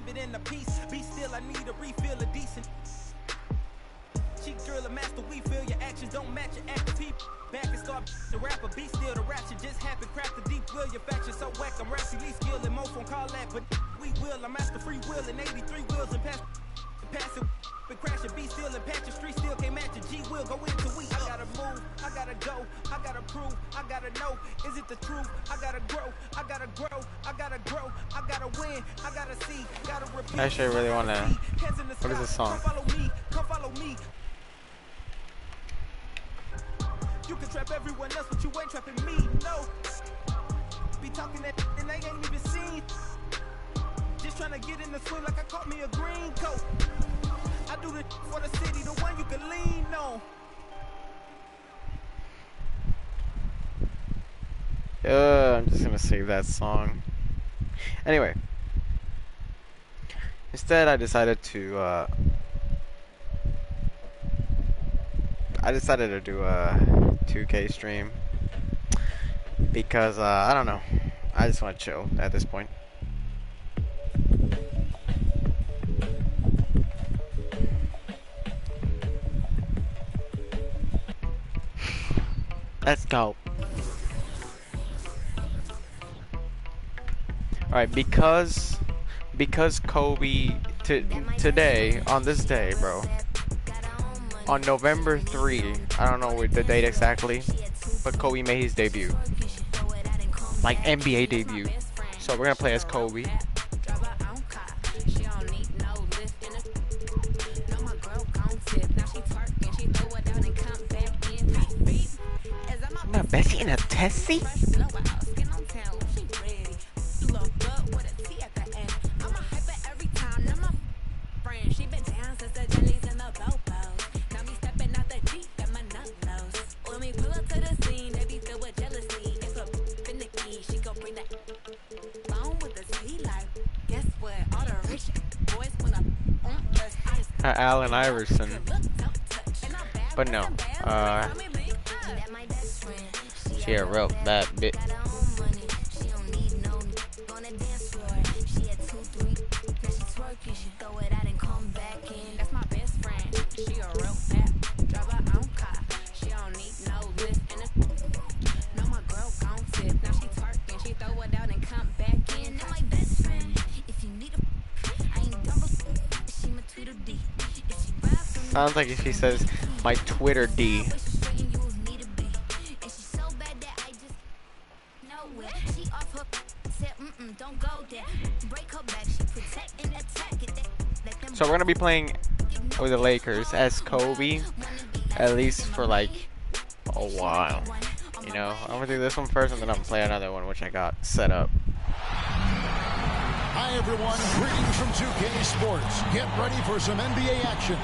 leave it in a piece. Be still, I need a refill of decent. Cheek girl, a master, we feel your actions don't match your active people. Back and start the rapper, be still the ratchet. Just happen, craft the deep will, your faction so whack. I'm raspy, least skill and most won't call that, but we will. I'm master free will and 83 wheels and pass it. Been crashing, be still and patch your street still can't match your G will go into we. I gotta move, I gotta go, I gotta prove, I gotta know, is it the truth? I gotta grow, I gotta grow, I gotta grow, I gotta win, I gotta see, gotta repeat. Actually, I really wanna. What is this song? Come follow me, come follow me. You can trap everyone else, but you ain't trapping me, no. Be talking that and I ain't even seen. Just trying to get in the swing like I caught me a green coat. I do this for the city, the one you can lean on. I'm just gonna save that song. Anyway, instead I decided to do a 2K stream because I don't know, I just want to chill at this point. Let's go. Alright, because Kobe today, on this day, bro, on November 3, I don't know the date exactly, but Kobe made his debut, like NBA debut. So we're gonna play as Kobe. Bessie and a Tessie? Allen Iverson. But no, she a real bad bitch. Sounds like if she says my Twitter D. So we're gonna be playing with the Lakers as Kobe, at least for like a while. You know, I'm gonna do this one first, and then I'm gonna play another one which I got set up. Hi everyone, greetings from 2K Sports. Get ready for some NBA action.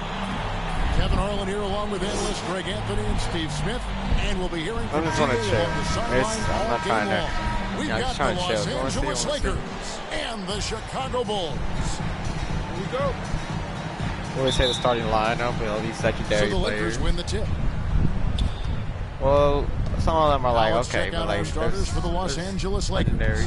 Kevin Harlan here along with analysts Greg Anthony and Steve Smith, and we'll be hearing from I just want to chill. I'm not trying to. We've got the Los Angeles Lakers and the Chicago Bulls. Here we go. We always say the starting lineup with all these secondary so the players. Lakers win the tip. Well, some of them are like, let's okay, check but out like our starters for the Los Angeles Lakers. Legendary.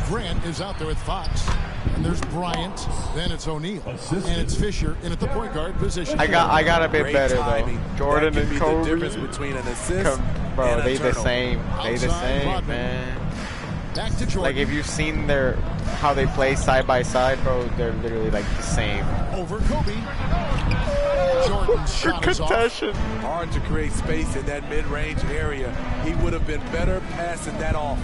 Grant is out there with Fox. And there's Bryant, then it's O'Neal, and it's Fisher in at the point guard position. I got a bit Great better timing. though. Jordan That could and be Kobe. the difference between an assist Bro, and they a the turnover. same. They the Outside same, Rodman. man. Back to Jordan. Like if you've seen how they play side by side, bro, they're literally like the same. Over Kobe. Jordan's shot is off. Concussion. Hard to create space in that mid-range area. He would have been better passing that off.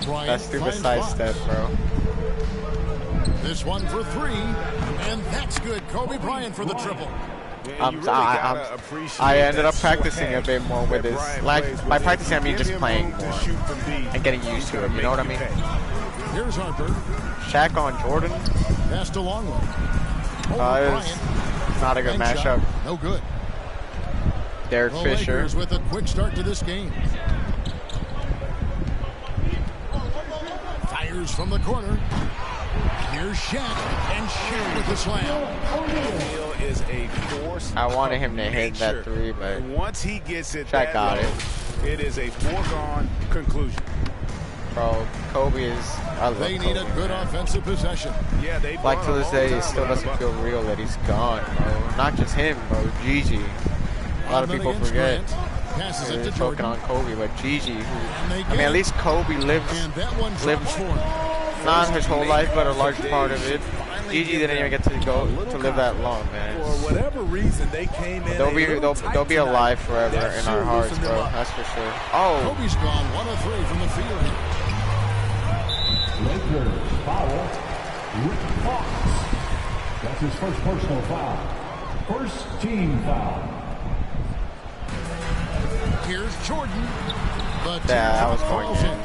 Bryant That stupid finds side Fox. step, bro. This one for three, and that's good. Kobe Bryant for the triple. I ended up practicing a bit more with this. Like by practicing, I mean just playing more and getting used to it. You know what I mean? Here's Harper. Shaq on Jordan. Passed a long one. Over It's Bryant. not a good Bank matchup. shot. No good. Derek The Fisher. Lakers with a quick start to this game. Fires from the corner. Here's Shaq, and Shaq with the slam. O'Neal is a force. I wanted him to of hit that nature. three, but once he gets it, Shaq got it. It is a foregone conclusion. bro. Kobe is. I love They need a Kobe, good man. offensive possession. Yeah, they Like to this day, it still doesn't feel real that he's gone, bro. Not just him, bro. Gigi. A lot of people forget. Passes it They're to focusing Jordan. on Kobe, but Gigi, who, And they I mean, at least Kobe lived And that one lived drops for him. not his whole life, but a large part of it. Gigi didn't even get to go to live that long, man. For whatever reason, they came in. They'll be they'll be alive forever That in should our hearts, loosen them bro. up. That's for sure. Oh, Kobe's gone 1 of 3 from the field. Lakers foul. Rick Fox. That's his first personal foul. First team foul. Here's Jordan. But yeah, that was falls going in. in.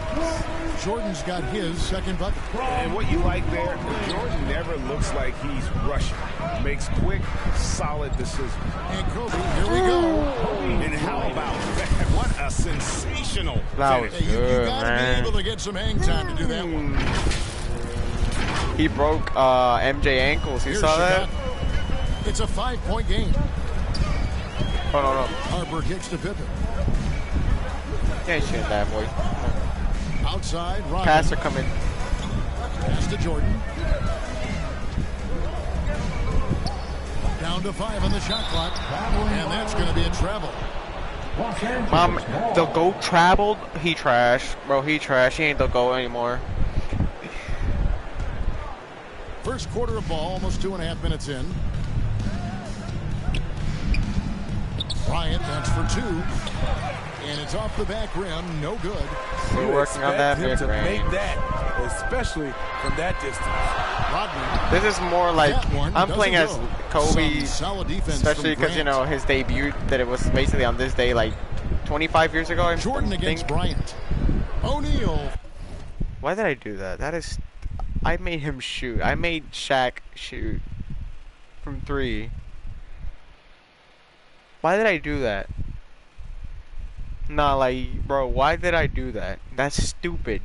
Jordan's got his second bucket. And what you like there, Jordan never looks like he's rushing. Makes quick, solid decisions. And Kobe, here we go. And how about that? What a sensational That was Hey, you good, got to be man. able to get some hang time to do that one. He broke MJ ankles. You Here's saw that? Chicago. It's a 5-point game. Oh no, no. Harper kicks to Pippen. Can't shoot that, boy. Outside, Ryan. Passer coming. Pass to Jordan. Down to 5 on the shot clock. And that's going to be a travel. Los Angeles Mom, ball. the GOAT traveled. He trash, bro. He trash. He ain't the GOAT anymore. First quarter of ball, almost 2.5 minutes in. Bryant, that's for 2. And it's off the back rim, no good. We're working on that Expect him to mid-range. make that, especially from that distance. Rodney, This is more like that one I'm doesn't playing as go. Kobe, Some solid defense especially from because you Grant. know his debut that it was basically on this day like 25 years ago. I Jordan think. against Bryant. O'Neal. Why did I do that? That is, I made him shoot. I made Shaq shoot from 3. Why did I do that? Nah, like, bro, why did I do that? That's stupid.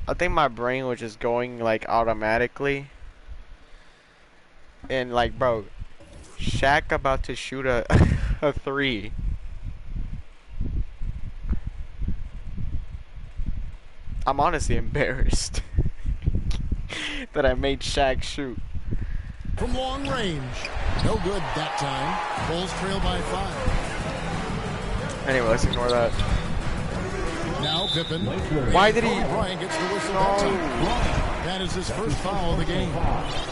I think my brain was just going like automatically. And like, bro, Shaq about to shoot a a 3. I'm honestly embarrassed that I made Shaq shoot. From long range. No good that time. Bulls trail by 5. Anyway, let's ignore that. Now Pippen. Why did he? Bryant gets the whistle that time. That is his first foul of the game.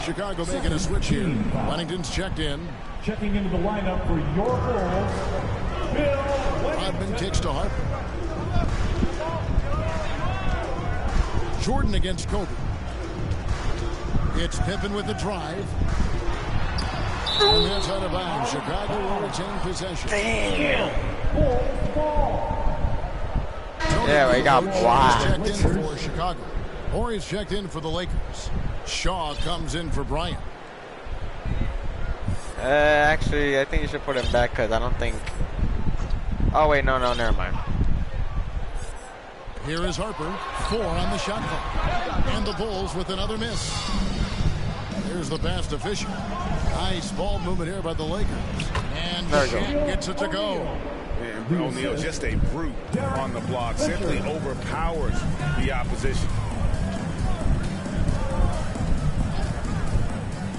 Chicago making a switch here. Huntington's checked in. Checking into the lineup for your Bulls, Bill Rodman kicks to Harper. Jordan against Kobe. It's Pippen with the drive. And that's out of bounds. Chicago will retain possession. Yeah, he got blocked. Checked in for Chicago. Or he's checked in for the Lakers. Shaw comes in for Bryant. Actually, I think you should put him back because I don't think. Oh wait, no, never mind. Here is Harper. 4 on the shot clock. And the Bulls with another miss. Here's the pass to Fisher. Nice ball movement here by the Lakers. And There we go. Shaq gets it to go. And O'Neal, just a brute on the block, simply overpowers the opposition.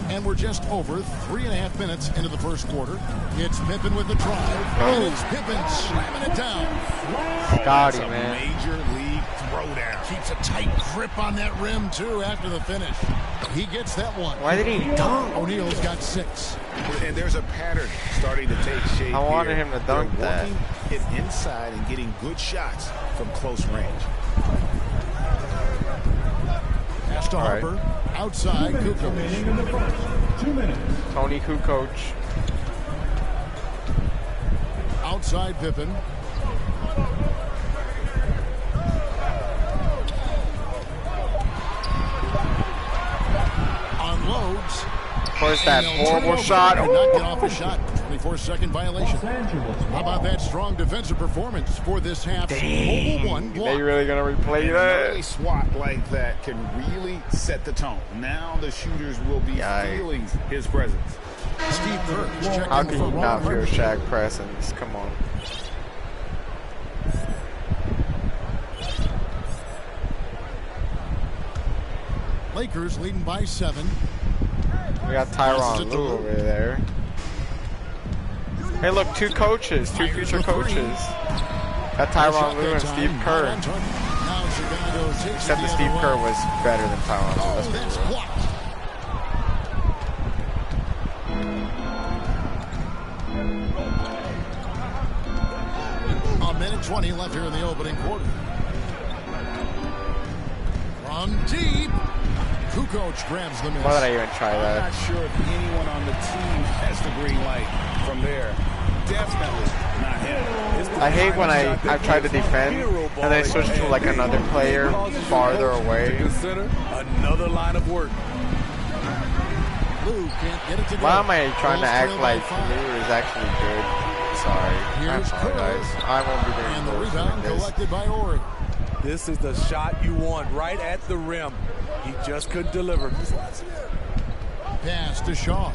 And we're just over 3.5 minutes into the first quarter. It's Pippen with the drive. And it's Pippen slamming it down. Got That's him, a man. major league throwdown. Keeps a tight grip on that rim, too, after the finish. He gets that one. Why did he dunk? O'Neal's got 6. And there's a pattern starting to take shape. I wanted here. him to dunk They're that. working it inside and getting good shots from close range. Pass to All right. Harper. Outside, remaining Kukoc. in the first. 2 minutes. Tony Kukoc. Outside, Pippen. Unloads. Where's that And they'll turn it horrible over shot? and not get off a shot. 24-second violation. Los Angeles How about that strong defensive performance for this half? Dang. 1 They block. really gonna replay An that? early swat like that can really set the tone. Now the shooters will be Yikes. feeling his presence. Steve Kerr is checking How for can you not Ron feel Harper. Shaq presence? Come on. Lakers leading by 7. We got Tyronn Lue over there. Hey, look, 2 coaches, 2 future coaches. Got Tyronn Lue and Steve Kerr. Except that Steve Kerr was better than Tyronn Lue. That's for sure. A minute 20 left here in the opening quarter. From deep, Kukoc grabs the miss. Why did I even try I'm that? not sure if anyone on the team has the green light from there. Definitely not him. I hate when I try to defend and they switch to like another player farther away. Another line of work. Lue can't get it to go. Why am I trying to Bulls act trail by like 5. Lue is actually good? Sorry. I Here's apologize. I won't be And the doing rebound this. collected by Ori. This is the shot you want right at the rim. He just couldn't deliver. Pass to Shaw.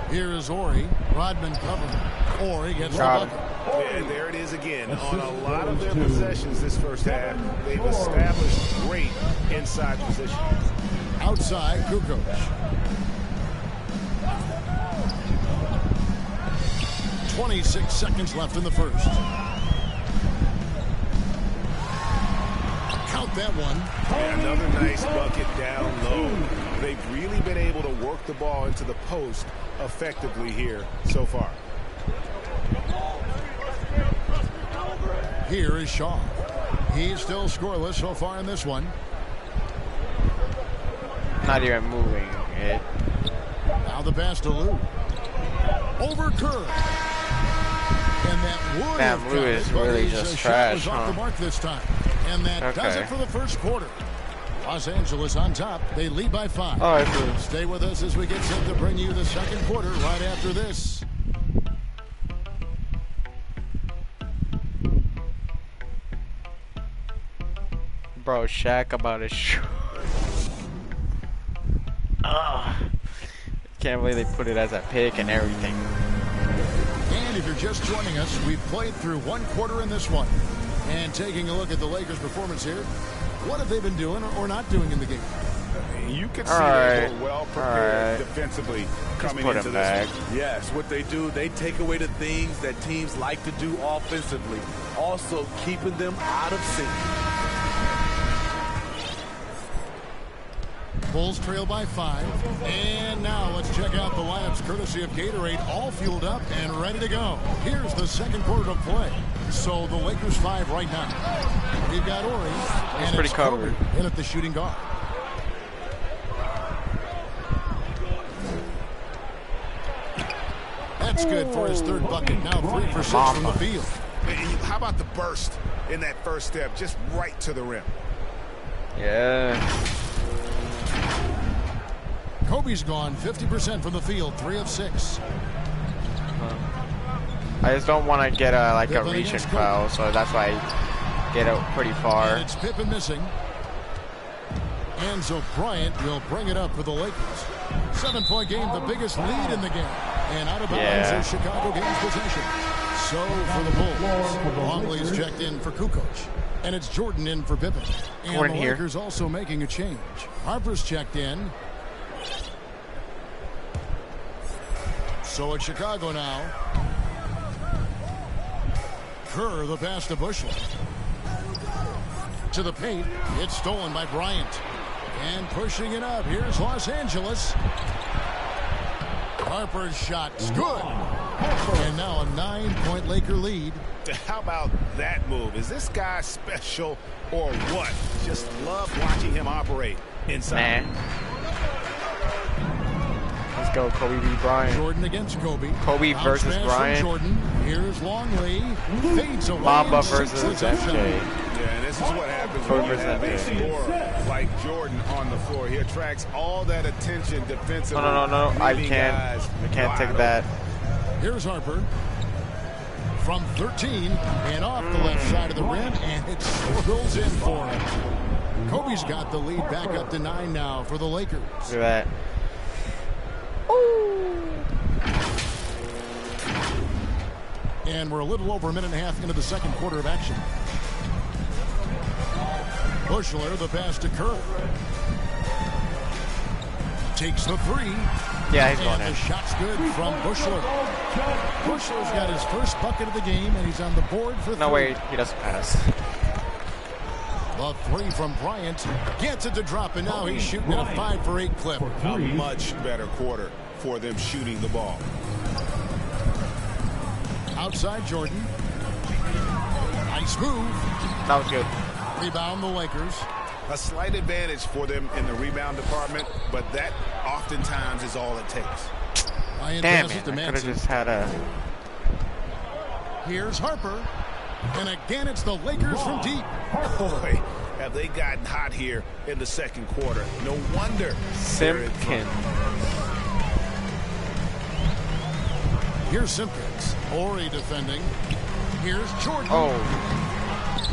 Here is Ori. Rodman covering. Ori gets the Got bucket. And there it is again. On a lot of their possessions this first half, they've established great inside position. Outside, Kukoc. .26 seconds left in the first. Count that one. And another nice bucket down low. They've really been able to work the ball into the post effectively here so far. Here is Shaw. He's still scoreless so far in this one. Not even moving it. Now the pass to Lue. Over Kerr. And that would Damn, have Lue counted, is but really his just shot trash, was off huh? the mark this time. And that does Okay. it for the first quarter. Los Angeles on top. They lead by 5. Oh, I see. Stay with us as we get set to bring you the second quarter right after this. Bro, Shaq about his shoe. Can't believe they put it as a pick and everything. And if you're just joining us, we've played through one quarter in this one. And taking a look at the Lakers' performance here, what have they been doing or not doing in the game? You could see Alright. they were well prepared Alright. defensively Just coming put into him this back. one. Yes, what they do, they take away the things that teams like to do offensively. Also keeping them out of sync. Bulls trail by 5. And now let's check out the lineups courtesy of Gatorade, all fueled up and ready to go. Here's the second quarter of play. So the Lakers 5 right now. We've got Ori. And pretty it's covered. Kobe in at the shooting guard. That's good for his third bucket. Now 3 for 6 from the field. And how about the burst in that first step, just right to the rim? Yeah. Kobe's gone 50% from the field, 3 of 6. I just don't want to get a Pippen reach and against foul, so that's why I get out pretty far. And it's Pippen missing. Enzo Bryant will bring it up for the Lakers. 7-point game, the biggest lead in the game. And out of bounds is Chicago gains possession. So for the Bulls, Longley's checked in for Kukoc. And it's Jordan in for Pippen. And Jordan the here. Lakers also making a change. Harper's checked in. So it's Chicago now. Kerr, the pass to Bushel. To the paint. It's stolen by Bryant. And pushing it up. Here's Los Angeles. Harper's shot's good. And now a 9-point Laker lead. How about that move? Is this guy special or what? Just love watching him operate inside. Nah. Let's go, Kobe v. Bryant. Jordan against Kobe. Kobe Bounce versus pass from Bryant. Jordan. Here's Longley. Fades away. Mamba and versus sinks it up. MJ. Yeah, and this is what happens when you have a scorer like Jordan on the floor. He attracts all that attention defensively. No. I leaving can't guys take wide that. Here's Harper. From 13 and off the left side of the rim, and it swirls in for him. Kobe's got the lead back up to 9 now for the Lakers. Look at that. And we're a little over a minute and a half into the second quarter of action. Bushler, the pass to Kerr. Takes the three. Yeah, he's going And in. the shot's good from Bushler. Bushler's got his first bucket of the game, and he's on the board for three. No way, he doesn't pass. The three from Bryant gets it to drop, and now he's shooting at a 5 for 8 clip. A much better quarter for them shooting the ball. Outside Jordan. Nice move. That was good. Rebound the Lakers. A slight advantage for them in the rebound department, but that oftentimes is all it takes. Bryant Damn passes it, to I could have Manson. just had a... Here's Harper. And again, it's the Lakers from deep. Boy, have they gotten hot here in the second quarter. No wonder they're in front. Simpkins. Here's Simpkins. Horry defending. Here's Jordan. Oh,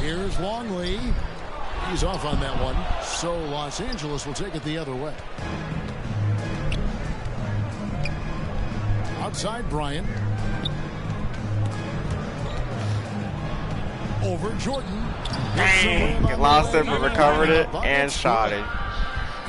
Here's Longley. He's off on that one. So Los Angeles will take it the other way. Outside Bryant. Over Jordan. dang. Lost it, but recovered it and shot it.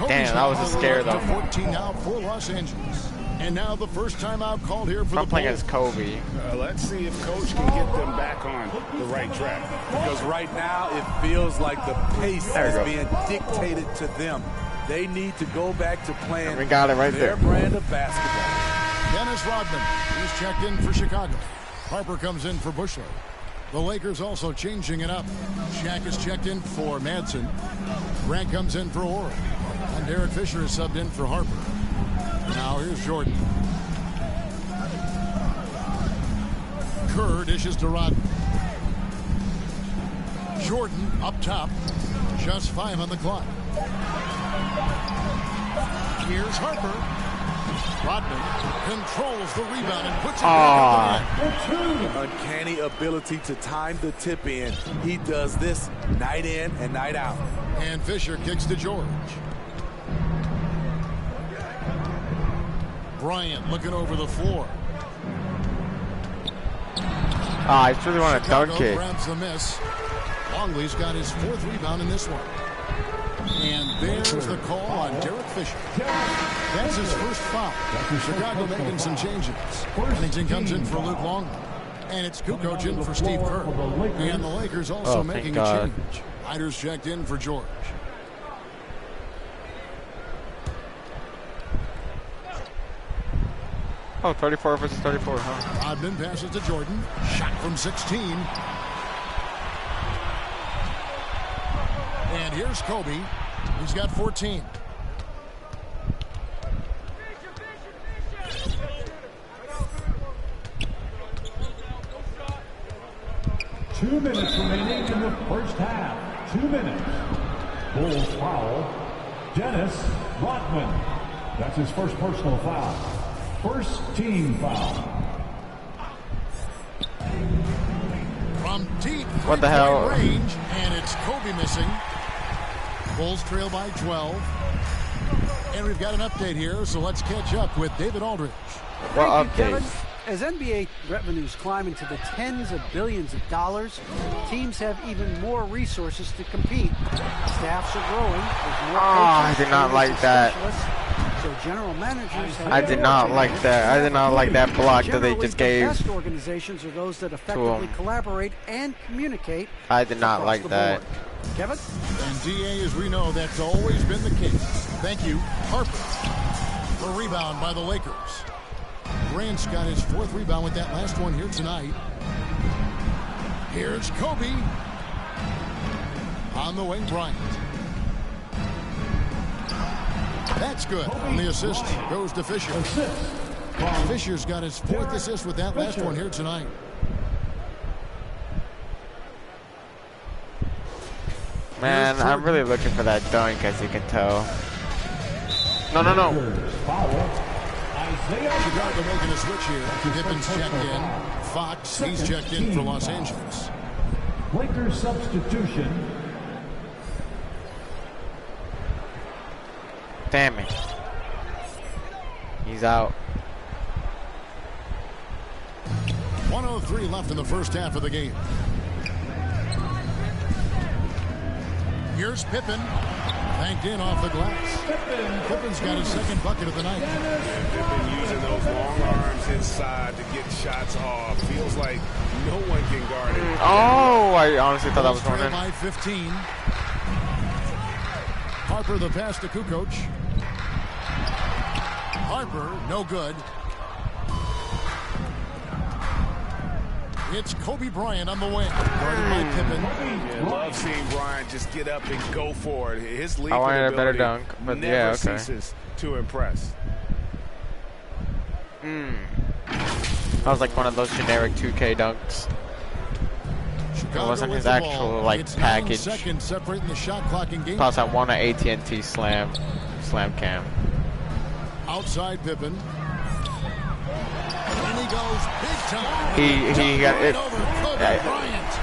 Damn, that was a scare, though. 14 out for Los Angeles. And now the first timeout called here for I'm the playing Bulls. as Kobe. Let's see if Coach can get them back on the right track. Because right now it feels like the pace There we is go. being dictated to them. They need to go back to playing We got it right their there. brand of basketball. Dennis Rodman. He's checked in for Chicago. Harper comes in for Bushler. The Lakers also changing it up. Shaq is checked in for Madsen. Grant comes in for Horry. And Derek Fisher is subbed in for Harper. Now here's Jordan. Kerr dishes to Rodman. Jordan up top. Just 5 on the clock. Here's Harper. Rodman controls the rebound and puts it back up the net. Uncanny ability to time the tip in. He does this night in and night out. And Fisher kicks to George. Bryant looking over the floor. I just really want to Chicago dunk it. grabs the miss. Longley's got his 4th rebound in this one. And there's the call on Derek Fisher. That's his first foul. Chicago making some changes. Huntington comes in for Luke Longley. And it's Kukoc in for Steve Kerr. And the Lakers also Oh, thank making God. a change. Iders checked in for George. Oh, 34 versus 34, huh? Rodman passes to Jordan. Shot from 16. And here's Kobe. He's got 14. Two minutes remaining in the first half. 2 minutes. Bulls foul. Dennis Rodman. That's his first personal foul. First team foul. From deep What the hell? range, and it's Kobe missing. Bulls trail by 12. And we've got an update here, so let's catch up with David Aldridge. What Thank you, update? Kevin. As NBA revenues climb into the tens of billions of dollars, teams have even more resources to compete. Staffs are growing. There's more I coaches, did not trainers, like and that. specialists, so general managers have I did not more like chances. that. I did not like that block that they Generally, just the gave. best organizations are those that effectively collaborate and communicate. I did not across like the that. board. Kevin? And DA, as we know, that's always been the case. Thank you, Harper. The rebound by the Lakers. Grant's got his 4th rebound with that last one here tonight. Here's Kobe. On the wing, Bryant. That's good. And the assist goes to Fisher. Fisher's got his 4th assist with that last one here tonight. Man, I'm really looking for that dunk, as you can tell. No. Foul. Isaiah Chicago making a switch here. Pippin's checked in. Fox, he's checked in for Los Angeles. Lakers substitution. Damn it. He's out. 1:03 left in the first half of the game. Here's Pippen. Banked in off the glass. Pippen's got his second bucket of the night. And Pippen using those long arms inside to get shots off. Feels like no one can guard it. Oh, I honestly thought that was going in. By 15. Harper the pass to Kukoc. Harper, no good. It's Kobe Bryant on the wing. Guarded by Pippen. Yeah, love seeing Bryant just get up and go for it. His leaping I wanted a better ability dunk, but never yeah, okay. ceases to impress. That was like one of those generic 2K dunks. Chicago It wasn't his with the actual ball. like It's 9 package. seconds separating the shot clock and game. Plus, I won an AT&T slam cam. Outside Pippen. And he goes big time. He got it. Over Kobe Yeah. Bryant.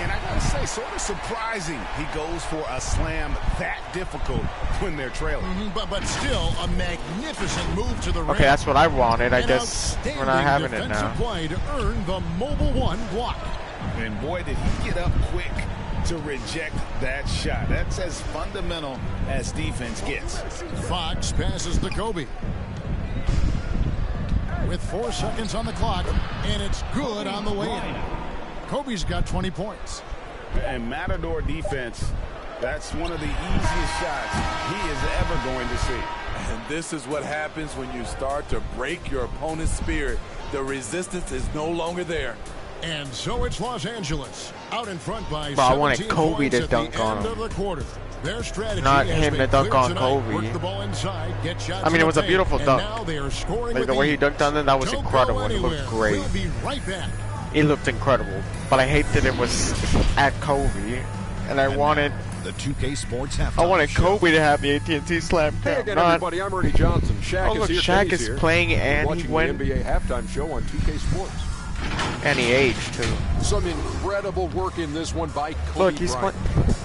And I gotta say, sort of surprising he goes for a slam that difficult when they're trailing. But still a magnificent move to the rim. Okay, that's what I wanted. I An guess we're not having it defensive now. play to earn the Mobile One block. And boy, did he get up quick to reject that shot. That's as fundamental as defense gets. Fox passes to Kobe. With 4 seconds on the clock, and it's good on the way in. Kobe's got 20 points. And Matador defense, that's one of the easiest shots he is ever going to see. And this is what happens when you start to break your opponent's spirit. The resistance is no longer there. And so it's Los Angeles out in front by Bro, I wanted 17 Kobe points to at dunk the on end him. of the quarter. Their strategy Not has him been to dunk clear on tonight. Kobe. Work the ball inside, get shots I mean, in it was the a beautiful paint, dunk. and now they are scoring Like with the way he ease. dunked on it, that was Don't incredible. go It looked anywhere. great. We'll be right back. It looked incredible. But I hate that it was at Kobe, and I wanted The 2K Sports halftime I wanted show. Kobe to have the AT&T slam Hey cam. again, Not, everybody. I'm Ernie Johnson. Shaq oh look, is here. Shaq Kenny's is here. playing and he Watching went the NBA halftime show on 2K Sports. and he aged too. Some incredible work in this one by Kobe Look, he's Bryant.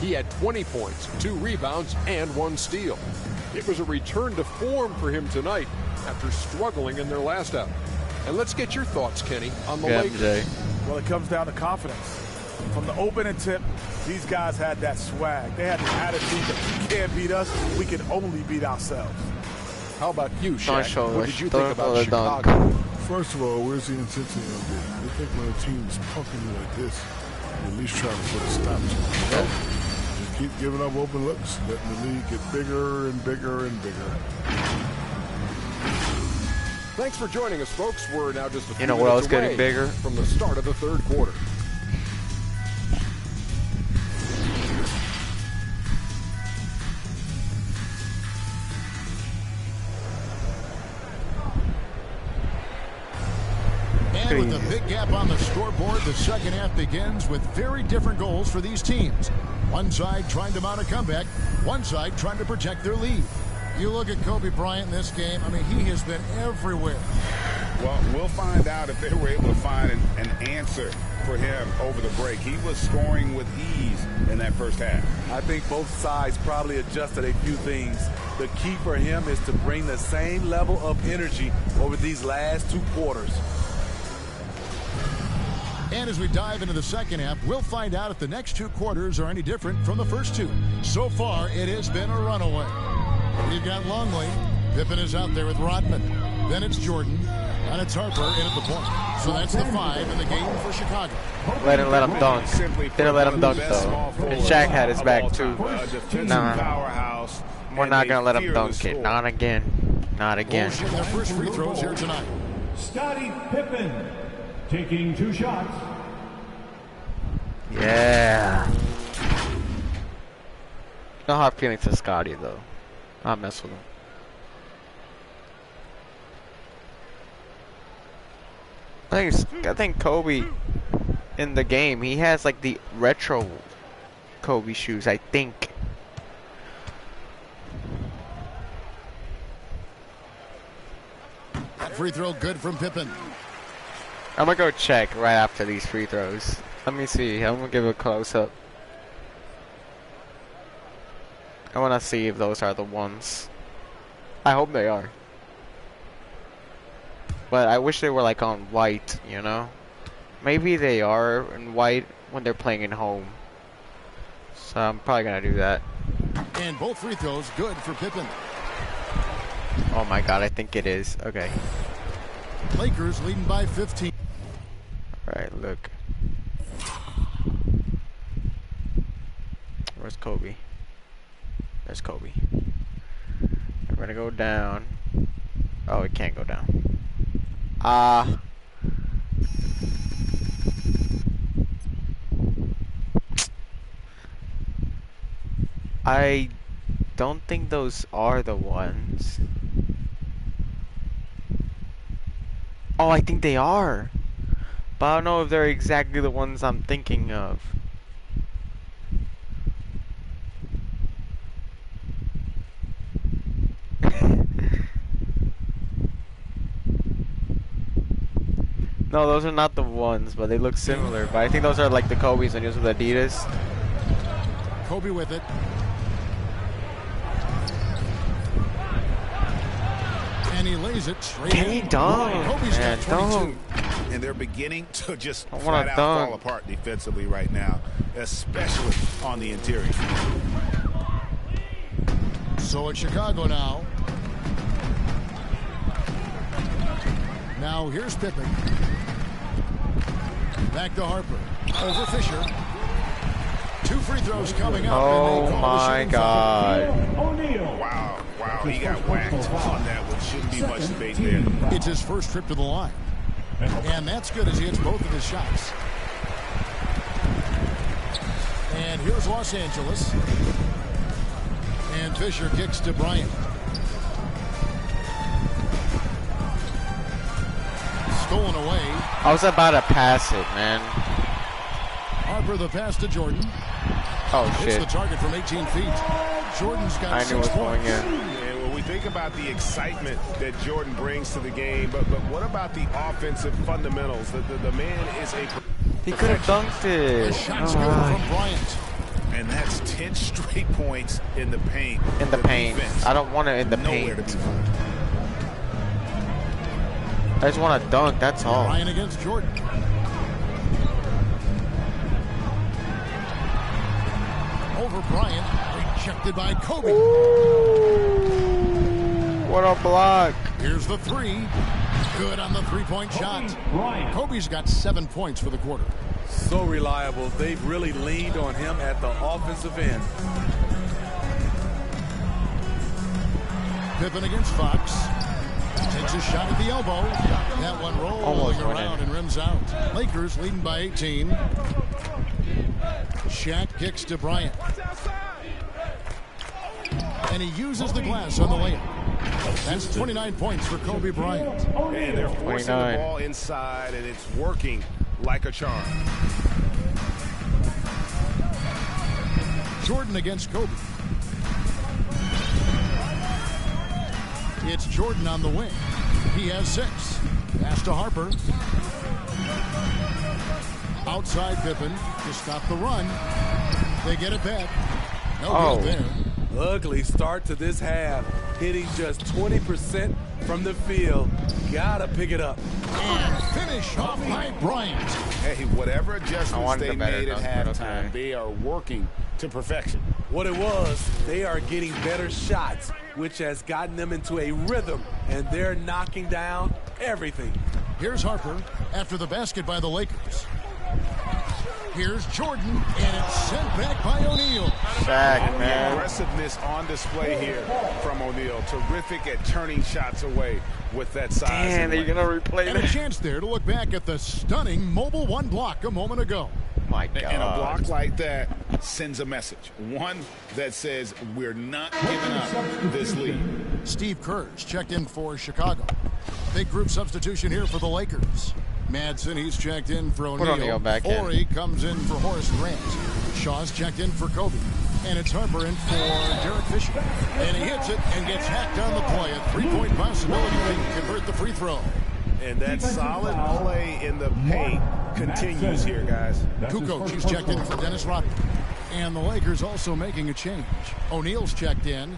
He had 20 points, 2 rebounds, and 1 steal. It was a return to form for him tonight after struggling in their last outing. And let's get your thoughts, Kenny, on the Yeah, Lakers. MJ. Well, it comes down to confidence. From the opening tip, these guys had that swag. They had the attitude that you can't beat us, we can only beat ourselves. How about you, Don't Shaq? show What us. did you Don't think about show the dunk. Chicago? First of all, where's the intensity of it? They think when a team's punking you like this, you at least try to put a stop to it. No. Just keep giving up open looks, letting the league get bigger and bigger and bigger. Thanks for joining us, folks. We're now just a few You know what else minutes getting away bigger? from the start of the third quarter. And with the big gap on the scoreboard, the second half begins with very different goals for these teams. One side trying to mount a comeback, one side trying to protect their lead. You look at Kobe Bryant in this game, I mean, he has been everywhere. Well, we'll find out if they were able to find an answer for him over the break. He was scoring with ease in that first half. I think both sides probably adjusted a few things. The key for him is to bring the same level of energy over these last 2 quarters. And as we dive into the second half, we'll find out if the next 2 quarters are any different from the first 2. So far, it has been a runaway. We've got Longley. Pippen is out there with Rodman. Then it's Jordan. And it's Harper in at the point. So that's the 5 in the game for Chicago. Let him dunk. Didn't let him dunk though. And Shaq had his back too. Nah, Powerhouse. we're not gonna let him dunk it. Not again. Not again. Bulls shooting their first free throws here tonight. Scottie Pippen taking 2 shots. Yeah. No hard feelings for Scotty though. I'll mess with him. I think Kobe in the game, he has like the retro Kobe shoes, I think. That free throw good from Pippen. I'm gonna go check right after these free throws. Let me see. I'm gonna give a close up. I wanna see if those are the ones. I hope they are. But I wish they were like on white, you know? Maybe they are in white when they're playing at home. So I'm probably gonna do that. And both free throws good for Pippen. Oh my god, I think it is. Okay. Lakers leading by 15. Alright, look. Where's Kobe? There's Kobe. We're gonna go down. Oh, it can't go down. I don't think those are the ones. Oh, I think they are. But I don't know if they're exactly the ones I'm thinking of. No, those are not the ones, but they look similar. But I think those are like the Kobe's and yours with Adidas. Kobe with it. And he lays it straight. Can he dunk? Kobe's got 22. And they're beginning to just I flat out dunk. fall apart defensively right now, especially on the interior. So it's Chicago now. Now here's Pippen. Back to Harper. Over Fisher. 2 free throws coming up. Oh my god. Wow, he got whacked on that one. Shouldn't be much debate there. It's his first trip to the line. And that's good as he hits both of his shots. And here's Los Angeles. And Fisher kicks to Bryant. Stolen away. I was about to pass it, man. Harper the pass to Jordan. Oh Hits shit. the target from 18 feet. Jordan's got I knew it 6 was going points. in. And when we think about the excitement that Jordan brings to the game, but what about the offensive fundamentals? The man is a... He could have dunked The it. shot's good from Bryant. And that's 10 straight points in the paint. In the paint. defense, I don't want it in the nowhere paint. to be found. I just want to dunk, that's all. Bryant against Jordan. Over Bryant. Rejected by Kobe. What a block. Here's the 3. Good on the 3-point shot. Kobe's got 7 points for the quarter. So reliable. They've really leaned on him at the offensive end. Pippen against Fox. Takes a shot at the elbow. That one rolling Almost went around in. and rims out. Lakers leading by 18. Shaq kicks to Bryant. And he uses the glass on the layup. That's 29 points for Kobe Bryant. And they're forcing the 29. ball inside, and it's working like a charm. Jordan against Kobe. It's Jordan on the wing. He has 6. Pass to Harper. Outside Pippen to stop the run. They get it back. No good there. Ugly start to this half. Hitting just 20% from the field. Gotta pick it up. And finish off by Bryant. Hey, whatever adjustments wanted they a better made at dunk, but halftime, okay. they are working to perfection. What it was, they are getting better shots, which has gotten them into a rhythm, and they're knocking down everything. Here's Harper after the basket by the Lakers. Here's Jordan, and it's sent back by O'Neal. Shaq, man. Aggressiveness on display here from O'Neal. Terrific at turning shots away with that size. Damn, and are you length. going to replay And a that? chance there to look back at the stunning mobile 1 block a moment ago. My god. And a block like that sends a message. One that says we're not giving up this lead. Steve Kerr's checked in for Chicago. Big group substitution here for the Lakers. Madsen, he's checked in for Put O'Neal O'Neal. back in. Horry comes in for Horace Grant. Shaw's checked in for Kobe. And it's Harper in for Derek Fisher. And he hits it and gets hacked on the play. A 3-point possibility to convert the free throw. And that solid play in the paint continues here, guys. Kukoc, he's checked in for Dennis Rodman. And the Lakers also making a change. O'Neal's checked in.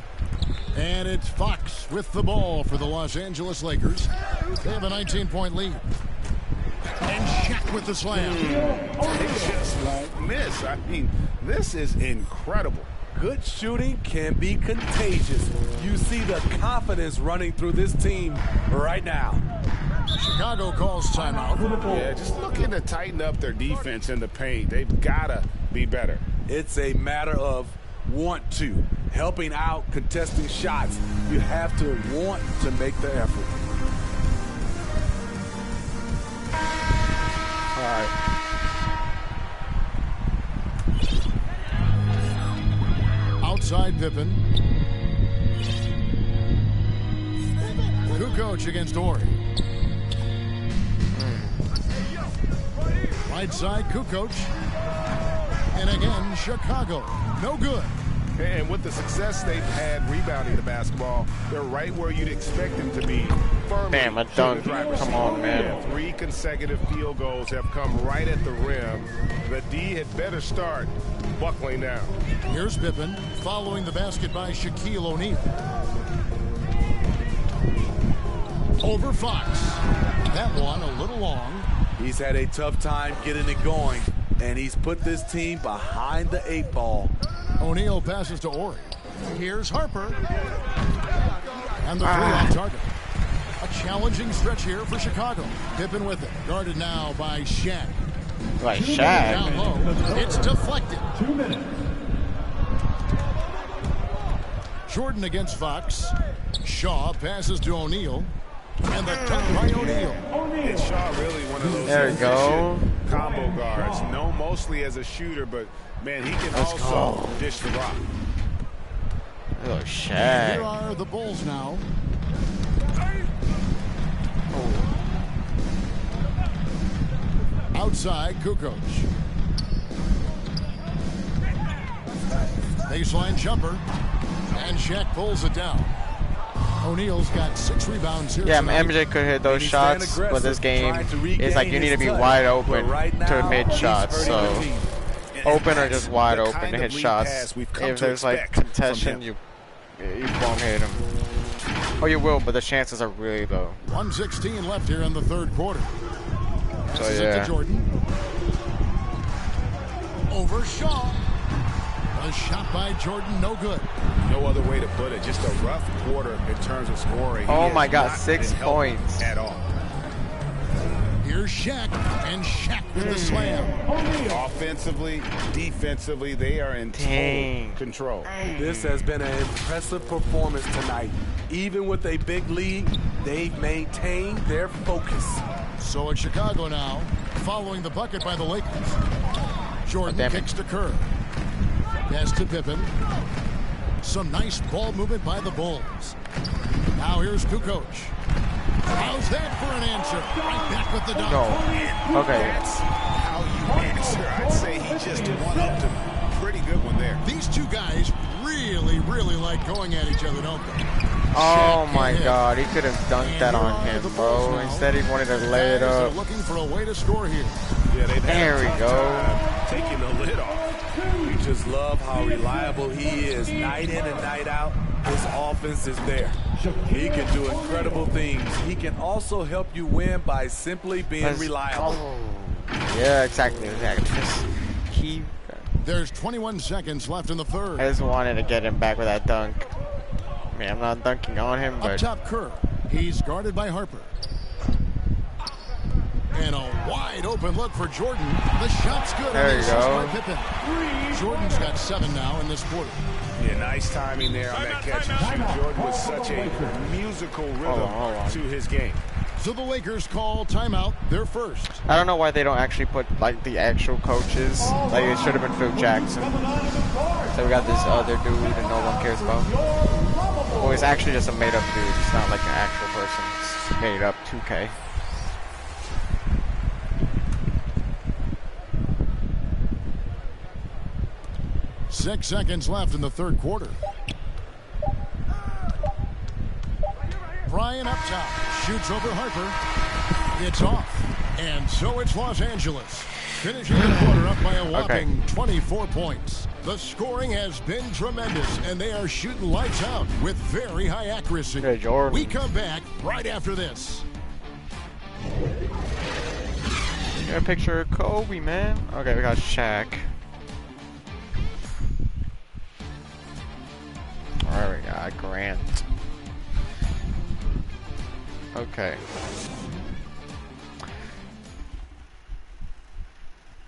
And it's Fox with the ball for the Los Angeles Lakers. They have a 19-point lead. And Shaq with the slam. They just won't miss. I mean, this is incredible. Good shooting can be contagious. You see the confidence running through this team right now. Chicago calls timeout. Yeah, just looking to tighten up their defense in the paint. They've got to be better. It's a matter of want to. Helping out, contesting shots. You have to want to make the effort. All right. Outside Pippen. Kukoc against Ori. Right side Kukoc. And again, Chicago. No good. And with the success they've had rebounding the basketball, they're right where you'd expect them to be. Damn, a dunk. Come on, man. Yeah, 3 consecutive field goals have come right at the rim. The D had better start buckling down. Here's Pippen following the basket by Shaquille O'Neal. Over Fox. That one a little long. He's had a tough time getting it going, and he's put this team behind the 8 ball. O'Neal passes to Ori. Here's Harper. And the 3 on target. A challenging stretch here for Chicago. Pippen with it. Guarded now by Shaq. Like Shaq. Down low. It's deflected. 2 minutes. Jordan against Fox. Shaw passes to O'Neal. And the dunk by O'Neal. And Shaw really one of those There you go. combo guards. Known mostly as a shooter, but man, he can also dish the rock. Oh, Here Shaq. are the Bulls now. Outside, Kukoc. Baseline jumper. And Shaq pulls it down. O'Neal's got 6 rebounds here. Yeah, tonight. MJ could hit those shots, but this game is like you need to be wide open to hit shots. So open or just wide open to hit shots. If there's like contention, you won't hit them. Oh, you will, but the chances are really low. 1:16 left here in the third quarter. So Passes it yeah. to Jordan. Over Shaw. A shot by Jordan, no good. No other way to put it. Just a rough quarter in terms of scoring. Oh He my has God, not 6 been helped points. at all. Here's Shaq, and Shaq with the slam. Offensively, defensively, they are in total control. This has been an impressive performance tonight. Even with a big lead, they've maintained their focus. So it's Chicago now, following the bucket by the Lakers. Jordan kicks to Kerr. Pass to Pippen. Some nice ball movement by the Bulls. Now here's Kukoc. How's that for an answer? Right back with the dunk. No. Okay. That's how you answer. I'd say he just one-upped a pretty good one there. These two guys really, really like going at each other, don't they? Oh my God, he could have dunked that on him, bro. Instead, he wanted to lay it up. Looking for a way to score here. Yeah, they've There we go. taking the lid off. We just love how reliable he is night in and night out. His offense is there. He can do incredible things. He can also help you win by simply being reliable. Yeah, exactly. Just keep. There's 21 seconds left in the third. I just wanted to get him back with that dunk. I mean, I'm not dunking on him, Up but top, Kerr. He's guarded by Harper. And a wide open look for Jordan. The shot's good. There on the you assist go. by Pippen. Jordan's got 7 now in this quarter. Yeah, nice timing there on that catch and shoot. Jordan with such a musical rhythm to his game. So the Lakers call timeout, their first. I don't know why they don't actually put like the actual coaches. Like it should have been Phil Jackson. So we got this other dude that no one cares about. Well, it's actually just a made-up dude. It's not like an actual person. It's made up 2K. Six seconds left in the third quarter. Bryant up top, shoots over Harper. It's off. And so it's Los Angeles. Finishing the quarter up by a whopping 24 points. The scoring has been tremendous, and they are shooting lights out with very high accuracy. Hey, Jordan. We come back right after this. Get a picture of Kobe, man. Okay, we got Shaq. Alright, we got Grant. Okay.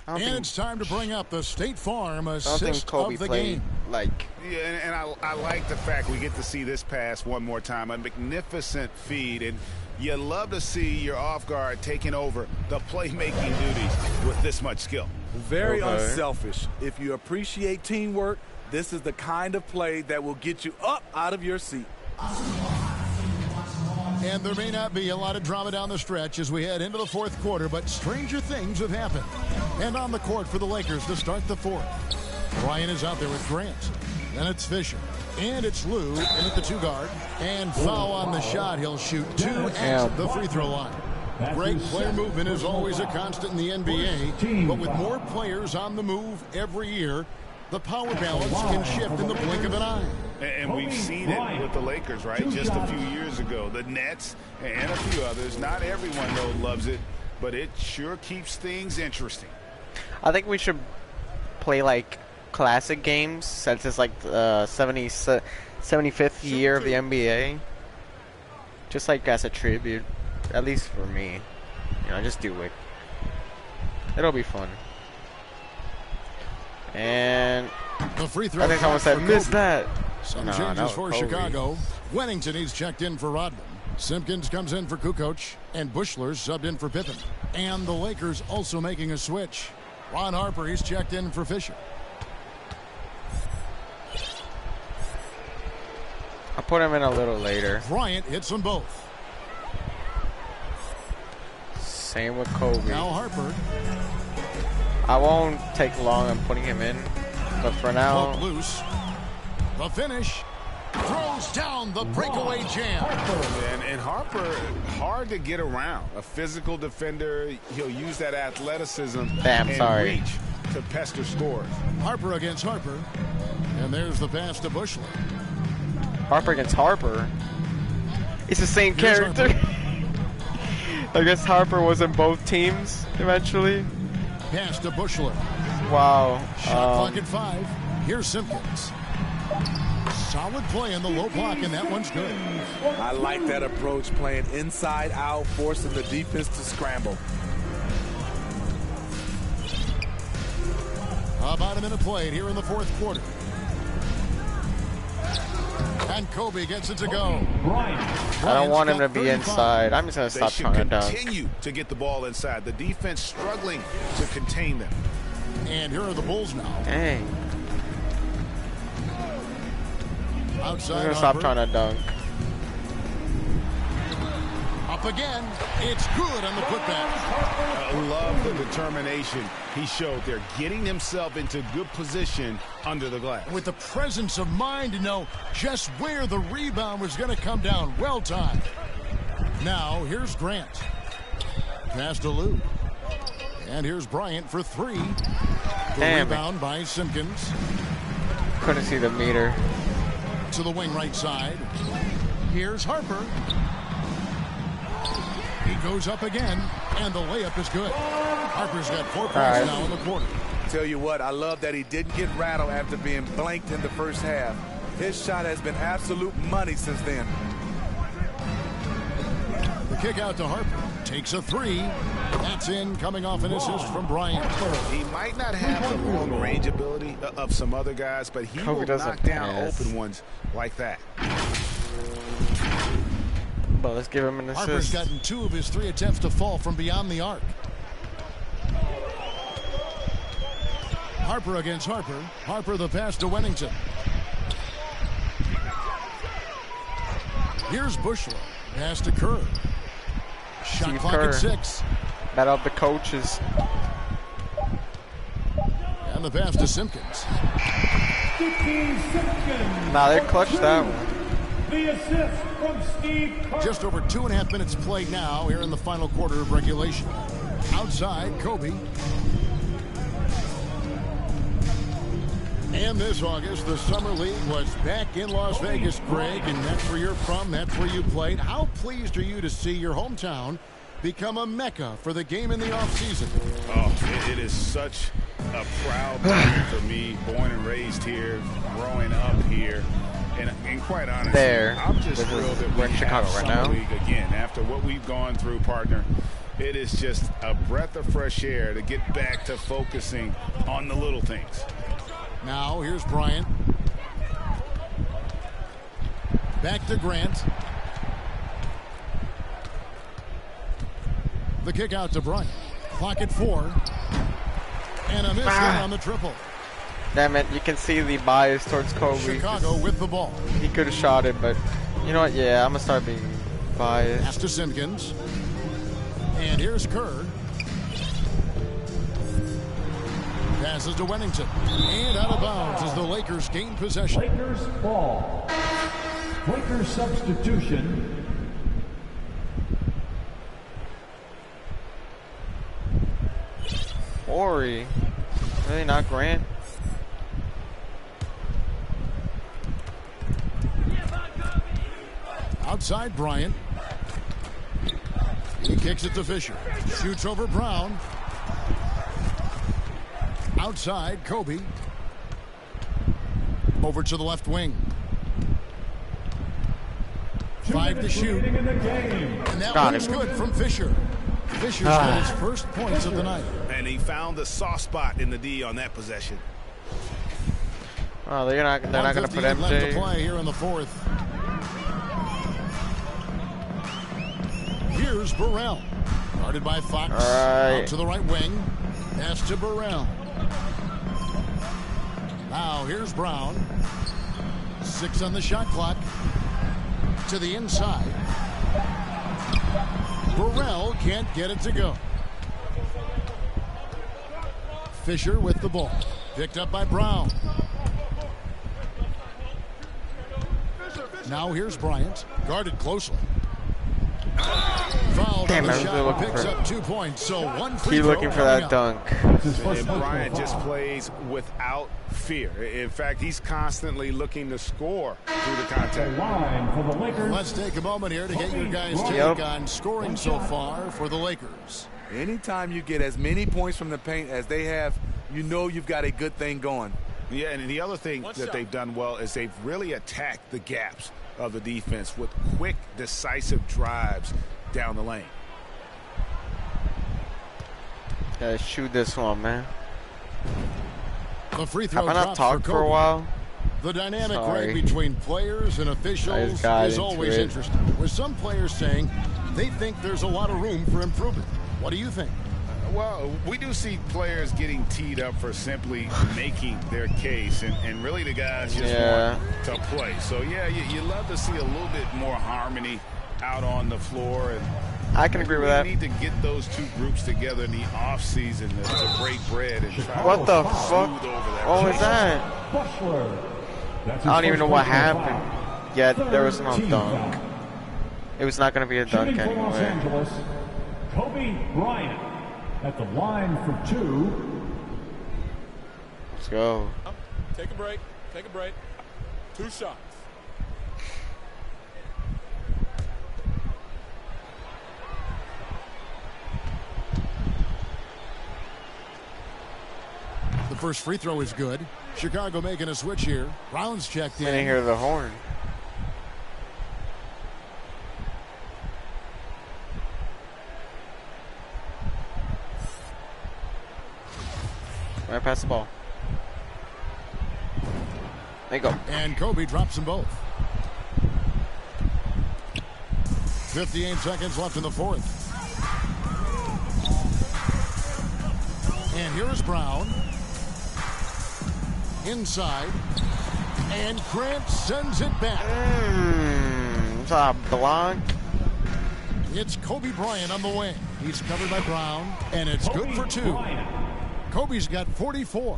And it's time to bring up the State Farm assist I don't think Kobe of the played game. like. Yeah, and I like the fact we get to see this pass one more time. A magnificent feed, and you love to see your off guard taking over the playmaking duties with this much skill. Very unselfish. If you appreciate teamwork, this is the kind of play that will get you up out of your seat. And there may not be a lot of drama down the stretch as we head into the fourth quarter, but stranger things have happened. And on the court for the Lakers to start the fourth. Bryant is out there with Grant. Then it's Fisher. And it's Lou in at the 2-guard. And foul on the shot. He'll shoot 2 at the free throw line. Great player movement is always a constant in the NBA, but with more players on the move every year, the power balance can shift in the blink of an eye. And we've seen it with the Lakers, right? Just a few years ago. The Nets and a few others. Not everyone, though, loves it, but it sure keeps things interesting. I think we should play like classic games since it's like the 75th year of the NBA. Just like as a tribute, at least for me. You know, just do it. It'll be fun. And the free throw. I think someone said, miss that. Some changes for Chicago. Wennington, he's checked in for Rodman. Simpkins comes in for Kukoc. And Bushler's subbed in for Pippen. And the Lakers also making a switch. Ron Harper, he's checked in for Fisher. I'll put him in a little later. Bryant hits them both. Same with Kobe. Now Harper. I won't take long on putting him in, but for now. Pulled loose. The finish. Throws down the breakaway jam. And Harper, hard to get around. A physical defender. He'll use that athleticism and reach to pester scores. Harper against Harper. And there's the pass to Bushler. Harper against Harper. It's the same character. I guess Harper was in both teams eventually. Pass to Bushler. Wow. Shot clock at 5. Here's Simpkins. Solid play in the low block, and that one's good. I like that approach, playing inside out, forcing the defense to scramble. About a minute played here in the fourth quarter. And Kobe gets it to go. I don't want him to be inside. I'm just going to stop trying to dunk. They should continue to get the ball inside. The defense struggling to contain them. And here are the Bulls now. Dang. Outside I'm going to stop trying to dunk. Up again. It's good on the putback. I love the determination he showed there, getting himself into good position under the glass. With the presence of mind to know just where the rebound was going to come down. Well timed. Now, here's Grant. Pass to Lou. And here's Bryant for 3. The rebound by Simpkins. Couldn't see the meter. To the wing right side. Here's Harper. He goes up again, and the layup is good. Harper's got 4 points now in the quarter. Tell you what, I love that he didn't get rattled after being blanked in the first half. His shot has been absolute money since then. The kick out to Harper. Takes a 3. That's in, coming off an assist from Bryant. He might not have the long-range ability of some other guys, but he will knock down open ones like that. But let's give him an assist. Harper's gotten 2 of his 3 attempts to fall from beyond the arc. Harper against Harper. Harper the pass to Wennington. Here's Bushler. Pass to Kerr. Shot Steve clock Kerr. at 6. That up the coaches. And the pass to Simpkins. Nah, they clutched that one. The assist from Steve Kerr. Just over 2.5 minutes played now here in the final quarter of regulation. Outside, Kobe. And this August, the Summer League was back in Las Vegas, Greg, and that's where you're from, that's where you played. How pleased are you to see your hometown become a mecca for the game in the offseason. Oh, it is such a proud moment for me, born and raised here, growing up here. And quite honestly, I'm just thrilled that we're in Chicago right now. League again. After what we've gone through, partner, it is just a breath of fresh air to get back to focusing on the little things. Now, here's Bryant. Back to Grant. The kick out to Bryant. Clock at 4. And a miss on the triple. Damn it, you can see the bias towards Kobe. Chicago with the ball. He could have shot it, but you know what? Yeah, I'm going to start being biased. Pass to Simpkins. And here's Kerr. Passes to Wennington. And out of bounds as the Lakers gain possession. Lakers ball. Lakers substitution. Ori. Really not Grant? Outside Bryant. He kicks it to Fisher. Shoots over Brown. Outside Kobe. Over to the left wing. 5 to shoot. And that one's good from Fisher. Fisher's got his first points of the night. And he found the soft spot in the D on that possession. Oh, they're not going to put MJ. Left to play here in the fourth. Here's Burrell. Guarded by Fox. Out to the right wing. Pass to Burrell. Now here's Brown. 6 on the shot clock. To the inside. Burrell can't get it to go. Fisher with the ball. Picked up by Brown. Now here's Bryant. Guarded closely. Fouled on the shot. Picks up 2 points. So one free throw. Keep looking for that dunk. And Bryant just plays without fear. In fact, he's constantly looking to score through the contact. Let's take a moment here to get your guys' take on scoring so far for the Lakers. Anytime you get as many points from the paint as they have, you know you've got a good thing going. Yeah, and the other thing that they've done well is they've really attacked the gaps of the defense with quick, decisive drives down the lane. Gotta shoot this one, man. The free throw have I not talked for a while? The dynamic right between players and officials is always interesting. With some players saying they think there's a lot of room for improvement. What do you think? Well, we do see players getting teed up for simply making their case, and really the guys just want to play. So, yeah, you love to see a little bit more harmony out on the floor. And I can agree with that. We need to get those two groups together in the offseason to break bread and try what the fuck? What was that? I don't even know what happened. Yet there was no dunk. It was not going to be a dunk anyway. Kobe Bryant at the line for 2. Let's go. Take a break. Take a break. 2 shots. The first free throw is good. Chicago making a switch here. Brown's checked in. I didn't hear the horn. Right past the ball. There you go. And Kobe drops them both. 58 seconds left in the fourth. And here's Brown. Inside. And Grant sends it back. It's a block. It's Kobe Bryant on the wing. He's covered by Brown. And it's good for 2. Kobe's got 44.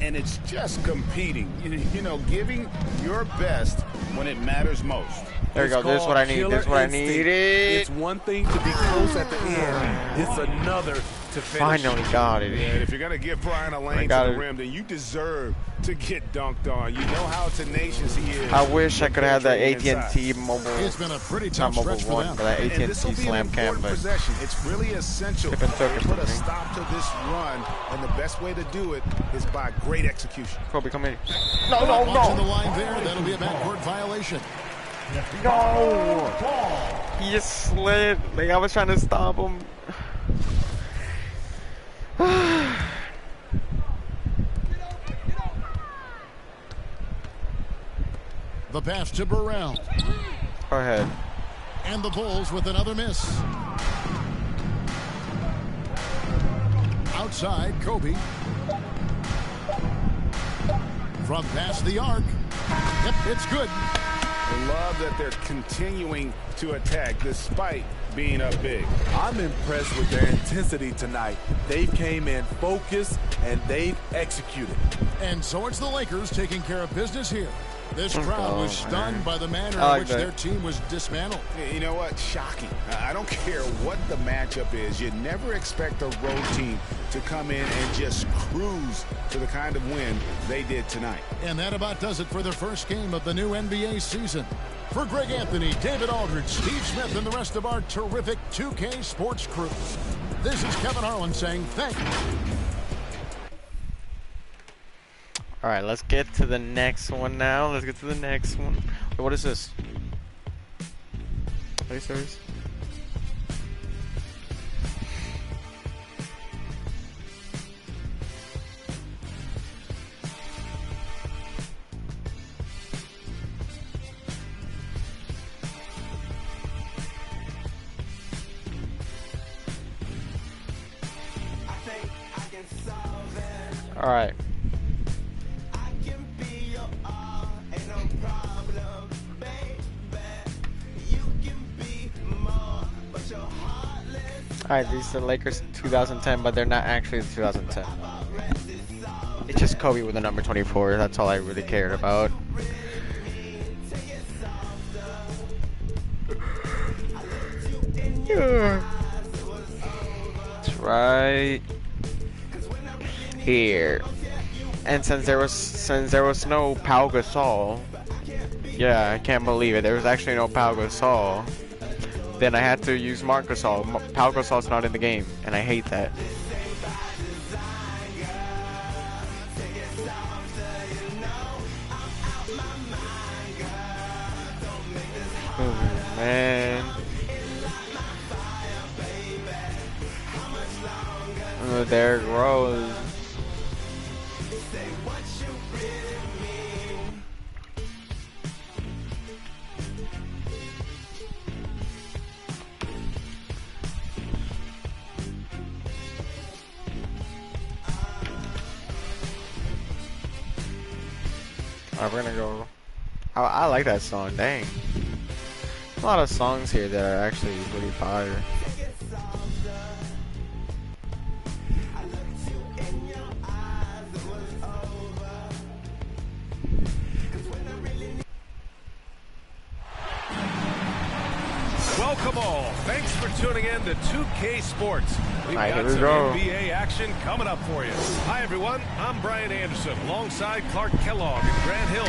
And it's just competing. You know, giving your best when it matters most. There you go. This is what I need. This is what I needed. It's one thing to be close at the end. It's another to finish. Finally got it. Yeah, if you're going to give Brian a lane to the rim, then you deserve to get dunked on. You know how tenacious he is. I wish I could have that AT&T mobile. It's been a pretty tough not mobile stretch for one, them. but that AT&T slam cam. But possession. It's really essential to put a stop to this run, and the best way to do it is by great execution. Kobe, come in. No, no, no. On the line there, that'll be a backcourt violation. No! He just slid. Like, I was trying to stop him. The pass to Burrell. Go ahead. And the Bulls with another miss. Outside, Kobe. From past the arc. Yep, it's good. I love that they're continuing to attack despite being up big. I'm impressed with their intensity tonight. They came in focused and they've executed. And so it's the Lakers taking care of business here. This crowd was stunned by the manner in which their team was dismantled. You know what? Shocking. I don't care what the matchup is. You never expect a road team to come in and just cruise to the kind of win they did tonight. And that about does it for the first game of the new NBA season. For Greg Anthony, David Aldridge, Steve Smith, and the rest of our terrific 2K Sports crew, this is Kevin Harlan saying thank you. All right, let's get to the next one now. Let's get to the next one. Wait, what is this? Are you serious? All right. Alright, these are the Lakers 2010, but they're not actually 2010. It's just Kobe with the number 24. That's all I really cared about. It's right here. And since there was no Pau Gasol, yeah, I can't believe it. There was actually no Pau Gasol. Then I had to use Marc Gasol. Pau Gasol's not in the game, and I hate that. Oh, man. Oh, Derrick Rose. Alright, we're gonna go. I like that song, dang. A lot of songs here that are actually really fire. Welcome all. Thanks for tuning in to 2K Sports. We've got some NBA action coming up for you. Hi, everyone. I'm Brian Anderson alongside Clark Kellogg and Grant Hill.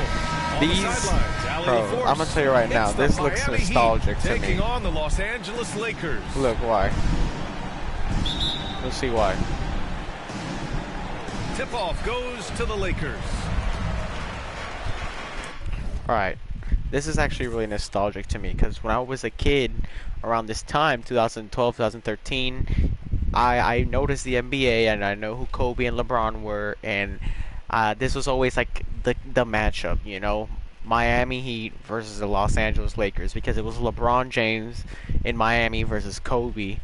On the sidelines, bro, I'm going to tell you right now, this looks nostalgic to me. Taking on the Los Angeles Lakers. Look, why? Let's see why. Tip-off goes to the Lakers. Alright. This is actually really nostalgic to me because when I was a kid around this time, 2012, 2013, I noticed the NBA and I know who Kobe and LeBron were, and this was always like the matchup, you know, Miami Heat versus the Los Angeles Lakers, because it was LeBron James in Miami versus Kobe,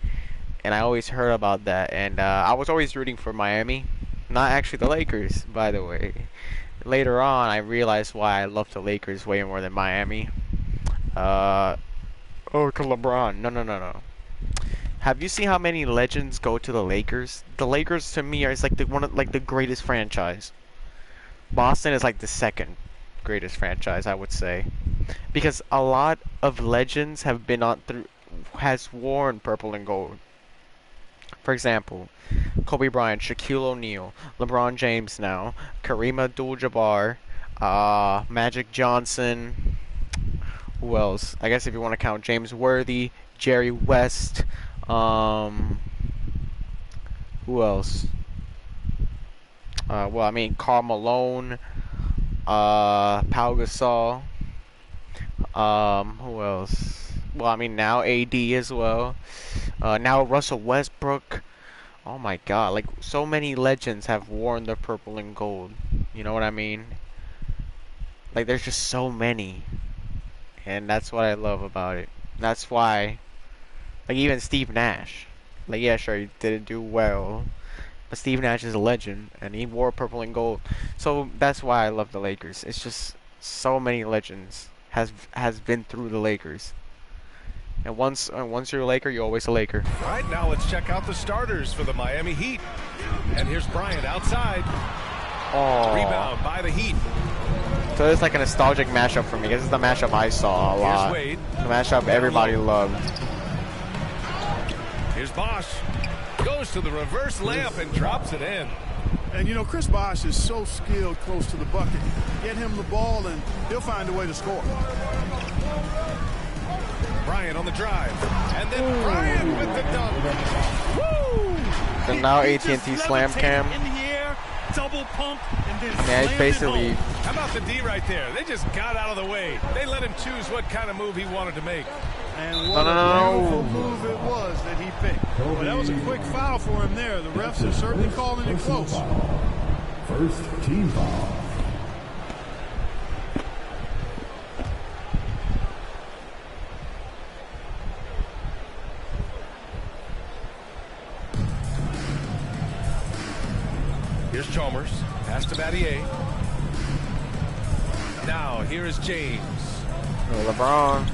and I always heard about that, and I was always rooting for Miami, not actually the Lakers, by the way. Later on, I realized why I love the Lakers way more than Miami. Oh, LeBron. No. Have you seen how many legends go to the Lakers? The Lakers, to me, is like the greatest franchise. Boston is like the second greatest franchise, I would say, because a lot of legends have been has worn purple and gold. For example, Kobe Bryant, Shaquille O'Neal, LeBron James now, Kareem Abdul-Jabbar, Magic Johnson. Who else? I guess if you want to count James Worthy, Jerry West. Who else? Well, I mean, Karl Malone, Pau Gasol. Who else? Well, I mean, now AD as well. Now Russell Westbrook. Oh my God, like so many legends have worn the purple and gold. You know what I mean? Like there's just so many. And that's what I love about it. That's why, like even Steve Nash. Like yeah, sure, he didn't do well. But Steve Nash is a legend, and he wore purple and gold. So that's why I love the Lakers. It's just so many legends has been through the Lakers. And once you're a Laker, you're always a Laker. All right, now let's check out the starters for the Miami Heat. And here's Bryant outside. Oh. Rebound by the Heat. So it's like a nostalgic mashup for me. This is the mashup I saw a lot. Wade. The mashup everybody loved. Here's Bosh. Goes to the reverse layup and drops it in. And you know, Chris Bosh is so skilled close to the bucket. Get him the ball and he'll find a way to score. Bryant on the drive. And then Bryant with the dunk. Woo! And now AT&T Slam Cam. In the air, double pump, and then yeah, it's basically. How about the D right there? They just got out of the way. They let him choose what kind of move he wanted to make. And what a beautiful move it was that he picked. Well, that was a quick foul for him there. The refs are certainly calling it close. First team foul. Here's Chalmers. Pass to Battier. Now, here is James. LeBron.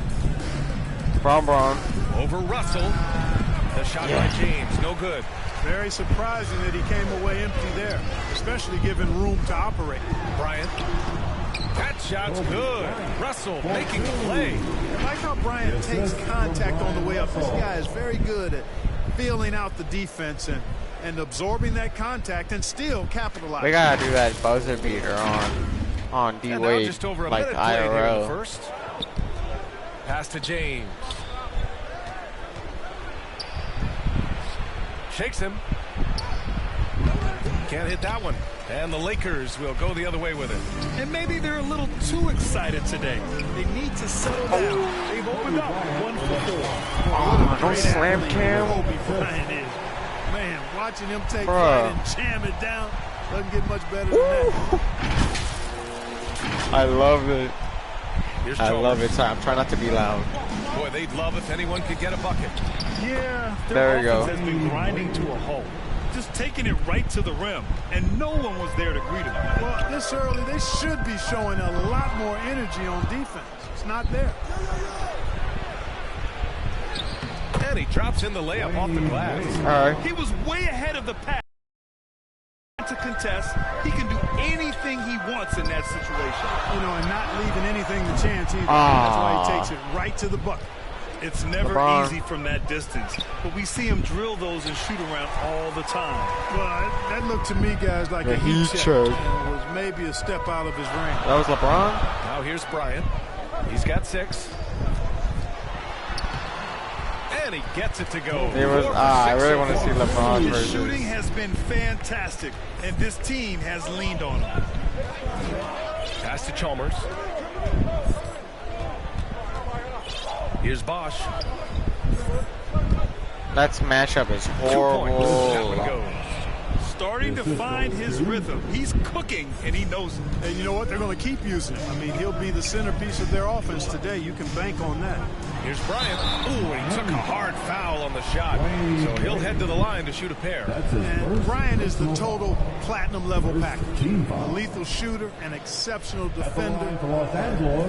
Over Russell. The shot by James. No good. Very surprising that he came away empty there, especially given room to operate. Bryant. That shot's good. Russell making the play. I like how Bryant takes contact on the way up. This guy is very good at feeling out the defense and absorbing that contact and still capitalizing. We gotta do that buzzer beater on D Wade, just over a like minute played here in the IRL. first. Pass to James. Shakes him. Can't hit that one. And the Lakers will go the other way with it. And maybe they're a little too excited today. They need to settle down. They've opened up 1 for 4. Oh, don't slam Cam. Kobe Bryant is. Man, watching him take flight and jam it down doesn't get much better than that. I love it. I love it. Sorry, I'm trying not to be loud. Boy, they'd love if anyone could get a bucket. Yeah, there we go. Has been grinding to a halt, just taking it right to the rim, and no one was there to greet him. Well, this early, they should be showing a lot more energy on defense. It's not there. And he drops in the layup off the glass. All right. He was way ahead of the pass. To contest, he can do anything he wants in that situation. You know, and not leaving anything to chance either. That's why he takes it right to the bucket. It's never LeBron. easy from that distance, but we see him drill those and shoot around all the time. Well, that looked to me, guys, like a heat check. And was maybe a step out of his range. That was LeBron? Now here's Bryant. He's got 6. And he gets it to go. I really want to see LeBron His versus. shooting has been fantastic, and this team has leaned on him. Pass to Chalmers. Here's Bosh. That matchup is 2 points. That one horrible. goes. Starting to find his rhythm. He's cooking, and he knows it. And you know what? They're going to keep using him. I mean, he'll be the centerpiece of their offense today. You can bank on that. Here's Bryant. Ooh, and he took a hard foul on the shot. So he'll head to the line to shoot a pair. And Bryant is the total platinum level package. A lethal shooter, an exceptional defender,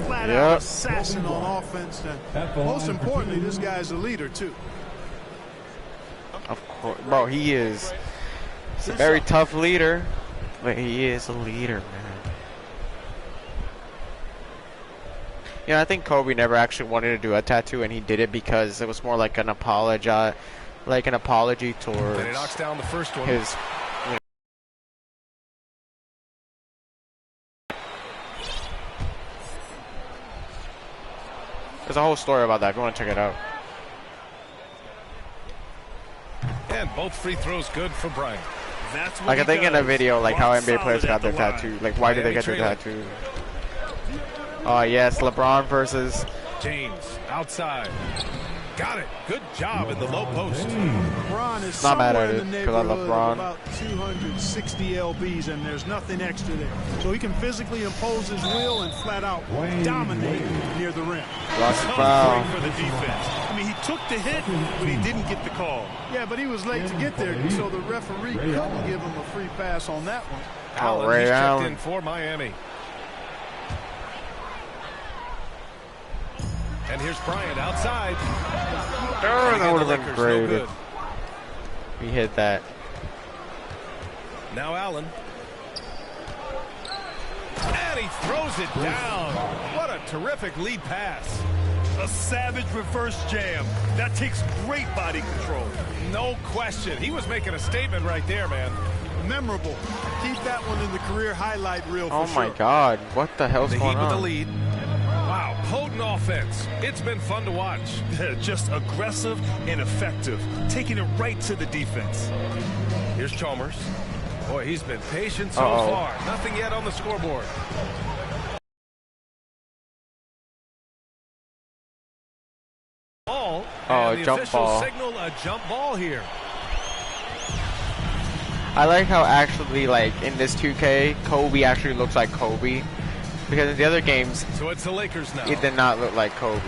flat out assassin on offense. And most importantly, this guy's a leader, too. Of course. Bro, he is a very tough leader, but he is a leader, man. You know, I think Kobe never actually wanted to do a tattoo, and he did it because it was more like an apology like an apology towards And he knocks down the first one. his. There's a whole story about that. If you want to check it out. And both free throws good for Bryant. That's what Like I think in a video, like how NBA players got their tattoo. Like why did they get their tattoo? Oh yes, LeBron versus James outside. Got it. Good job in the low post. LeBron is not mad somewhere at in it the because I love neighborhood LeBron. of about 260 lbs, and there's nothing extra there. So he can physically impose his will and flat out dominate near the rim. Lost foul. For the defense. I mean, he took the hit, but he didn't get the call. Yeah, but he was late to get there, so the referee couldn't give him a free pass on that one. Allen, Ray he's checked Allen. in for Miami. And here's Bryant outside. Oh, that would have been Lakers, great no good. if he hit that. Now Allen. And he throws it down. What a terrific lead pass. A savage reverse jam. That takes great body control. No question. He was making a statement right there, man. Memorable. Keep that one in the career highlight reel for Oh my sure. God! What the hell's The going Heat with the on? lead. Wow, potent offense. It's been fun to watch. Just aggressive and effective. Taking it right to the defense. Here's Chalmers. Boy, he's been patient so Uh-oh. far. Nothing yet on the scoreboard. Ball. Oh, And the jump officials ball. signal a jump ball here. I like how actually, like in this 2K, Kobe actually looks like Kobe, because in the other games, So it's the Lakers now. he did not look like Kobe.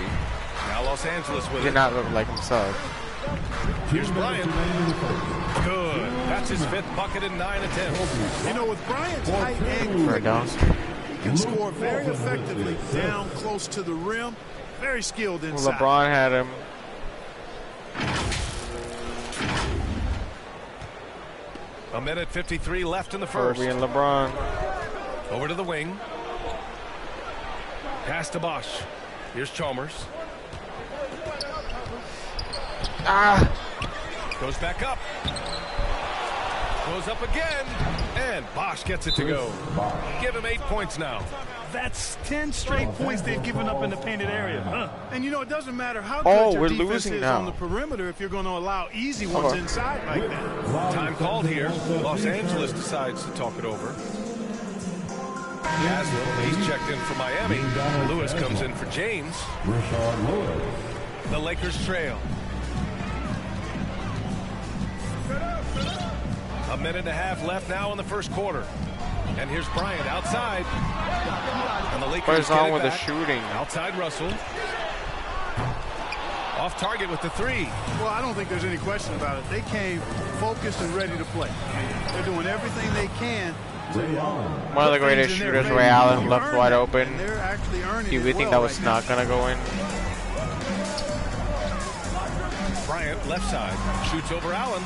Now Los Angeles He with did it. not look like himself. Here's Bryant. Good. That's his fifth bucket in 9 attempts. You know, with Bryant's height and For a dunk. quickness, he can score very effectively down close to the rim. Very skilled inside. LeBron had him. A minute 53 left in the first. Kobe and LeBron. Over to the wing. Pass to Bosch. Here's Chalmers. Goes back up. Goes up again. And Bosch gets it to go. Give him 8 points now. That's 10 straight points they've given up in the painted area. And you know, it doesn't matter how Oh, good your we're defense losing is now. on the perimeter if you're going to allow easy ones inside like that. Time called here. Los Angeles decides to talk it over. Haslam, he's checked in for Miami. Lewis comes in for James. The Lakers trail. A minute and a half left now in the first quarter. And here's Bryant outside. And the Lakers What is get wrong it with the back. shooting? Outside Russell. Off target with the three. Well, I don't think there's any question about it. They came focused and ready to play. They're doing everything they can. One of the greatest shooters, Ray Allen, left wide open. They're actually earning Do it we think well that was right not now. going to go in? Bryant left side. Shoots over Allen.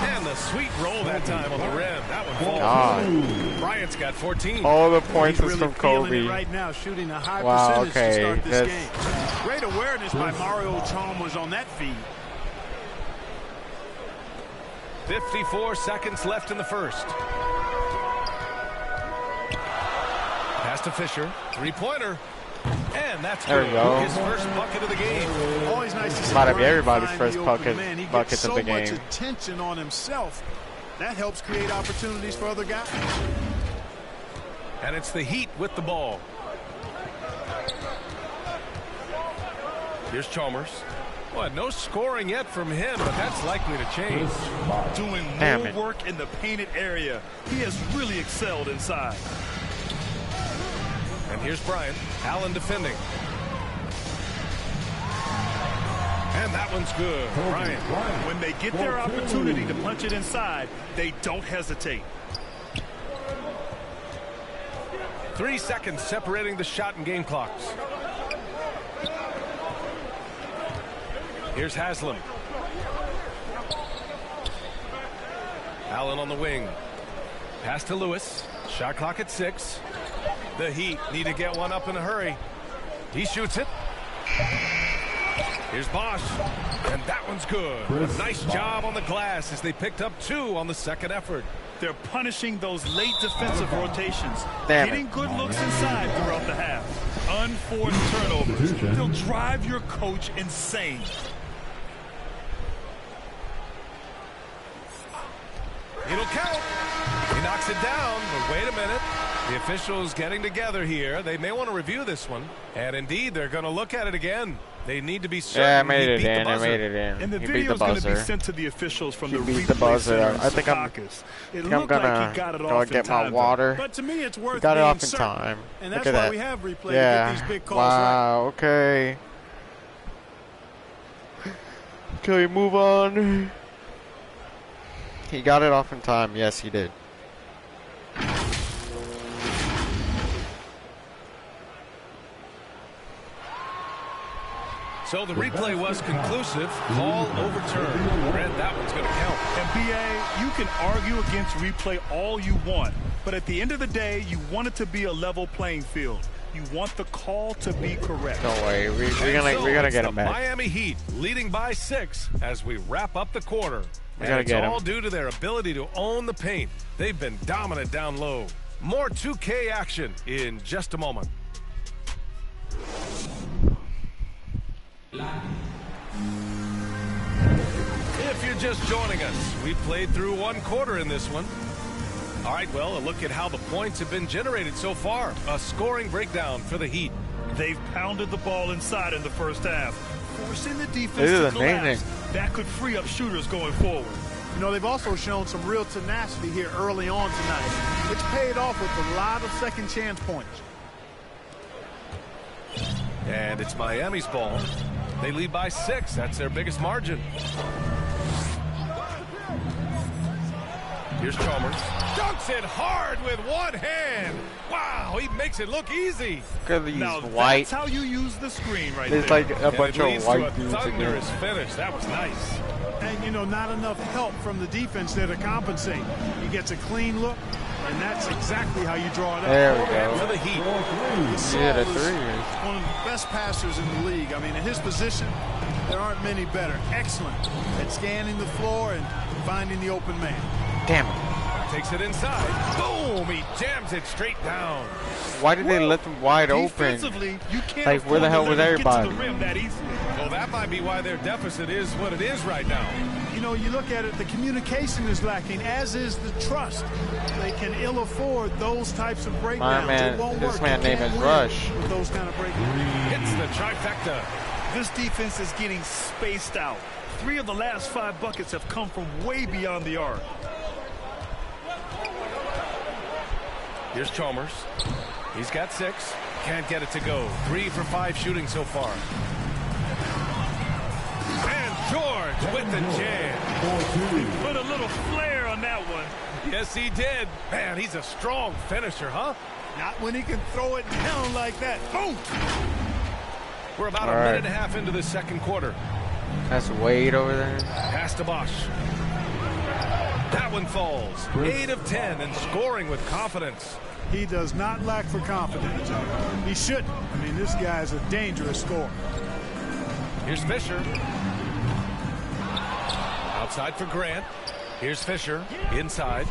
And the sweet roll that time on the rim. That one falls. God. Bryant's got 14. All the points He's is really from feeling Kobe. it right now, shooting a high Wow, percentage to okay. start this That's- game. Great awareness by Mario Chalmers on that feed. 54 seconds left in the first. Pass to Fisher. Three-pointer. And that's There we good. go. His first bucket of the game. Always nice to see Might have Bryant everybody's find first the open bucket- man. He buckets gets of so the much game. attention on himself. That helps create opportunities for other guys. And it's the Heat with the ball. Here's Chalmers. Well, no scoring yet from him, but that's likely to change. Doing Damn more it. work in the painted area. He has really excelled inside. And here's Bryant. Allen defending. And that one's good. Bryant. When they get their opportunity to punch it inside, they don't hesitate. 3 seconds separating the shot and game clocks. Here's Haslam. Allen on the wing. Pass to Lewis. Shot clock at 6. The Heat need to get one up in a hurry. He shoots it. Here's Bosch, and that one's good. A nice job on the glass as they picked up 2 on the second effort. They're punishing those late defensive rotations, getting good looks inside throughout the half. Unforced turnovers. They'll drive your coach insane. It'll count. He knocks it down, but wait a minute. The officials getting together here. They may want to review this one. And indeed, they're going to look at it again. They need to be certain. Yeah, I made it in. I made it in. And the He video beat is the going to be buzzer. sent to the officials from the Beat the replay buzzer. center in I think I'm Secaucus. gonna go get my water. But to me, it's worth Got it being off in certain. time. And Look that's at why that. we have replay to Yeah. get these big calls Wow. Okay. Okay, move on. He got it off in time. Yes, he did. So the replay was conclusive. Call overturned. Brent, that one's going to count. And BA, you can argue against replay all you want, but at the end of the day, you want it to be a level playing field. You want the call to be correct. Don't worry, we're gonna get him back. Miami Heat leading by 6 as we wrap up the quarter. We And gotta it's get all him. due to their ability to own the paint. They've been dominant down low. More 2K action in just a moment. If you're just joining us, we played through 1 quarter in this one. All right, well, a look at how the points have been generated so far. A scoring breakdown for the Heat. They've pounded the ball inside in the first half, forcing the defense This is to amazing. collapse. That could free up shooters going forward. You know, they've also shown some real tenacity here early on tonight. It's paid off with a lot of second chance points. And it's Miami's ball. They lead by 6. That's their biggest margin. Here's Chalmers. Dunks it hard with one hand. Wow, he makes it look easy. Look at these Now white. that's how you use the screen right There's there. like a bunch And it leads of to white a dudes again. thunderous finish. That was nice. And, you know, not enough help from the defense there to compensate. He gets a clean look, and that's exactly how you draw it up. There we go. For the Heat. Yeah, the Gasol is 3. one of the best passers in the league. I mean, in his position, there aren't many better. Excellent at scanning the floor and finding the open man. Damn it. Takes it inside. Boom! He jams it straight down. Why did they let them wide open? Defensively, you can't Like, where the hell was afford to everybody? get to the rim that easily. Well, that might be why their deficit is what it is right now. You know, you look at it, the communication is lacking, as is the trust. They can ill afford those types of breakdowns. man, It won't this work. man You name can't is win Rush. with those kind of breakdowns. Hits the trifecta. This defense is getting spaced out. 3 of the last 5 buckets have come from way beyond the arc. Here's Chalmers. He's got 6. Can't get it to go. 3 for 5 shooting so far. And George with the jam. Put a little flair on that one. Yes, he did. Man, he's a strong finisher, huh? Not when he can throw it down like that. Boom! We're about All a minute right. and a half into the second quarter. That's Wade over there. Pass to Bosch. That one falls. 8 of 10 and scoring with confidence. He does not lack for confidence. He shouldn't. I mean, this guy's a dangerous scorer. Here's Fisher. Outside for Grant. Here's Fisher. Inside.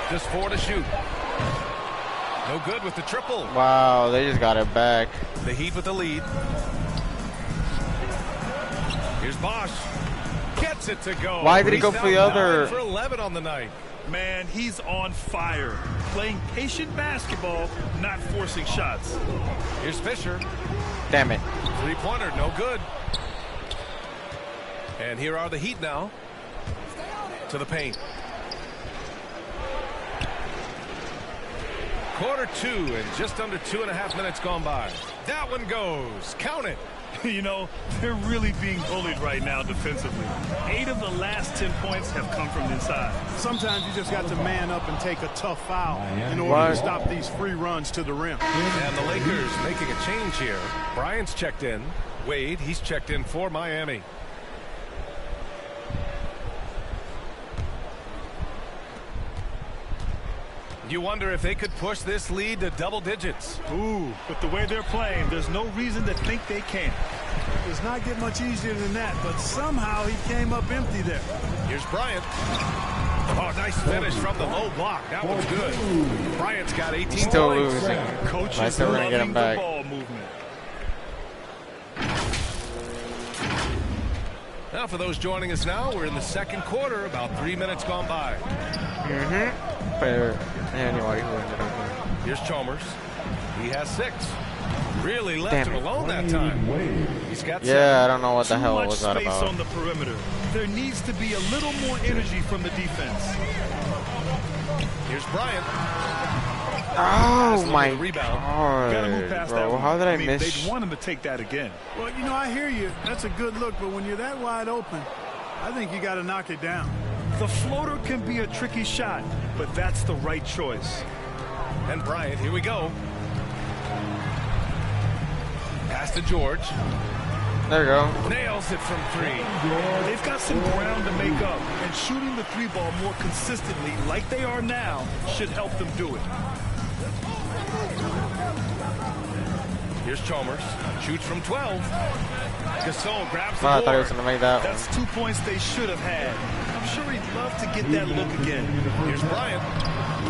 Just 4 to shoot. No good with the triple. Wow, they just got it back. The Heat with the lead. Here's Bosch. Gets it to go. Why did he He's go for the now other? 9 for 11 on the night. Man, he's on fire. Playing patient basketball, not forcing shots. Here's Fisher. Damn it. 3-pointer, no good. And here are the Heat now. To the paint. Quarter 2 and just under 2.5 minutes gone by. That one goes. Count it. You know, they're really being bullied right now defensively. 8 of the last 10 points have come from inside. Sometimes you just got to man up and take a tough foul in order to stop these free runs to the rim. And the Lakers making a change here. Bryant's checked in. Wade, he's checked in for Miami. You wonder if they could push this lead to double digits. Ooh, with the way they're playing, there's no reason to think they can't. It does not get much easier than that, but somehow he came up empty there. Here's Bryant. Oh, nice finish from the low block. That was good. Bryant's got 18 Still points. losing. Coach I is still gonna get him loving back. the ball movement. Now, for those joining us now, we're in the second quarter, about 3 minutes gone by. Pero anyway, who ended up here? Here's Chalmers. He has 6. Really left Damn him it. alone that time. He's got 7. Yeah, I don't know what the Too hell much was that space about. on the perimeter. There needs to be a little more energy from the defense. Here's Bryant. Oh my Gotta move god, past bro! that one. How did I mean, miss? They'd want him to take that again. Well, you know, I hear you. That's a good look, but when you're that wide open, I think you got to knock it down. The floater can be a tricky shot, but that's the right choice. And Bryant, here we go. Pass to George. There you go. Nails it from 3. They've got some ground to make up, and shooting the 3-ball more consistently, like they are now, should help them do it. Here's Chalmers. Shoots from 12. Gasol grabs the I board. thought he was gonna make that one. That's 2 points they should have had. I'm sure he'd love to get that look again. Here's Bryant.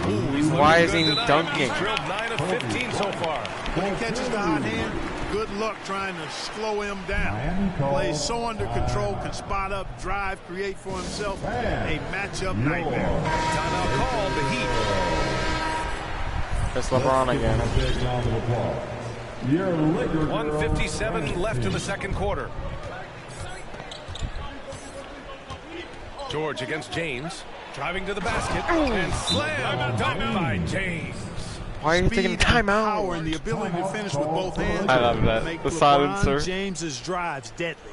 Ooh, he's Why looking is he good tonight. dunking? He's drilled 9 of 15 so far. When he catches the hot hand, good luck trying to slow him down. Plays so under control, can spot up, drive, create for himself. A matchup nightmare. Timeout called, the Heat. It's LeBron again. 1:57 left in the second quarter. George against James. Driving to the basket. And slam dunk by James. Why are you taking timeout? Power and the ability to finish with both hands. I love that. Make The LeBron silencer. James's drives deadly.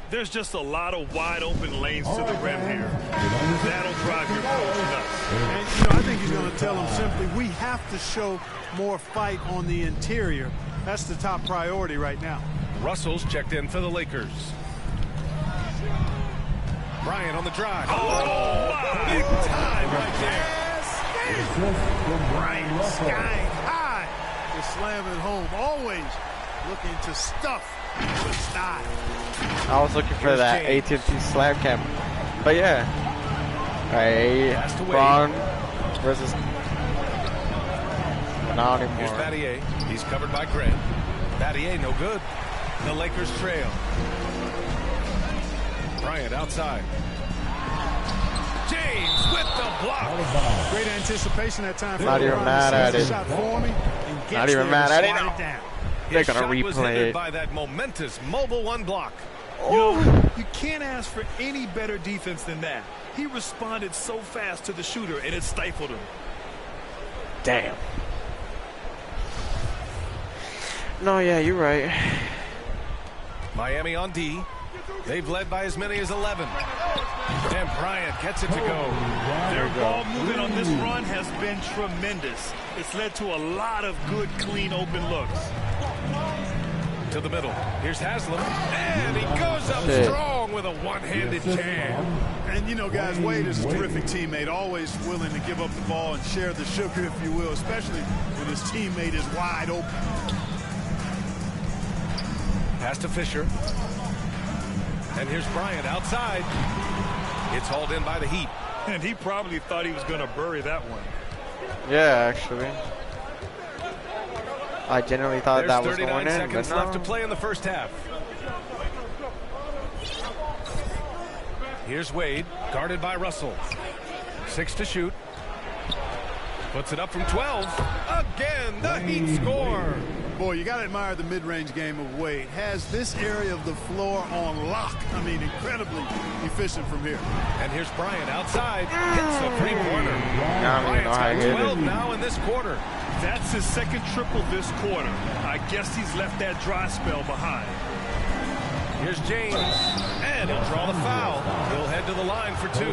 There's just a lot of wide open lanes to the rim here. That'll drive your coach nuts. And, you know, I think he's going to tell them simply, we have to show more fight on the interior. That's the top priority right now. Russell's checked in for the Lakers. Bryant on the drive. Oh, big time right there. Bryant skying high to slam it home. Always looking to stuff the style. I was looking for that AT&T slam cam, but yeah. Hey, Braun versus not Here's anymore. Battier. He's covered by Grant. Battier no good. The Lakers trail. Bryant outside. James with the block. Great anticipation that time. Not even mad at it. Shot for me and gets Not even there mad to at it. slide it down. They're His gonna shot was replay hindered it. by that momentous mobile 1 block. You can't ask for any better defense than that. He responded so fast to the shooter, and it stifled him. Damn. No, yeah, you're right. Miami on D. They've led by as many as 11. And Bryant gets it to go. Their ball movement on this run has been tremendous. It's led to a lot of good, clean, open looks. To the middle. Here's Haslam. And he goes up strong with a one-handed jam. And, you know, guys, Wade is a terrific teammate, always willing to give up the ball and share the sugar, if you will, especially when his teammate is wide open. Pass to Fisher. And here's Bryant outside. It's hauled in by the Heat. And he probably thought he was going to bury that one. Yeah, actually. I generally thought There's that was 39 going in, seconds but no. left to play in the first half. Here's Wade, guarded by Russell. 6 to shoot. Puts it up from 12. Again, the Heat score. Boy, you got to admire the mid-range game of Wade. Has this area of the floor on lock. I mean, incredibly efficient from here. And here's Bryant outside. Hits a three-pointer. I don't even know how he hit 12 it. now in this quarter. That's his second triple this quarter. I guess he's left that dry spell behind. Here's James. And he'll draw the foul. He'll head to the line for 2.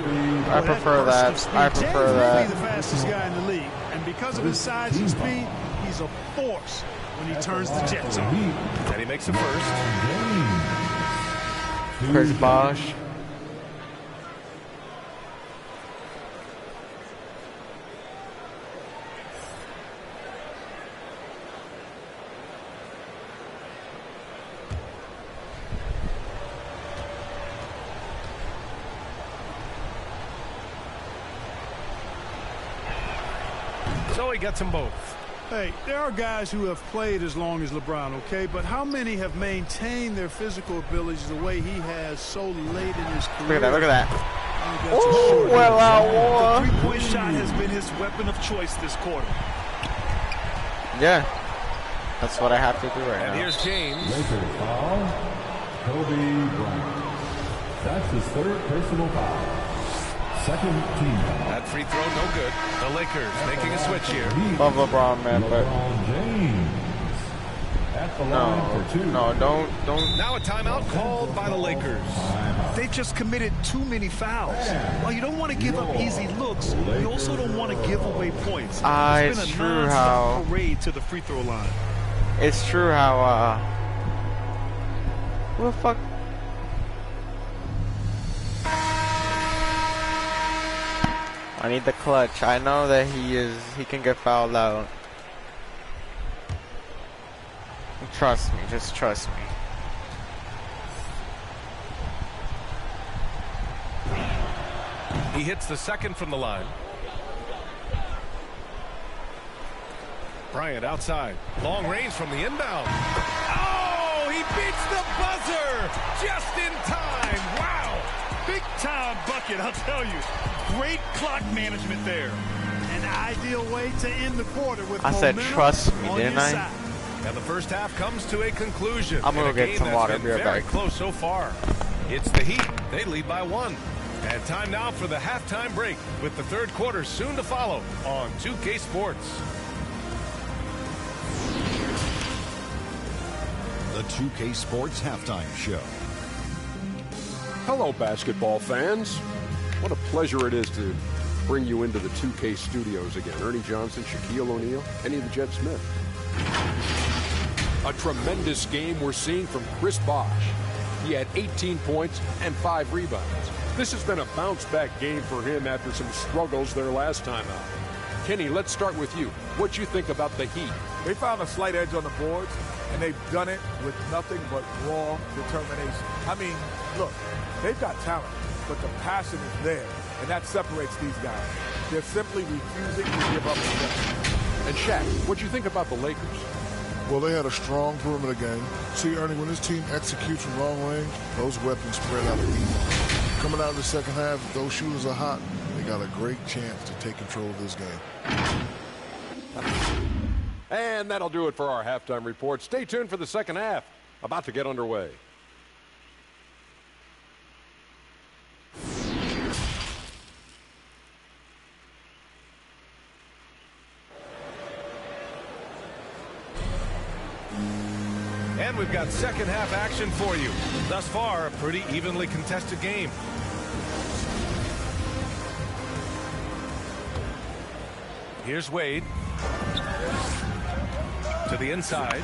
I prefer that. I prefer James may be that. the fastest guy in the league. And because of his size and speed, he's a force when he turns the Jets on. And he makes a first. Chris Bosh. So he gets them both. Hey, there are guys who have played as long as LeBron, okay? But how many have maintained their physical abilities the way he has so late in his career? Look at that. Oh, well, the three-point shot has been his weapon of choice this quarter. Yeah. That's what I have to do right now. And here's James. Lakers foul. Kobe Bryant. That's his third personal foul. Second team foul. That free throw, no good. The Lakers making a switch here. Love LeBron, man, but LeBron James at the line for two. No, don't. Now a timeout called by the Lakers. They just committed too many fouls. While you don't want to give up easy looks, you also don't want to give away points. It's been a true non-stop parade to the free throw line. It's true how who the fuck? I need the clutch. I know that he can get fouled out. Trust me, just trust me. He hits the second from the line. Bryant outside. Long range from the inbound. Oh, he beats the buzzer just in time. Wow. Big time bucket, I'll tell you. Great clock management there. An ideal way to end the quarter with I said trust me, didn't I? Side. And the first half comes to a conclusion. I'm gonna get some water. Be right Very back. close so far. It's the Heat. They lead by 1. And time now for the halftime break with the third quarter soon to follow on 2K Sports. The 2K Sports Halftime Show. Hello, basketball fans. What a pleasure it is to bring you into the 2K studios again. Ernie Johnson, Shaquille O'Neal, Kenny the Jet Smith. A tremendous game we're seeing from Chris Bosh. He had 18 points and 5 rebounds. This has been a bounce-back game for him after some struggles their last time out. Kenny, let's start with you. What you think about the Heat? They found a slight edge on the boards, and they've done it with nothing but raw determination. I mean, look, they've got talent, but the passion is there, and that separates these guys. They're simply refusing to give up the game. And Shaq, what you think about the Lakers? Well, they had a strong perimeter game. See, Ernie, when this team executes from long range, those weapons spread out the defense. Coming out of the second half, if those shooters are hot, they got a great chance to take control of this game. And that'll do it for our halftime report. Stay tuned for the second half. About to get underway. And we've got second half action for you. Thus far, a pretty evenly contested game. Here's Wade. To the inside.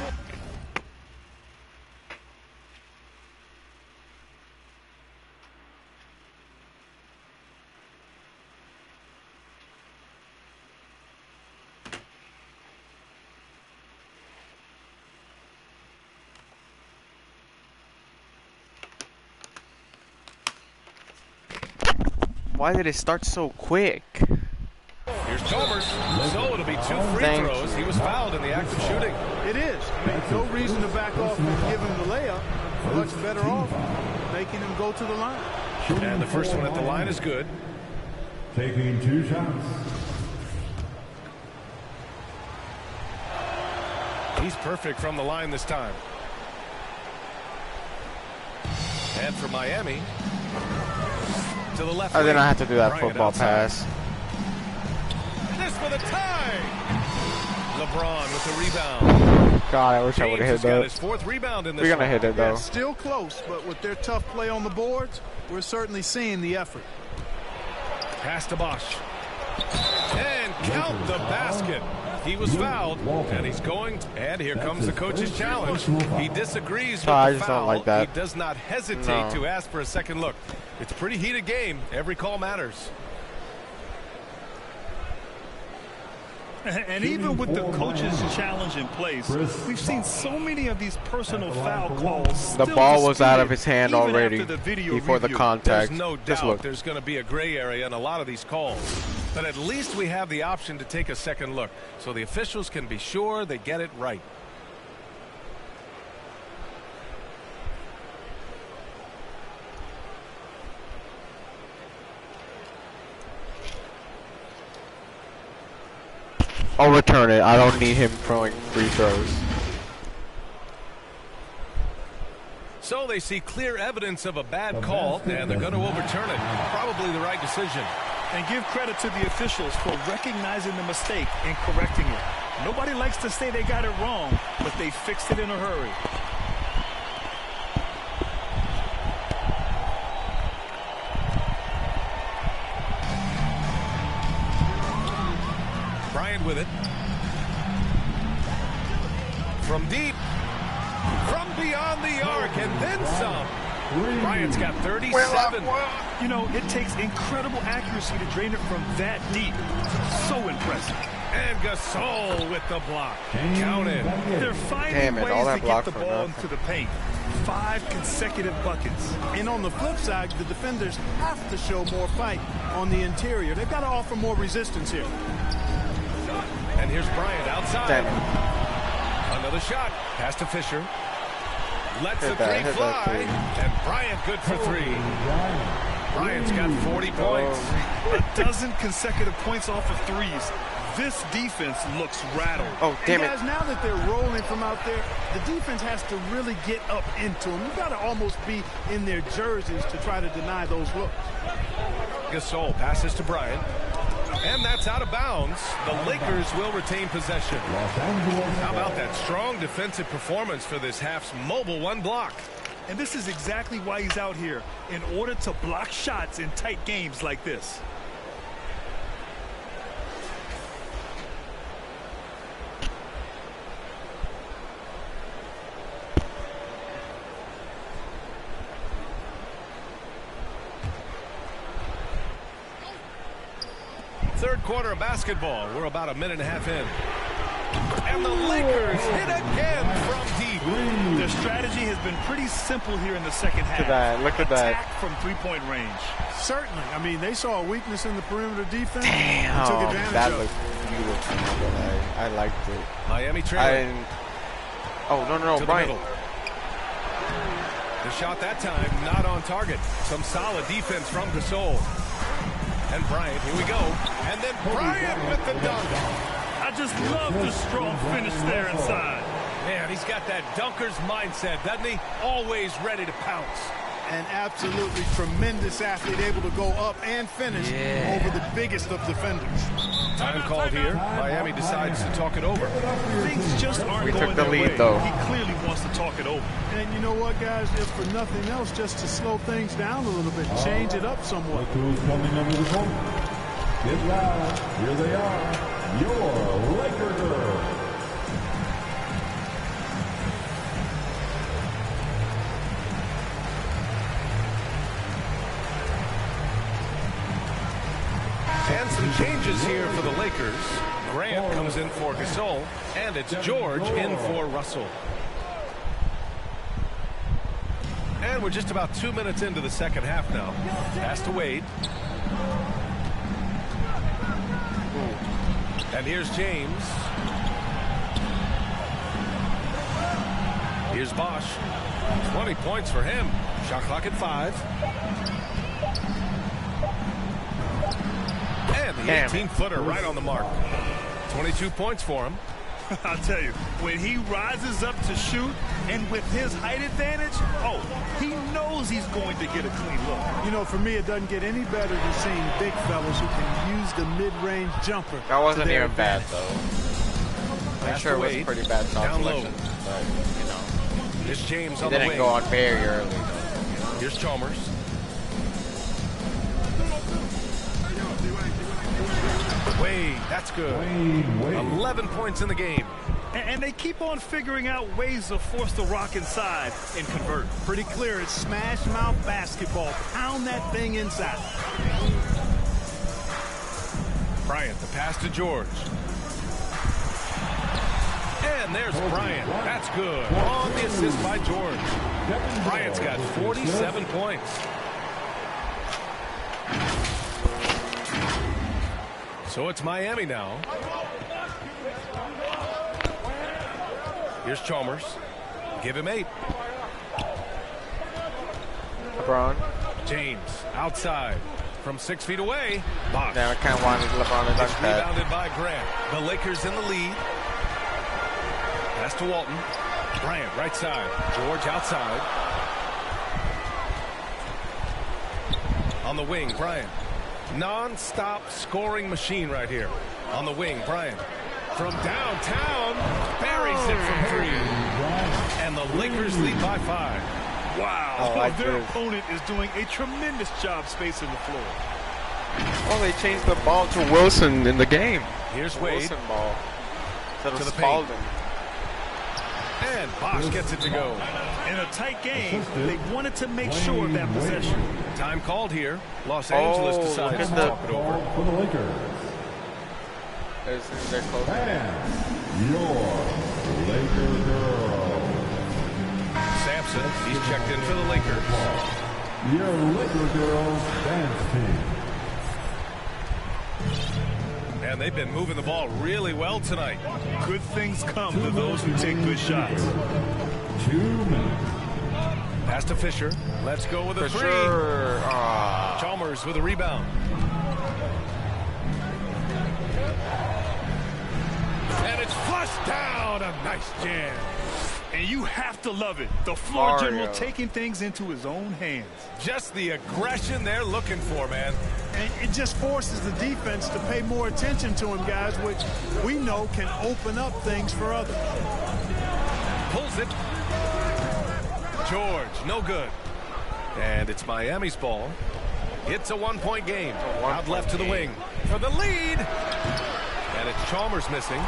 Why did it start so quick? Here's Chalmers. So it'll be 2 free throws. He was fouled in the act of shooting. It is. I mean, no reason to back off and give him the layup. Much better off making him go to the line. And the first one at the line is good. Taking 2 shots. He's perfect from the line this time. And for Miami, to the left. I did not have to do that Bryant football outside. pass. This for the tie. LeBron with the rebound. God, I wish I would have hit got that. his 4th rebound in this We're gonna one. hit it though. Yeah, still close, but with their tough play on the boards, we're certainly seeing the effort. Pass to Bosh. And count the basket. He was fouled, and he's going. And here comes the coach's challenge. He disagrees with I the just foul. don't like that. He does not hesitate No. to ask for a second look. It's a pretty heated game. Every call matters. And even with the coach's challenge in place, we've seen so many of these personal foul calls. The ball was out of his hand already after the video before the review. contact. There's no Just doubt look. there's going to be a gray area in a lot of these calls. But at least we have the option to take a second look, so the officials can be sure they get it right. I'll return it. I don't need him throwing free throws. So they see clear evidence of a bad call, and they're going to overturn it. Probably the right decision. And give credit to the officials for recognizing the mistake and correcting it. Nobody likes to say they got it wrong, but they fixed it in a hurry. Bryant with it. From deep. From beyond the arc, and then some. Bryant's got 37. You know, it takes incredible accuracy to drain it from that deep. So impressive. And Gasol with the block. Counted. They're finding ways to get the ball into the paint. 5 consecutive buckets. And on the flip side, the defenders have to show more fight on the interior. They've got to offer more resistance here. And here's Bryant outside. Damn it. Another shot. Pass to Fisher. Lets the three fly. And Bryant good for 3. Bryant's got 40 points. A dozen consecutive points off of threes. This defense looks rattled. Oh, damn it. Guys, now that they're rolling from out there, the defense has to really get up into them. You've got to almost be in their jerseys to try to deny those looks. Gasol passes to Bryant. And that's out of bounds. The Lakers will retain possession. How about that strong defensive performance for this half's mobile one block? And this is exactly why he's out here, in order to block shots in tight games like this. Third quarter of basketball. We're about a minute and a half in. And the Lakers hit again from deep. Their strategy has been pretty simple here in the second half. Look at that. Look at that. Attack from three-point range. Certainly. I mean, they saw a weakness in the perimeter defense. Damn. And took advantage That of it. looks beautiful. I liked it. Miami trailing. Oh, no, Bryant. The shot that time, not on target. Some solid defense from Gasol. And Bryant, here we go. And then Bryant with the dunk. I just love the strong finish there inside. Man, he's got that dunker's mindset, doesn't he? Always ready to pounce. An absolutely tremendous athlete, able to go up and finish over the biggest of defenders. Time called here. Miami decides to talk it over. Things just aren't We going took the their lead, way. though. He clearly wants to talk it over. And you know what, guys? If for nothing else, just to slow things down a little bit, change it up somewhat. Look who's coming under the court. Get loud. Here they are. Your Laker girls. And some changes here for the Lakers. Grant comes in for Gasol, and it's George in for Russell. And we're just about 2 minutes into the second half now. Pass to Wade. And here's James. Here's Bosch. 20 points for him. Shot clock at 5. And the 18-footer right on the mark. 22 points for him. I'll tell you, when he rises up to shoot, and with his height advantage, he knows he's going to get a clean look. You know, for me, it doesn't get any better than seeing big fellas who can use the mid-range jumper. That wasn't even bad, though. I'm sure it was a pretty bad shot selection, but, you know. Here's James he on the wing. didn't go on very early, though. Here's Chalmers. Wade, that's good. 11 points in the game. And they keep on figuring out ways to force the rock inside and convert. Pretty clear. It's smash mouth basketball. Pound that thing inside. Bryant, the pass to George. And there's Bryant. That's good. On the assist by George. Bryant's got 47 points. So it's Miami now. Here's Chalmers. Give him 8. LeBron. James outside from 6 feet away. Bosh. Yeah, I kind of wanted LeBron to dunk that. Rebounded by Grant. The Lakers in the lead. Pass to Walton. Bryant right side. George outside. On the wing, Bryant. Non-stop scoring machine right here. On the wing, Bryant. From downtown, buries it from 3. And the Lakers lead by 5. Wow. Their opponent is doing a tremendous job spacing the floor. Oh, they changed the ball to Wilson in the game. Here's Wade. Wilson ball. To the paint. And Bosh gets it to go. In a tight game, they wanted to make sure of that possession. Time called here. Los Angeles decides to talk it over. For the Lakers. They're close. Your Laker girl. Sampson, he's checked in for the Lakers. Your Laker girls dance team. And they've been moving the ball really well tonight. Good things come to those who take good shots. 2 minutes. Pass to Fisher. Let's go with a 3. Sure. Chalmers with a rebound. And it's flushed down. A nice jam. And you have to love it. The floor general taking things into his own hands. Just the aggression they're looking for, man. And it just forces the defense to pay more attention to him, guys, which we know can open up things for others. Pulls it. George, no good. And it's Miami's ball. It's a 1-point game. Out left to the wing for the lead. And it's Chalmers missing.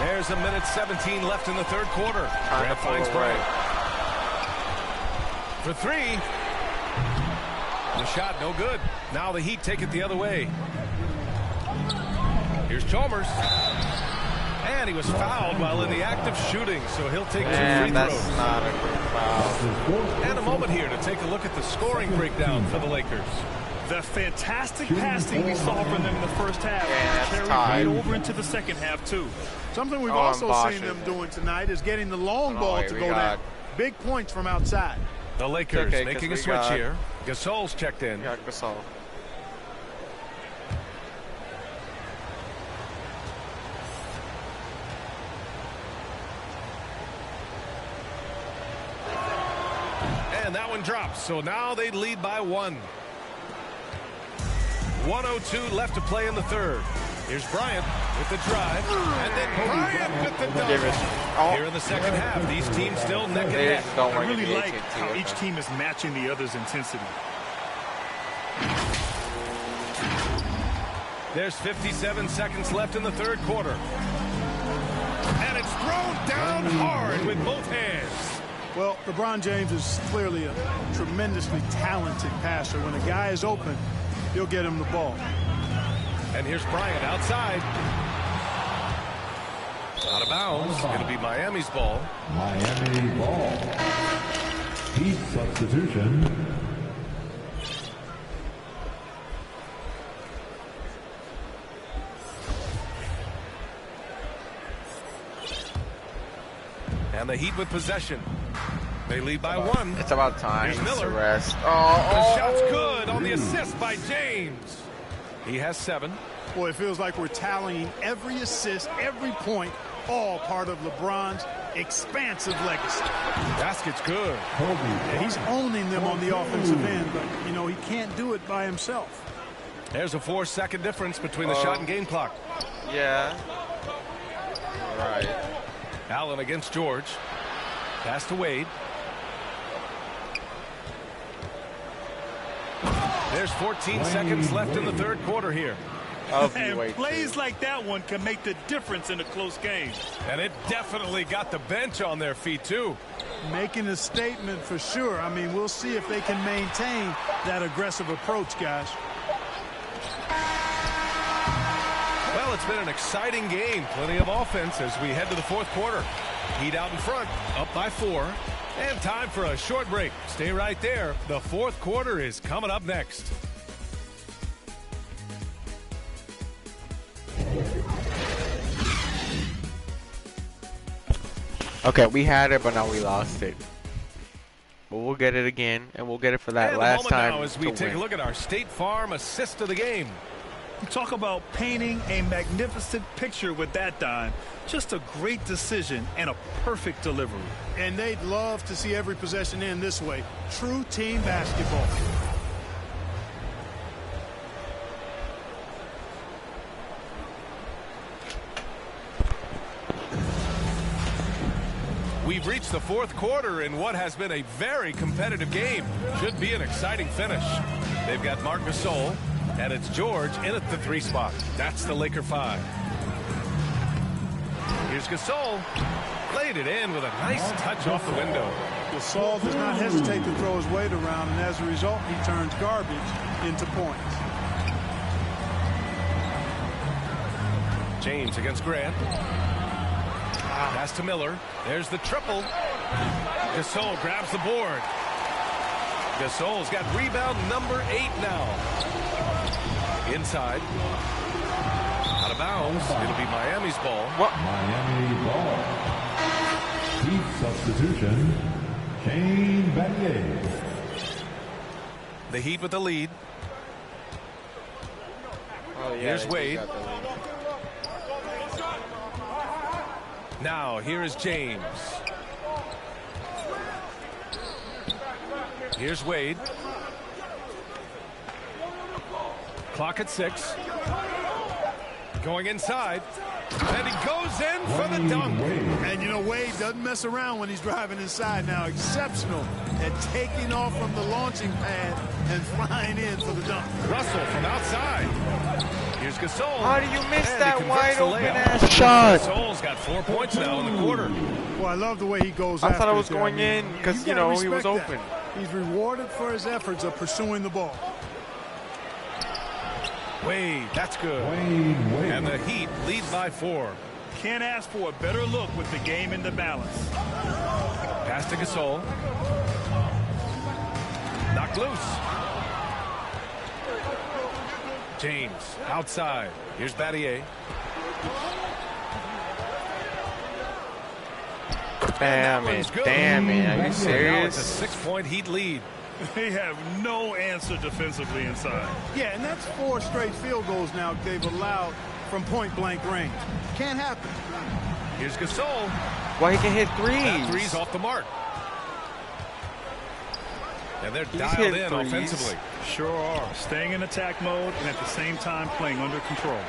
There's a minute 17 left in the third quarter. Grant finds Bryant. For 3. The shot no good. Now the Heat take it the other way. Here's Chalmers. And he was fouled while in the act of shooting, so he'll take 2 free throws. That's not a good foul. And a moment here to take a look at the scoring breakdown for the Lakers. The fantastic passing we saw from them in the first half carried right over into the second half, too. Something we've also seen them doing tonight is getting the long ball to go down. Big points from outside. The Lakers making a switch here. Gasol's checked in. Yeah, Gasol. And that one drops. So now they lead by 1. 1:02 left to play in the third. Here's Bryant with the drive. And then Bryant with the dunk. Here in the second half, these teams still neck and neck. I really like how each team is matching the other's intensity. There's 57 seconds left in the third quarter. And it's thrown down hard with both hands. Well, LeBron James is clearly a tremendously talented passer. When a guy is open, he'll get him the ball. And here's Bryant outside. Out of bounds. It'll be Miami's ball. Miami ball. Heat substitution. And the Heat with possession. They lead by 1. It's about time to rest. The shot's good on the assist by James. He has 7. Boy, it feels like we're tallying every assist, every point, all part of LeBron's expansive legacy. Basket's good. Yeah, he's owning them on the offensive end, but, you know, he can't do it by himself. There's a 4-second difference between the shot and game clock. Yeah. All right. Allen against George. Pass to Wade. There's 14 seconds left in the third quarter here. And plays like that one can make the difference in a close game. And it definitely got the bench on their feet, too. Making a statement for sure. I mean, we'll see if they can maintain that aggressive approach, guys. Well, it's been an exciting game. Plenty of offense as we head to the fourth quarter. Heat out in front, up by 4. And time for a short break. Stay right there. The fourth quarter is coming up next. Okay, we had it, but now we lost it. But we'll get it again, and we'll get it for that and last time. Now as we take a look at our State Farm assist of the game. You talk about painting a magnificent picture with that dime. Just a great decision and a perfect delivery. And they'd love to see every possession end this way. True team basketball. We've reached the fourth quarter in what has been a very competitive game. Should be an exciting finish. They've got Marc Gasol, and it's George in at the 3 spot. That's the Laker 5. Here's Gasol. Laid it in with a nice touch off the window. Gasol does not hesitate to throw his weight around, and as a result, he turns garbage into points. James against Grant. Pass to Miller. There's the triple. Gasol grabs the board. Gasol's got rebound number 8 now. Inside. Out of bounds. It'll be Miami's ball. Miami ball. Heat substitution. Shane Battier. The Heat with the lead. Oh, yeah, here's Wade. Now, here is James. Here's Wade. Clock at 6. Going inside. And he goes in for the dunk. And you know, Wade doesn't mess around when he's driving inside now. Exceptional at taking off from the launching pad and flying in for the dunk. Russell from outside. Here's Gasol. How do you miss that wide open layup. ass shot? Gasol's got 4 points now in the quarter. Well, I love the way he goes I after thought it was there. going in because, you know, he was open. He's rewarded for his efforts of pursuing the ball. Wade, that's good. Wade. And the Heat lead by 4. Can't ask for a better look with the game in the balance. Pass to Gasol. Knocked loose. James outside. Here's Battier. Damn it. Damn it. Are you Now it's a serious? 6-point Heat lead. They have no answer defensively inside. Yeah, and that's 4 straight field goals now they've allowed from point-blank range. Can't happen. Here's Gasol. Well, he can hit That threes. three's off the mark. And they're He's dialed hitting in threes. offensively. Sure are. Staying in attack mode and at the same time playing under control.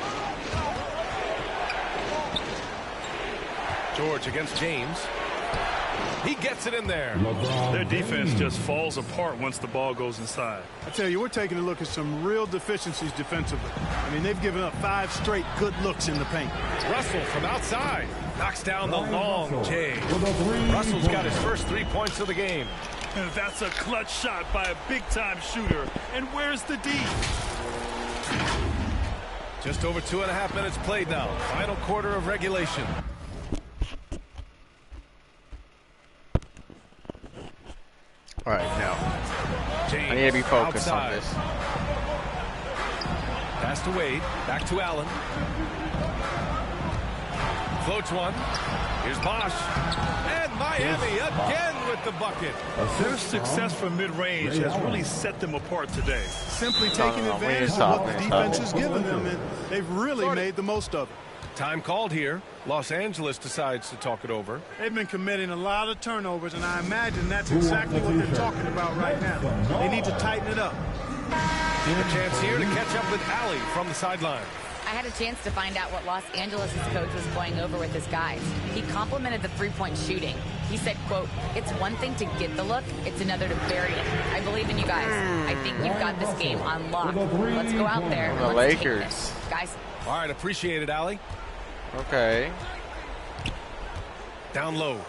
George against James. He gets it in there. Their defense just falls apart once the ball goes inside. I tell you, we're taking a look at some real deficiencies defensively. I mean, they've given up 5 straight good looks in the paint. Russell from outside knocks down the long J. Russell's got his first 3 points of the game. That's a clutch shot by a big-time shooter. And where's the D? Just over 2.5 minutes played now. Final quarter of regulation. All right, now. James I need to be focused outside. on this. Pass to Wade. Back to Allen. Floats one. Here's Bosch. And Miami again with the bucket. Their success from mid-range has really set them apart today. Simply taking advantage of what the defense has given them, and they've really made the most of it. Time called here. Los Angeles decides to talk it over. They've been committing a lot of turnovers, and I imagine that's exactly what they're talking about right now. They need to tighten it up. A chance here to catch up with Allie from the sideline. I had a chance to find out what Los Angeles' coach was going over with his guys. He complimented the three-point shooting. He said, quote, "It's one thing to get the look, it's another to bury it. I believe in you guys. I think you've got this game on lock. Let's go out there and The let's Lakers. take this. Guys." All right, appreciate it, Allie. Okay. Down low.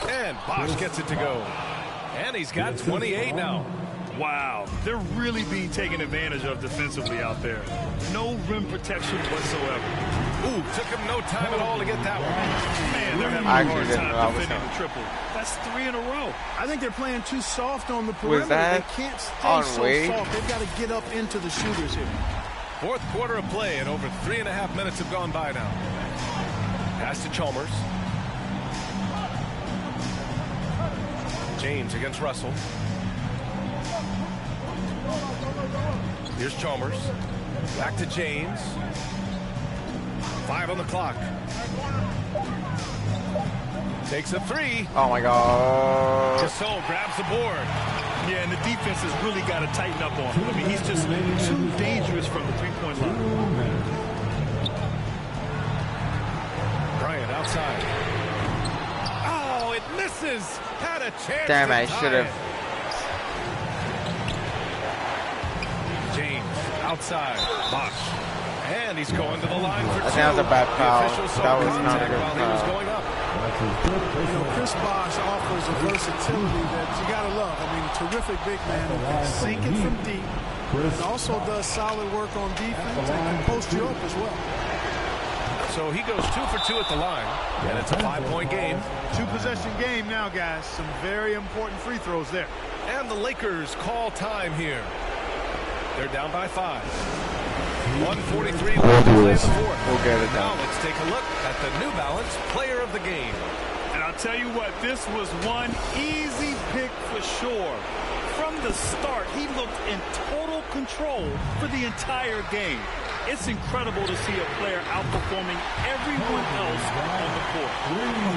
And Bosch gets it to go. And he's got 28 now. Wow, they're really being taken advantage of defensively out there. No rim protection whatsoever. Ooh, took him no time at all to get that one. Man, they're having I a hard agree time that defending the triple. That's 3 in a row. I think they're playing too soft on the perimeter. that They can't stay on so Wade? soft. They've got to get up into the shooters here. Fourth quarter of play, and over 3.5 minutes have gone by now. Pass to Chalmers. James against Russell. Here's Chalmers. Back to James. 5 on the clock. Takes a 3. Oh my God. Gasol grabs the board. Yeah, and the defense has really got to tighten up on him. I mean, he's just too dangerous from the three-point line. Bryant outside. Oh, it misses. Had a chance. Damn, to I tie should have. it. James outside. Bosh. And he's going to the line for 2. I think that was a bad foul. That was not a good foul. Going up. You know, Chris Bosh offers a versatility that you got to love. I mean, terrific big man who can sink it from deep. And also does solid work on defense and can post you up as well. So he goes 2 for 2 at the line, and it's a 5-point game. 2-possession game now, guys. Some very important free throws there. And the Lakers call time here. They're down by 5. 1:43 left to play in the fourth. We'll get it now done. let's take a look at the New Balance Player of the Game. And I'll tell you what, this was one easy pick for sure. From the start, he looked in total control for the entire game. It's incredible to see a player outperforming everyone else on the court.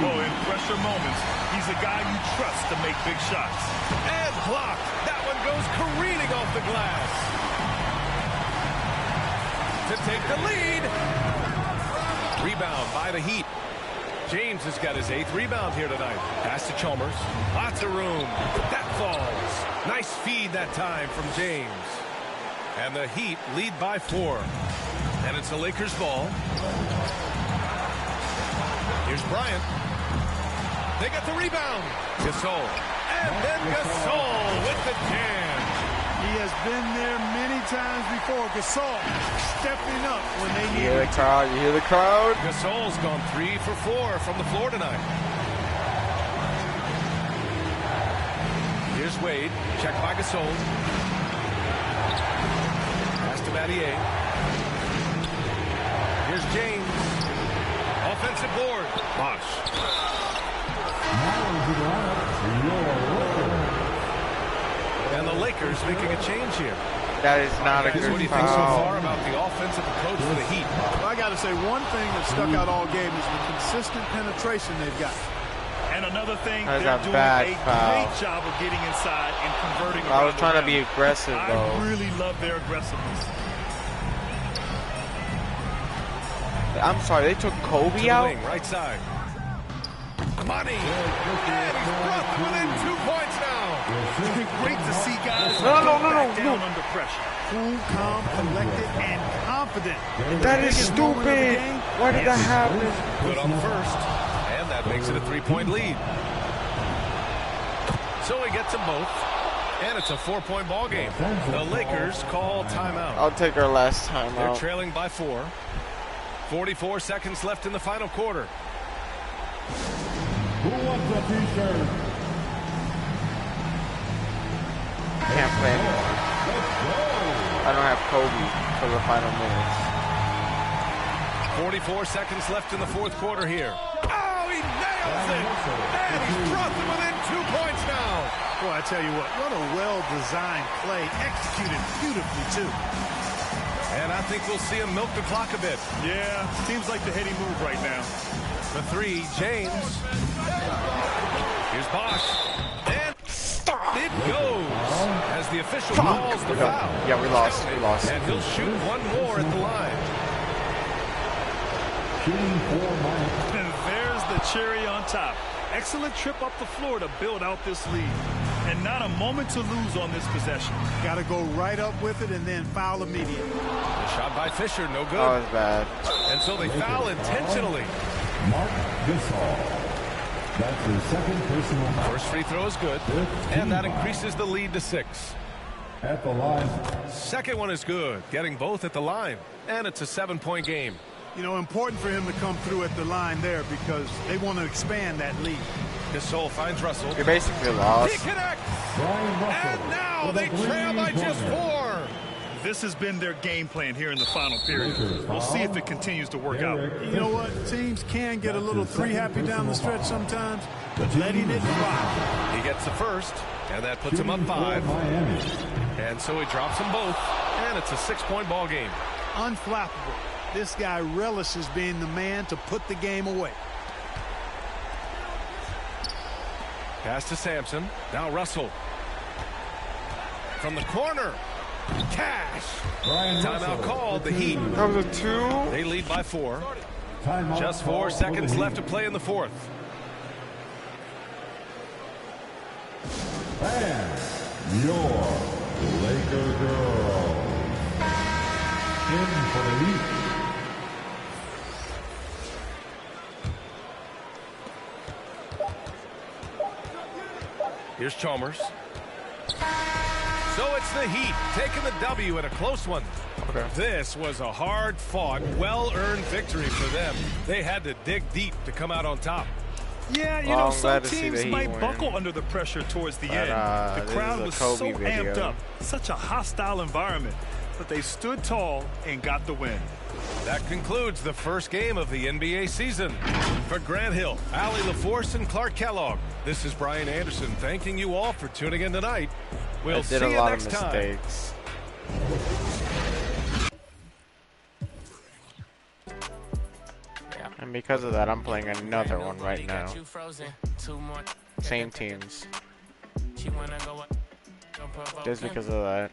Oh, in pressure moments, he's a guy you trust to make big shots. And blocked. That one goes careening off the glass. To take the lead. Rebound by the Heat. James has got his 8th rebound here tonight. Pass to Chalmers. Lots of room. That falls. Nice feed that time from James. And the Heat lead by 4. And it's the Lakers ball. Here's Bryant. They get the rebound. Gasol. And then Gasol with the jam. He has been there many times before. Gasol stepping up when they need You hear the crowd? You hear the crowd? Gasol's gone 3 for 4 from the floor tonight. Here's Wade. Check by Gasol. Pass to Battier. Here's James. Offensive board. Bosh. And the Lakers making a change here. That is not a good foul. What do you think so far about the offensive approach for the Heat? Well, I got to say, one thing that stuck out all game is the consistent penetration they've got. And another thing, That's they're a doing bad a foul. great job of getting inside and converting. I was trying to be aggressive, though. I really love their aggressiveness. I'm sorry, they took Kobe out? Wing, right side. Money. And he's brought them within 2 points now. It's great to see guys No. down under pressure. Cool, calm, collected, and confident. That is stupid. Why did that happen? Good on the first. And that makes it a 3-point lead. So he gets them both. And it's a 4-point ball game. The Lakers call timeout. I'll take our last timeout. They're trailing by 4. 44 seconds left in the final quarter. Who wants a t-shirt? Can't play anymore. I don't have Kobe for the final minutes. 44 seconds left in the fourth quarter here. Oh, he nails it! And he's brought them within 2 points now. Boy, I tell you what a well-designed play, executed beautifully, too. And I think we'll see him milk the clock a bit. Yeah, seems like the heady move right now. The 3, James. Here's Bosh. And it goes as the official calls the foul. Yeah, we lost. And he'll shoot one more at the line. And there's the cherry on top. Excellent trip up the floor to build out this lead. And not a moment to lose on this possession. Got to go right up with it and then foul immediately. The shot by Fisher, no good. That was bad. And so they foul intentionally. Mark Gasol. That's his second personal foul. First free throw is good. And that increases the lead to 6. At the line. Second one is good. Getting both at the line. And it's a 7-point game. You know, important for him to come through at the line there because they want to expand that lead. Gasol finds Russell. You're basically lost. He connects. And now they trail by just 4. This has been their game plan here in the final period. We'll see if it continues to work out. You know what? Teams can get a little 3 happy down the stretch sometimes. letting it fly. He gets the first, and that puts him up 5. And so he drops them both, and it's a 6-point ball game. Unflappable. This guy relishes being the man to put the game away. Pass to Sampson. Now Russell. From the corner. Cash. Timeout called. The Heat. That was a 2. They lead by 4. Just 4 seconds left to play in the 4th. And your Laker girl. In for the Heat. Here's Chalmers. So it's the Heat taking the W in a close one. Okay. This was a hard-fought, well-earned victory for them. They had to dig deep to come out on top. Yeah, you know, some teams might buckle under the pressure towards the end. The crowd was so amped up. Such a hostile environment. But they stood tall and got the win. That concludes the first game of the NBA season. For Grant Hill, Allie LaForce, and Clark Kellogg, this is Brian Anderson thanking you all for tuning in tonight. We'll see you next time. And because of that, I'm playing another one right now. Same teams. Just because of that.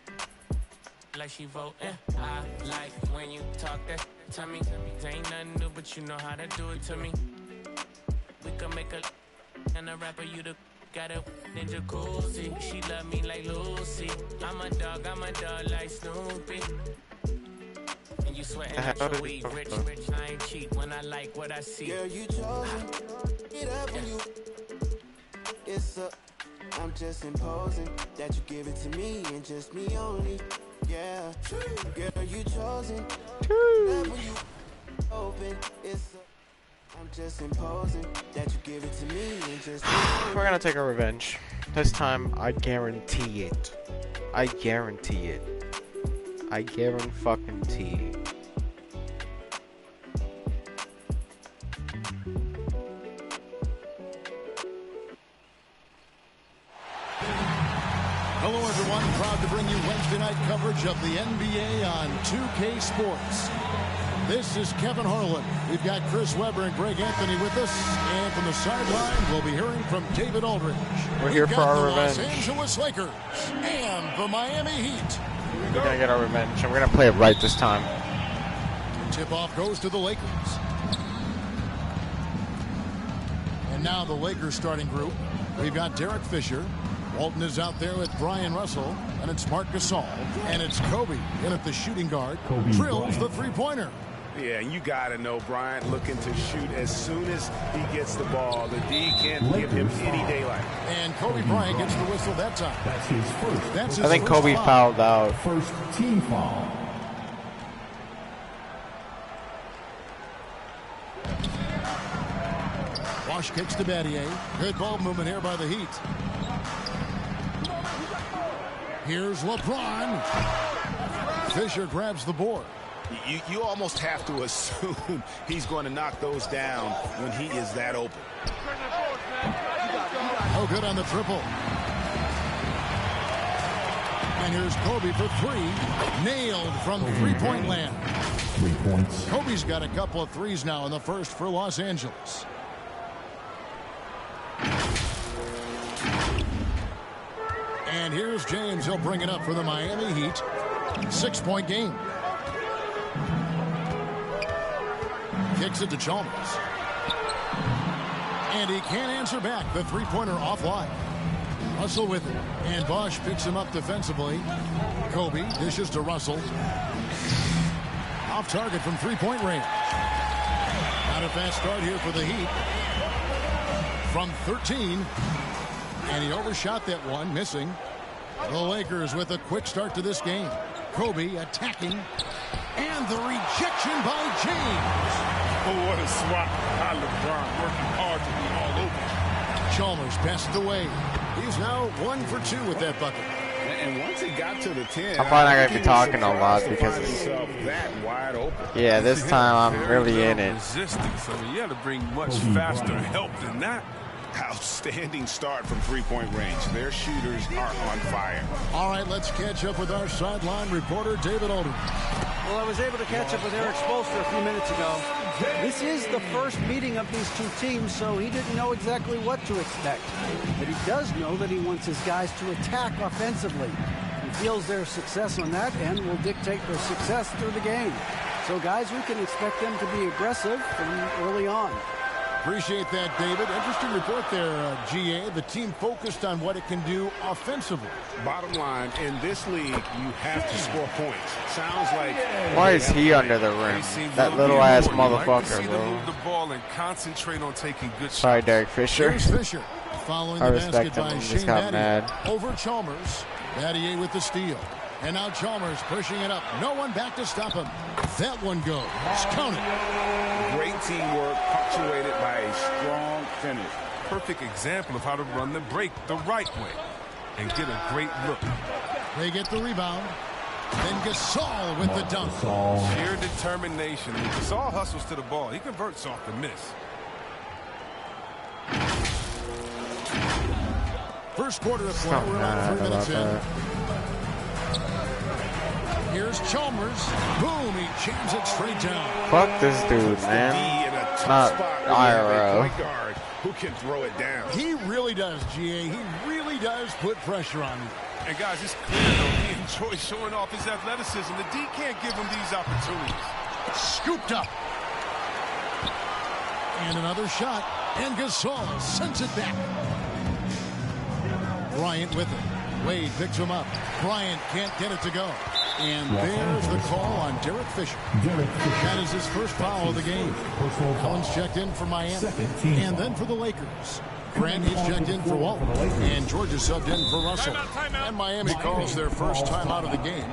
Like she voting, I like when you talk that to me. Ain't nothing new, but you know how to do it to me. We can make a and a rapper, you the got a ninja cozy. She love me like Lucy. I'm a dog like Snoopy. And you sweating at your weed, rich, I ain't cheap when I like what I see. Girl, you chosen. Get up when you. It's a. I'm just imposing that you give it to me and just me only. Yeah, girl, you chosen. When you open, it's I'm just imposing that you give it to me and just we're gonna take our revenge. This time, I guarantee it. I guarantee it. I guarantee. Hello, everyone. Proud to bring you Wednesday night coverage of the NBA on 2K Sports. This is Kevin Harlan. We've got Chris Webber and Greg Anthony with us. And from the sideline, we'll be hearing from David Aldridge. We're here for our revenge. Los Angeles Lakers and the Miami Heat. We're going to get our revenge, and we're going to play it right this time. Tip-off goes to the Lakers. And now the Lakers starting group. We've got Derek Fisher. Walton is out there with Brian Russell, and it's Marc Gasol, and it's Kobe in at the shooting guard. Drills the three-pointer. Yeah, and you got to know Bryant looking to shoot as soon as he gets the ball. The D can't give him any daylight. And Kobe Bryant gets the whistle that time. That's his first. That's his I think Kobe fouled out. First team foul. Bosh kicks to Battier. Good ball movement here by the Heat. Here's LeBron. Fisher grabs the board. You almost have to assume he's going to knock those down when he is that open. Oh, good on the triple. And here's Kobe for three. Nailed from three-point land. 3 points. Kobe's got a couple of threes now in the first for Los Angeles. And here's James. He'll bring it up for the Miami Heat. 6-point game. Kicks it to Chalmers. And he can't answer back. The three-pointer offline. Russell with it. And Bosh picks him up defensively. Kobe dishes to Russell. Off target from three-point range. Not a fast start here for the Heat. From 13. And he overshot that one, missing. The Lakers with a quick start to this game. Kobe attacking. And the rejection by James. Oh, what a swat by LeBron. Working hard to be all over. Chalmers passes away. He's now 1 for 2 with that bucket. And once he got to the 10, I'm probably not going to be talking a lot because it's that wide open. Yeah, this time I'm really in it. Resistance. I mean, you got to bring much faster help than that. Outstanding start from three-point range. Their shooters are on fire. All right, let's catch up with our sideline reporter, David Aldridge. Well, I was able to catch up with Eric Spoelstra a few minutes ago. This is the first meeting of these two teams, so he didn't know exactly what to expect. But he does know that he wants his guys to attack offensively. He feels their success on that end will dictate their success through the game. So, guys, we can expect them to be aggressive from early on. Appreciate that, David. Interesting report there, GA. The team focused on what it can do offensively. Bottom line, in this league, you have to score points. Sounds like... Why is he under the rim? That little ass motherfucker, bro. Move the ball and concentrate on taking good shots. Sorry, Derek Fisher. Here's Fisher following I the respect basket him. by He just Shane got Battier. mad. Over Chalmers. Battier with the steal. And now Chalmers pushing it up. No one back to stop him. That one goes. Counted. Great teamwork punctuated by a strong finish. Perfect example of how to run the break the right way and get a great look. They get the rebound. Then Gasol with the dunk. Sheer determination. When Gasol hustles to the ball, he converts off the miss. First quarter of play. We're about 3 minutes in. Here's Chalmers. Boom, he jams it straight down. Fuck this dude, man. Not IRL. Who can throw it down? He really does, GA. He really does put pressure on you. And guys, it's clear though he enjoys showing off his athleticism. The D can't give him these opportunities. Scooped up. And another shot. And Gasol sends it back. Bryant with it. Wade picks him up. Bryant can't get it to go. And there's the call on Derek Fisher. That is his first foul of the game. Collins checked in for Miami. And then for the Lakers. Grant is checked in for Walton. And Georgia subbed in for Russell. And Miami calls their first time out of the game.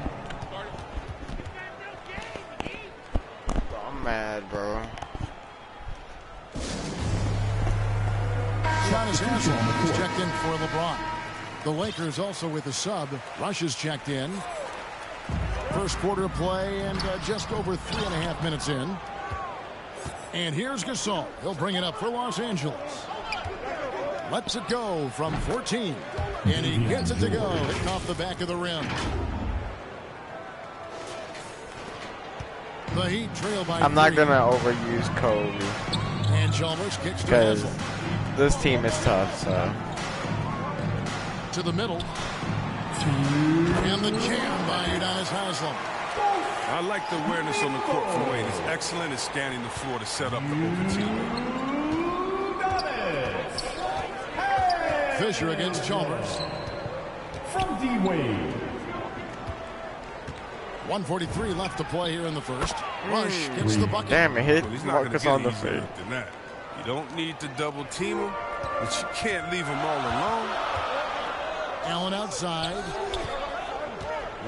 I'm mad, bro. Jonas Haslem is checked in for LeBron. The Lakers also with a sub. Rush is checked in. First quarter of play and just over 3.5 minutes in. And here's Gasol. He'll bring it up for Los Angeles. Lets it go from 14. And he gets it to go, hitting off the back of the rim. The Heat trail by I'm not going to overuse Kobe. And Chalmers kicks to because Haslem. this team is tough, so. To the middle. And the jam by Udonis Haslem. I like the awareness on the court from Wade. It's excellent at scanning the floor to set up the open teammate. Fisher against Chalmers. From D-Wade. 1:43 left to play here in the first. Rush gets the bucket. Damn, it hit He's not going to Marcus get on the easier feet. than that. You don't need to double team him, but you can't leave him all alone. Allen outside.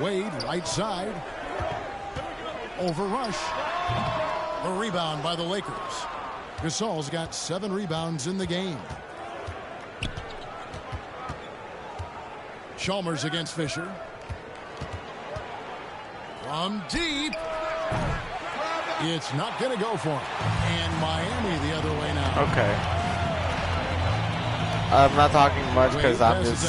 Wade right side. Over Rush. The rebound by the Lakers. Gasol's got 7 rebounds in the game. Chalmers against Fisher. From deep. It's not going to go for him. And Miami the other way now. Okay. I'm not talking much because I'm just.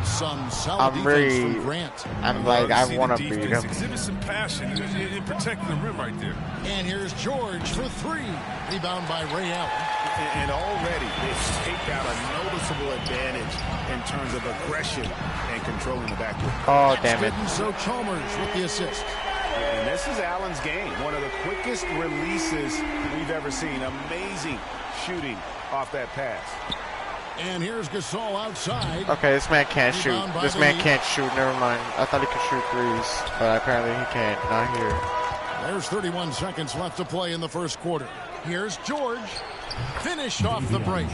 Some solid I'm really. from Grant. I'm like, I want to beat him. Exhibit some passion in protecting the rim right there. And here's George for 3. Rebound by Ray Allen. And already they've taken out a noticeable advantage in terms of aggression and controlling the backcourt. Oh, damn it. So Chalmers with the assist. And this is Allen's game. One of the quickest releases we've ever seen. Amazing shooting off that pass. And here's Gasol outside. Okay, this man can't shoot. This man can't shoot. Never mind. I thought he could shoot threes, but apparently he can't. Not here. There's 31 seconds left to play in the first quarter. Here's George. Finished off the break.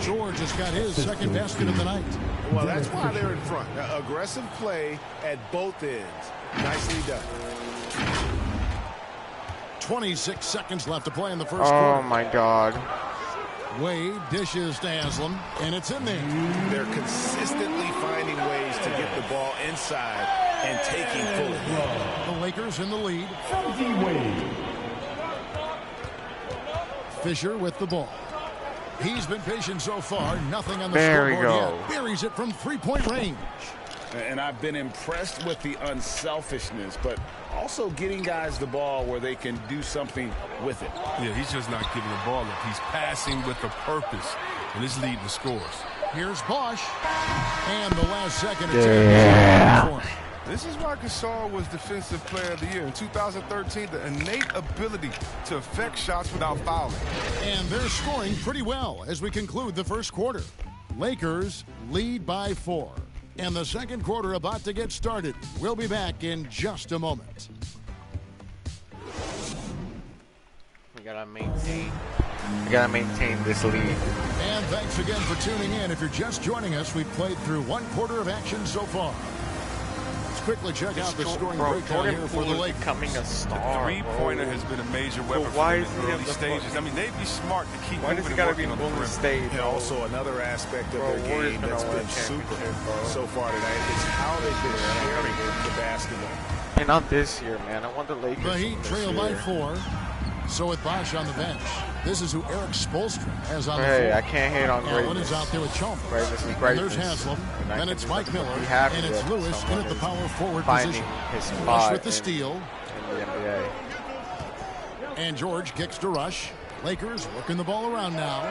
George has got his second basket of the night. Well, that's why they're in front. Aggressive play at both ends. Nicely done. 26 seconds left to play in the first Oh, quarter. my God. Wade dishes to Haslem, and it's in there. They're consistently finding ways to get the ball inside and taking full advantage. The Lakers in the lead. From D-Wade. Fisher with the ball. He's been patient so far. Nothing on the scoreboard yet. Buries it from three-point range. And I've been impressed with the unselfishness, but also getting guys the ball where they can do something with it. Yeah, he's just not giving the ball up. He's passing with a purpose, and it's leading to scores. Here's Bosch. And the last second attempt. This is why Gasol was Defensive Player of the Year. In 2013, the innate ability to affect shots without fouling. And they're scoring pretty well as we conclude the first quarter. Lakers lead by 4. And the second quarter about to get started. We'll be back in just a moment. We gotta maintain this lead. And thanks again for tuning in. If you're just joining us, we've played through one quarter of action so far. Let's quickly check out the scoring breakdown here for the Lakers. Becoming a star. The three-pointer has been a major weapon for them in the early stages. I mean, they'd be smart to keep moving and working on the perimeter. And also another aspect of their game that's been super so far tonight is how they've been sharing the basketball. And not this year, man. I want the Lakers. The Heat trail by 4. So with Bosch on the bench, this is who Eric Spoelstra has on the floor. Hey, I can't hate on Allen is out there with Chalmers. And there's Haslam. Then it's Mike Miller. And it's Lewis in at the power forward position. Rush with the steal. In the NBA. And George kicks to Rush. Lakers working the ball around now.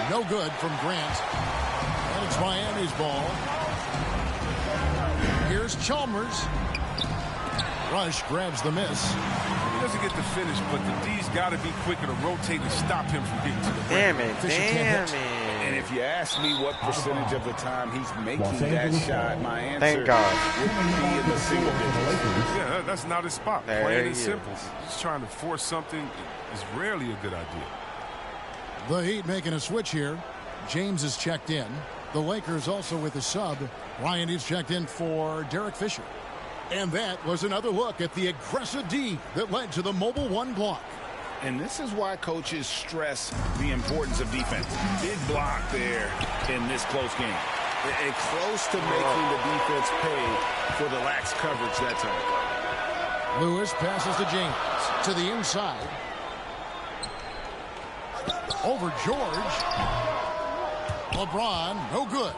No good from Grant. And it's Miami's ball. Here's Chalmers. Rush grabs the miss. He doesn't get the finish, but the D's got to be quicker to rotate and stop him from getting to the rim. Damn it. And if you ask me what percentage of the time he's making that shot, my answer Thank God. would be in the single digits. Yeah, that's not his spot. Plain and simple. Just trying to force something is rarely a good idea. The Heat making a switch here. James is checked in. The Lakers also with a sub. Ryan is checked in for Derek Fisher. And that was another look at the aggressive D that led to the mobile 1 block. And this is why coaches stress the importance of defense. Big block there in this close game. And close to making the defense pay for the lax coverage that time. Lewis passes to James to the inside. Over George. LeBron, no good.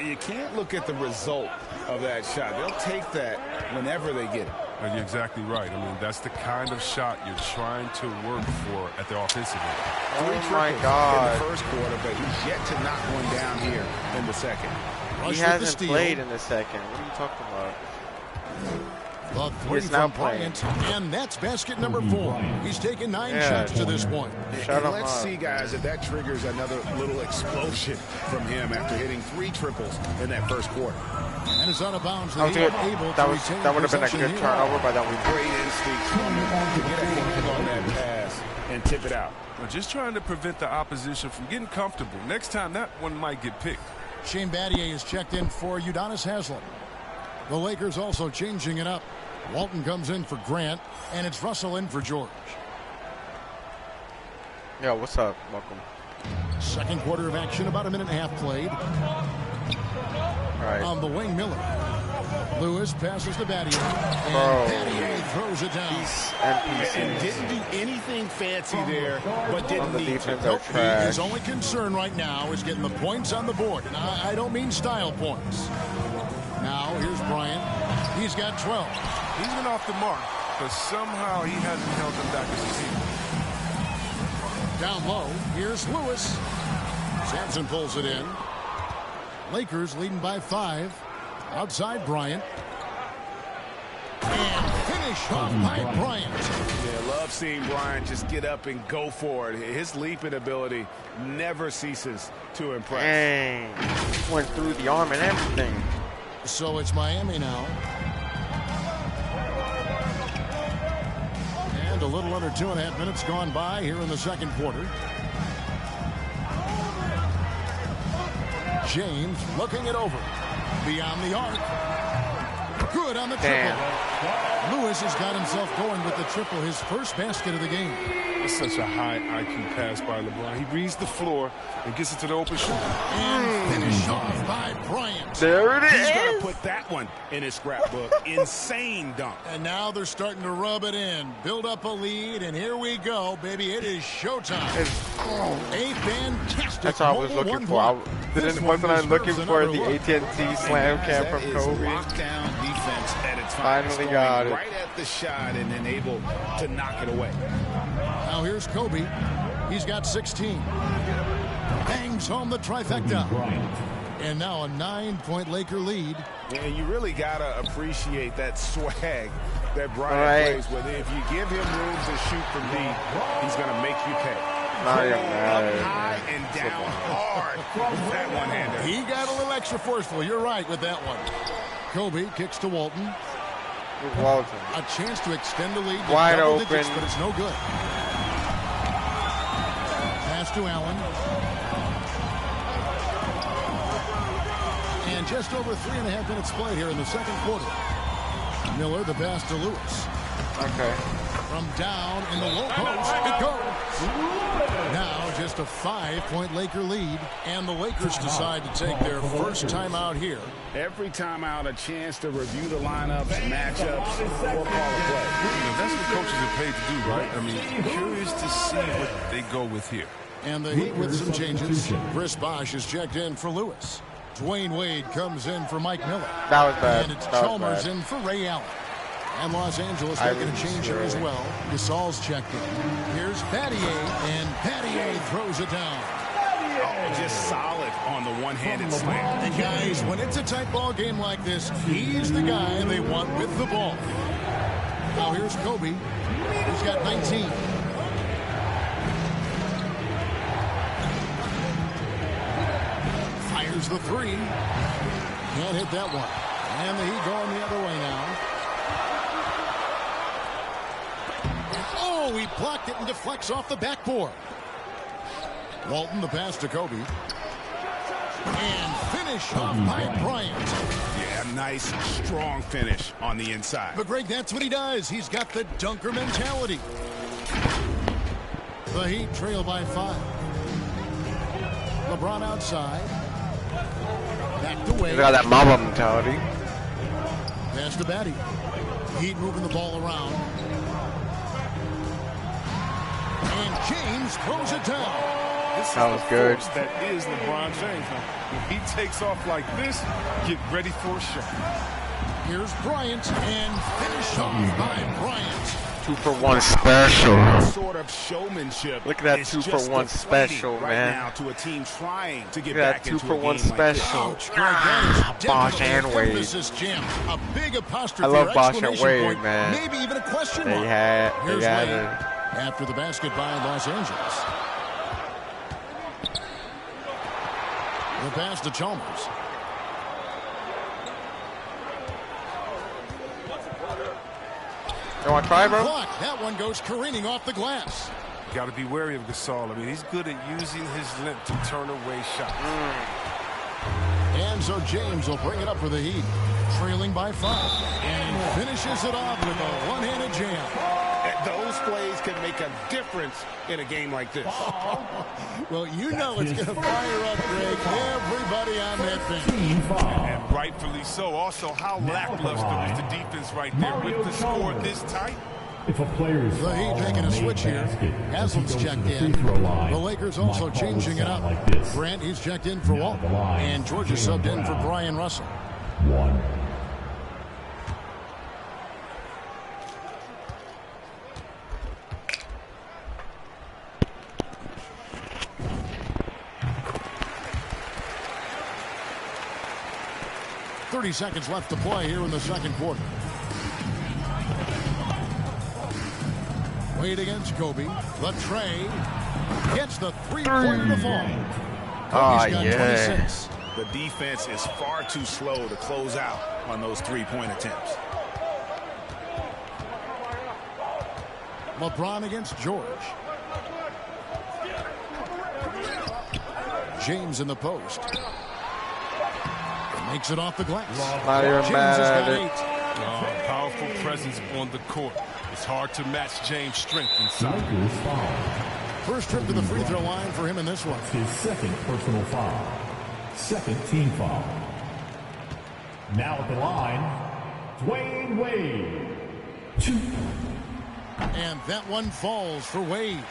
You can't look at the result of that shot. They'll take that whenever they get it. You're exactly right. I mean, that's the kind of shot you're trying to work for at the offensive end. Oh my God. In the first quarter, but he's yet to knock one down here in the second. He hasn't played in the second. What are you talking about? The three from Bryant, and that's basket number 4. He's taken 9 shots to this point. Let's see, guys, if that triggers another little explosion from him after hitting 3 triples in that first quarter. And it's out of bounds. That would have been a good turnover, but that was great instinct from him to get a hand on that pass and tip it out. We're just trying to prevent the opposition from getting comfortable. Next time, that one might get picked. Shane Battier is checked in for Udonis Haslem. The Lakers also changing it up. Walton comes in for Grant, and it's Russell in for George. Yo, what's up? Welcome. Second quarter of action, about a minute and a half played. Right. On the wing, Miller. Lewis passes to Battier, and Battier throws it down. And didn't do anything fancy there, but didn't need to. Nope. His only concern right now is getting the points on the board, and I don't mean style points. Now, here's Bryant. He's got 12. He's been off the mark, but somehow he hasn't held them back as a team. Down low, here's Lewis. Sampson pulls it in. Lakers leading by 5. Outside Bryant. And finish off by Bryant. Yeah, love seeing Bryant just get up and go for it. His leaping ability never ceases to impress. Dang. Went through the arm and everything. So it's Miami now. And a little under 2.5 minutes gone by here in the second quarter. James looking it over. Beyond the arc. Good on the triple. Lewis has got himself going with the triple, his first basket of the game. It's such a high IQ pass by LeBron. He reads the floor and gets it to the open shooter. And finished off by Bryant. There it is. He's going to put that one in his scrapbook. Insane dunk. And now they're starting to rub it in. Build up a lead, and here we go, baby. It is showtime. A fantastic. That's all I was looking for. Wasn't I looking for the AT&T slam cam from Kobe? Lockdown defense at its Finally got it. Right at the shot and then able to knock it away. Now here's Kobe. He's got 16. Bangs home the trifecta. And now a 9-point Laker lead. And you really got to appreciate that swag that Bryant plays with. If you give him room to shoot from deep, he's going to make you pay. Up high and down hard with that one-hander. He got a little extra forceful. You're right with that one. Kobe kicks to Walton. A chance to extend the lead. Wide open. Digits, but it's no good. Pass to Allen. And just over 3.5 minutes played here in the second quarter. Miller, the pass to Lewis. Okay. From down in the low post, it goes. Now just a 5-point Laker lead, and the Lakers decide to take their first timeout here. Every timeout, a chance to review the lineups, matchups, or call a play. That's what coaches are paid to do, right? I mean, curious to see what they go with here. And the Heat with some changes. Chris Bosh is checked in for Lewis. Dwayne Wade comes in for Mike Miller. That was bad. And it's Chalmers in for Ray Allen. And Los Angeles making a change here as well. Gasol's checked in. Here's Battier, and Battier throws it down. Oh, just solid on the one-handed slam. And guys, when it's a tight ball game like this, he's the guy they want with the ball. Now here's Kobe. He's got 19. Fires the three. Can't hit that one. And the Heat going the other way now. Oh, he blocked it and deflects off the backboard. Walton, the pass to Kobe. And finish off by Bryant. Yeah, nice, strong finish on the inside. But, Greg, that's what he does. He's got the dunker mentality. The Heat trail by 5. LeBron outside. Back to Wade. He's got that Mamba mentality. Pass to Batty. Heat moving the ball around. And James throws it down. That was good. That is LeBron James. If he takes off like this, get ready for a shot. Here's Bryant, and finish off by Bryant. 2-for-1 special. Sort of showmanship. Look at that 2-for-1 special, right man. Now to a team trying to get Look at back that into 2-for-1 special. Like Bosh and Wade. A big apostrophe. I love Bosh and Wade, point, man. Maybe even a question They mark. had Here's it. Wade after the basket by Los Angeles. The pass to Chalmers. You want to try, bro? That one goes careening off the glass. Got to be wary of Gasol. I mean, he's good at using his length to turn away shots. And so James will bring it up for the Heat, trailing by 5. And finishes it off with a one-handed jam. Those plays can make a difference in a game like this. Well, you know it's going to fire up, Greg. Everybody on that bench. And rightfully so. Also, how lackluster is the defense right there with the score this tight? If a player is the Heat taking a switch here. Haslam's checked in. The Lakers also changing it up. Grant, he's checked in for Walton. And Georgia subbed in for Brian Russell. 1. .30 seconds left to play here in the second quarter. Wade against Kobe. The tray gets the three-pointer to fall. Oh, yeah. 26. The defense is far too slow to close out on those three-point attempts. LeBron against George. James in the post. Makes it off the glass. Not even James has got 8. Powerful presence on the court. It's hard to match James' strength inside. First trip to the free throw line for him in this one. His second personal foul. Second team foul. Now at the line, Dwayne Wade. 2. And that one falls for Wade.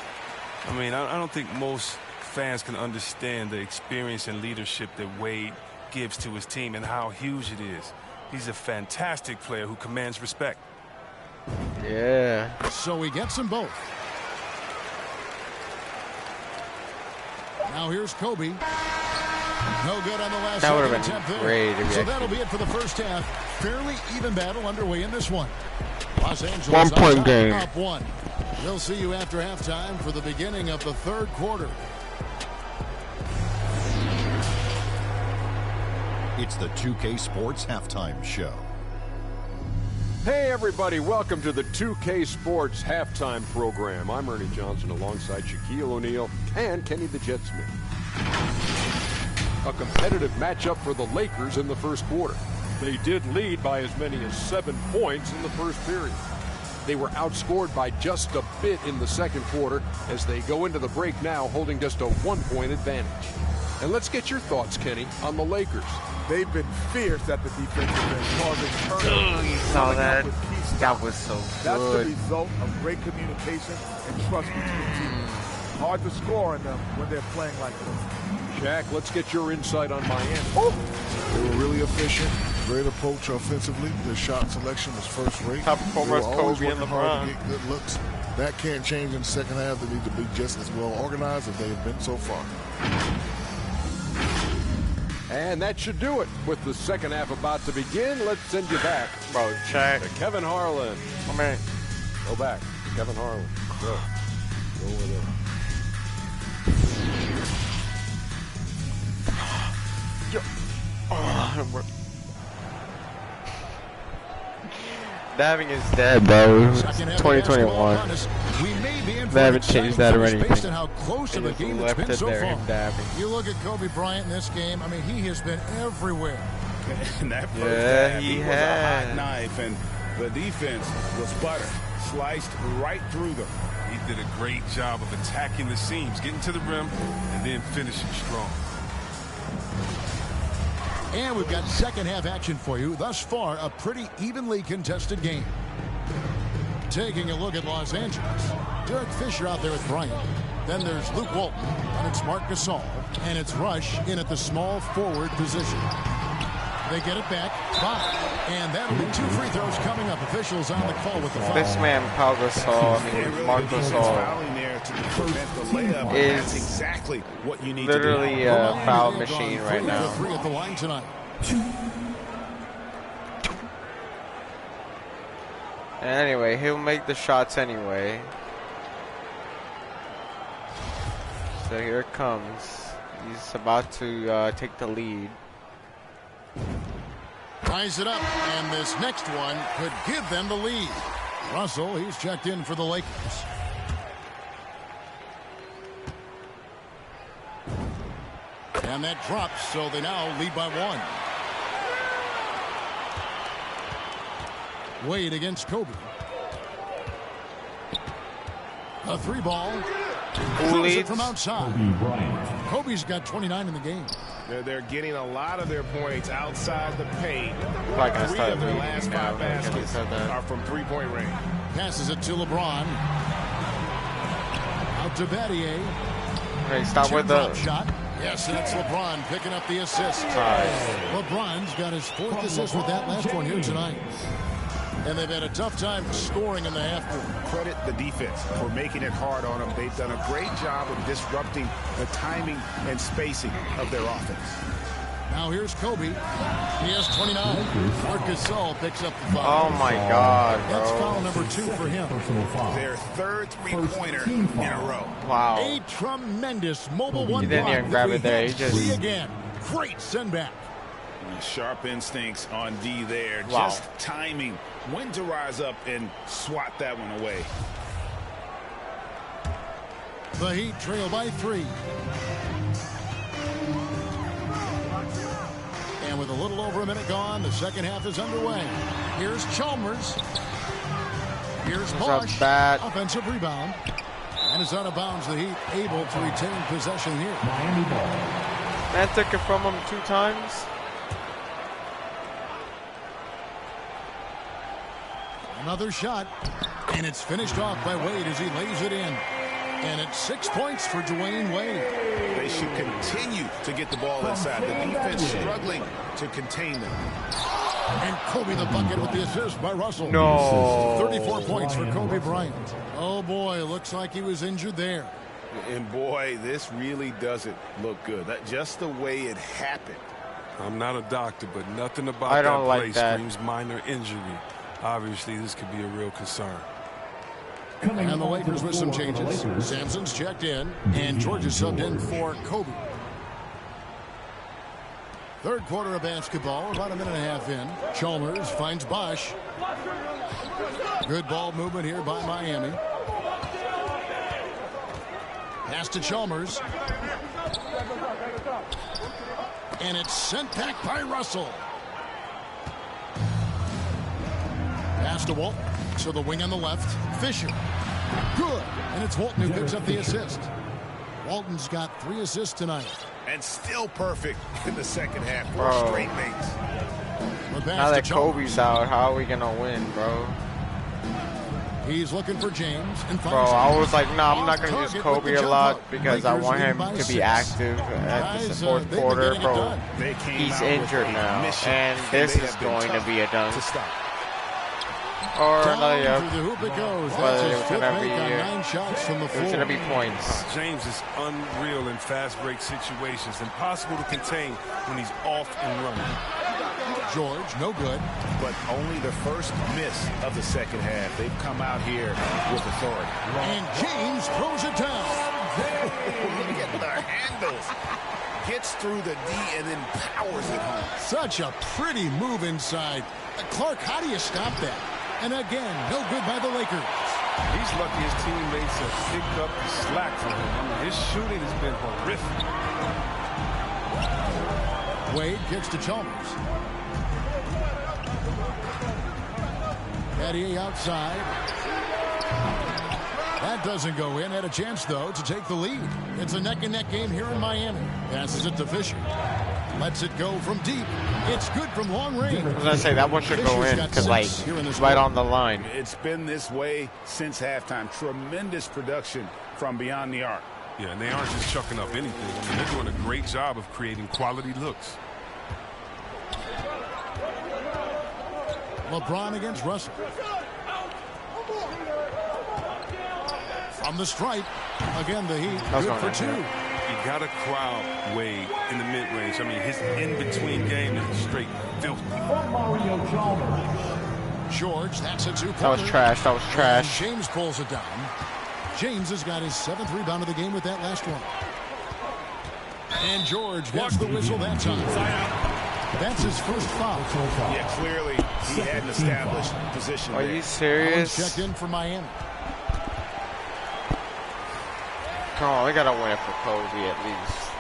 I mean, I don't think most fans can understand the experience and leadership that Wade gives to his team and how huge it is. He's a fantastic player who commands respect. Yeah. So he gets them both. Now here's Kobe. No good on the last that would second have attempt been there. great. So that'll be it for the first half. Fairly even battle underway in this one. Los Angeles 1 point game. Up 1. We'll see you after halftime for the beginning of the third quarter. It's the 2K Sports Halftime Show. Hey everybody, welcome to the 2K Sports Halftime Program. I'm Ernie Johnson alongside Shaquille O'Neal and Kenny the Jet Smith. A competitive matchup for the Lakers in the first quarter. They did lead by as many as 7 points in the first period. They were outscored by just a bit in the second quarter as they go into the break now holding just a 1-point advantage. And let's get your thoughts, Kenny, on the Lakers. They've been fierce at the defensive end, causing turnovers. You saw that? That was so That's good. the result of great communication and trust between teams. Hard to score on them when they're playing like this. Shaq, let's get your insight on Miami. They were really efficient. Great approach offensively. Their shot selection was first rate. Top performers, Kobe and LeBron. To get good looks. That can't change in the second half. They need to be just as well organized as they have been so far. And that should do it. With the second half about to begin, let's send you back. Bro, check. To Kevin Harlan. Come here. Go back. Kevin Harlan. Go. Go over there. Dabbing is dead, bro. It's 2021. They haven't changed that or anything. Based on how close to the game it's been so far. Dabbing. You look at Kobe Bryant in this game. I mean, he has been everywhere. In that first half, he was a hot knife, and the defense was butter, sliced right through them. He did a great job of attacking the seams, getting to the rim, and then finishing strong. And we've got second half action for you. Thus far, a pretty evenly contested game. Taking a look at Los Angeles. Derek Fisher out there with Bryant. Then there's Luke Walton, and it's Marc Gasol, and it's Rush in at the small forward position. They get it back, 5, and that'll be 2 free throws coming up. Officials on the call with the foul. This man, Pau Gasol, I mean, Marc Gasol, is exactly what you need literally to do. a foul machine right now. 3 at the line tonight. Anyway, he'll make the shots anyway. So here it comes. He's about to take the lead. Ties it up, and this next one could give them the lead. Russell, he's checked in for the Lakers. And that drops, so they now lead by 1. Wade against Kobe. A 3 ball. Throws it from outside. Kobe's got 29 in the game. They're getting a lot of their points outside the paint. Like 3 of their last 5 baskets are from 3-point range. Passes it to LeBron. Out to Battier. Hey, stop with the shot. Yes, that's LeBron picking up the assist. LeBron's got his 4th assist with that last one here tonight. And they've had a tough time scoring in the half court. Credit the defense for making it hard on them. They've done a great job of disrupting the timing and spacing of their offense. Now here's Kobe. He has 29. Marc Gasol picks up the foul. Oh my God, bro. That's foul number 2 for him. Their 3rd 3-pointer in a row. Wow. A tremendous mobile one. He didn't even grab it there. He just again. Great send back. Sharp instincts on D there. Wow. Just timing when to rise up and swat that one away. The Heat trail by 3. And And with a little over a minute gone, the second half is underway. Here's Chalmers. Here's Bosch. Bad offensive rebound. And it's out of bounds. The Heat able to retain possession here. Miami ball. Man took it from him 2 times. Another shot. And it's finished off by Wade as he lays it in. And it's 6 points for Dwayne Wade. They should continue to get the ball inside. The defense struggling to contain them. And Kobe the bucket with the assist by Russell. No. 34 points for Kobe Bryant. Oh, boy, looks like he was injured there. And, boy, this really doesn't look good. Just the way it happened. I'm not a doctor, but nothing about I that don't play like that. screams minor injury. Obviously, this could be a real concern. And the Lakers with some changes. Sampson's checked in, and George is subbed in for Kobe. Third quarter of basketball, about a minute and a half in. Chalmers finds Bosch. Good ball movement here by Miami. Pass to Chalmers. And it's sent back by Russell. Pass to Walton. So the wing on the left. Fisher. Good. And it's Walton who picks up the assist. Walton's got 3 assists tonight. And still perfect in the second half. 4 straight makes. Now that Kobe's out, how are we going to win, bro? He's looking for James. And bro, I was like, nah, I'm not going to use Kobe a lot because I want him to be active at the fourth quarter, bro. He's injured now, and this is going to be a dunk. Or another, but it's going to be points. James is unreal in fast break situations, impossible to contain when he's off and running. George, no good. But only the first miss of the second half. They've come out here with authority. And James throws it down. Look at their handles. Gets through the D and then powers it home. Such a pretty move inside. Clark, how do you stop that? And again, no good by the Lakers. He's lucky his teammates have picked up the slack from him. I mean, his shooting has been horrific. Wade kicks to Chalmers. Caddy outside. That doesn't go in. Had a chance, though, to take the lead. It's a neck-and-neck game here in Miami. Passes it to Fisher. Lets it go from deep. It's good from long range. I was going to say, that one should go in because, like, it's right on the line. It's been this way since halftime. Tremendous production from beyond the arc. Yeah, and they aren't just chucking up anything. I mean, they're doing a great job of creating quality looks. LeBron against Russell. From the stripe. Again, the Heat. Good for 2. You got to crowd Wade in the mid-range. I mean, his in-between game is straight filthy. George, that's a 2-pointer. That was trash. That was trash. And James pulls it down. James has got his 7th rebound of the game with that last one. And George gets the whistle that time. That's his first foul. Yeah, clearly he had an established position. Are you serious? Checked in for Miami. Come on, we gotta win it for Kobe at least.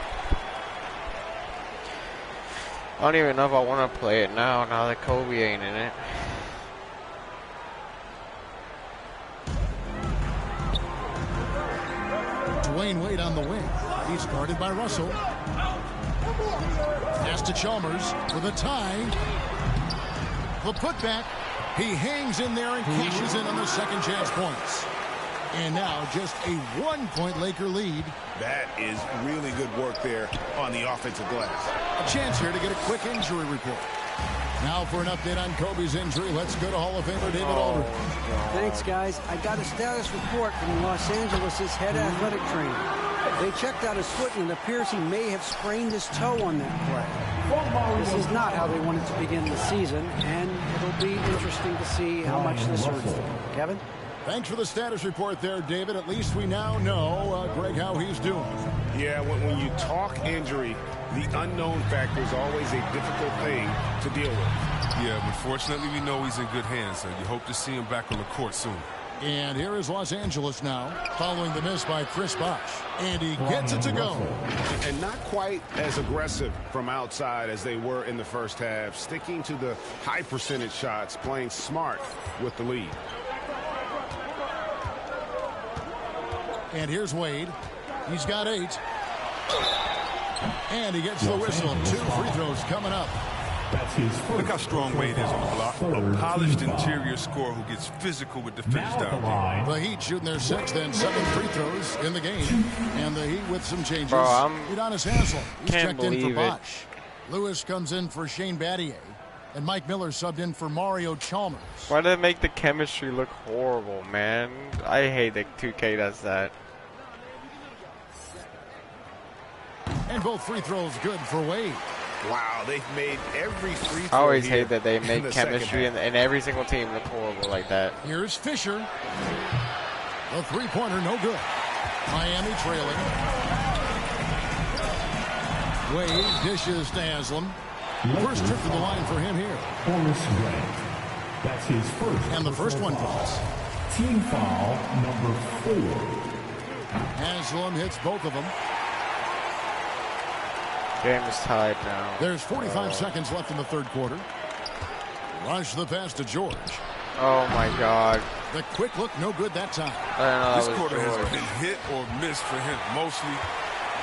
I don't even know if I want to play it now that Kobe ain't in it. Dwayne Wade on the wing. He's guarded by Russell. Pass to Chalmers for the tie. The putback. He hangs in there and cashes in on the second chance points. And now just a 1-point Laker lead. That is really good work there on the offensive glass. A chance here to get a quick injury report. Now for an update on Kobe's injury, let's go to Hall of Famer David Aldridge. Thanks, guys. I got a status report from Los Angeles' head athletic trainer. They checked out his foot, and it appears he may have sprained his toe on that play. This is not how they wanted to begin the season, and it'll be interesting to see how much this hurts them. Kevin? Thanks for the status report there, David. At least we now know, Greg, how he's doing. Yeah, when you talk injury, the unknown factor is always a difficult thing to deal with. Yeah, but fortunately we know he's in good hands, so you hope to see him back on the court soon. And here is Los Angeles now, following the miss by Chris Bosh. And he gets it to go. And not quite as aggressive from outside as they were in the first half. Sticking to the high percentage shots, playing smart with the lead. And here's Wade. He's got 8. And he gets the whistle. 2 free throws coming up. Look how strong Wade is on the block. A polished interior scorer who gets physical with defenders down there. The Heat shooting their 6th and 7th free throws in the game. And the Heat with some changes. Bro, Udonis Haslem. He's can't checked in for believe Bosh. Lewis comes in for Shane Battier. And Mike Miller subbed in for Mario Chalmers. Why did it make the chemistry look horrible, man? I hate that 2K does that. And both free throws good for Wade. Wow, they've made every free throw. I always hate that they make chemistry and every single team look horrible like that. Here's Fisher. The three-pointer, no good. Miami trailing. Wade dishes to Haslem. First trip to the line for him here. That's his first. And the first one falls. Team foul number 4. Haslem hits both of them. Game is tied now. There's 45 seconds left in the third quarter. Rush the pass to George. Oh my God. The quick look, no good that time. This quarter has been hit or missed for him. Mostly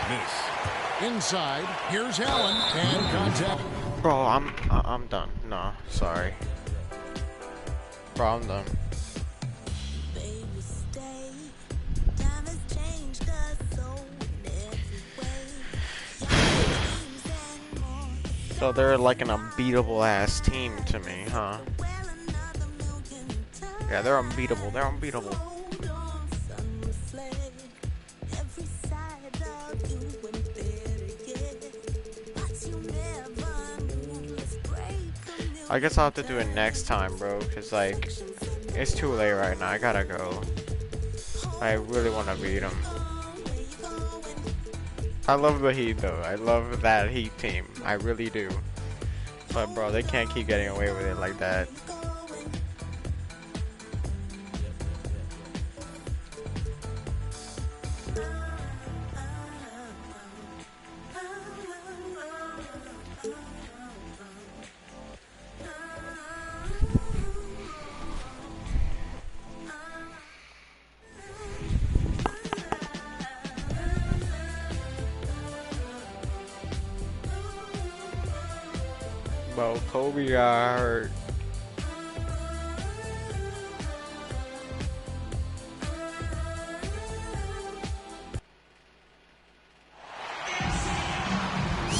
miss. Inside, here's Allen and contact. Bro, I'm done. No, sorry. Bro, I'm done. So they're like an unbeatable ass team to me, huh? Yeah, they're unbeatable. They're unbeatable. I guess I'll have to do it next time, bro, because like it's too late right now. I gotta go. I really want to beat them. I love the Heat though. I love that Heat team. I really do. But bro, they can't keep getting away with it like that. Bro, Kobe got hurt.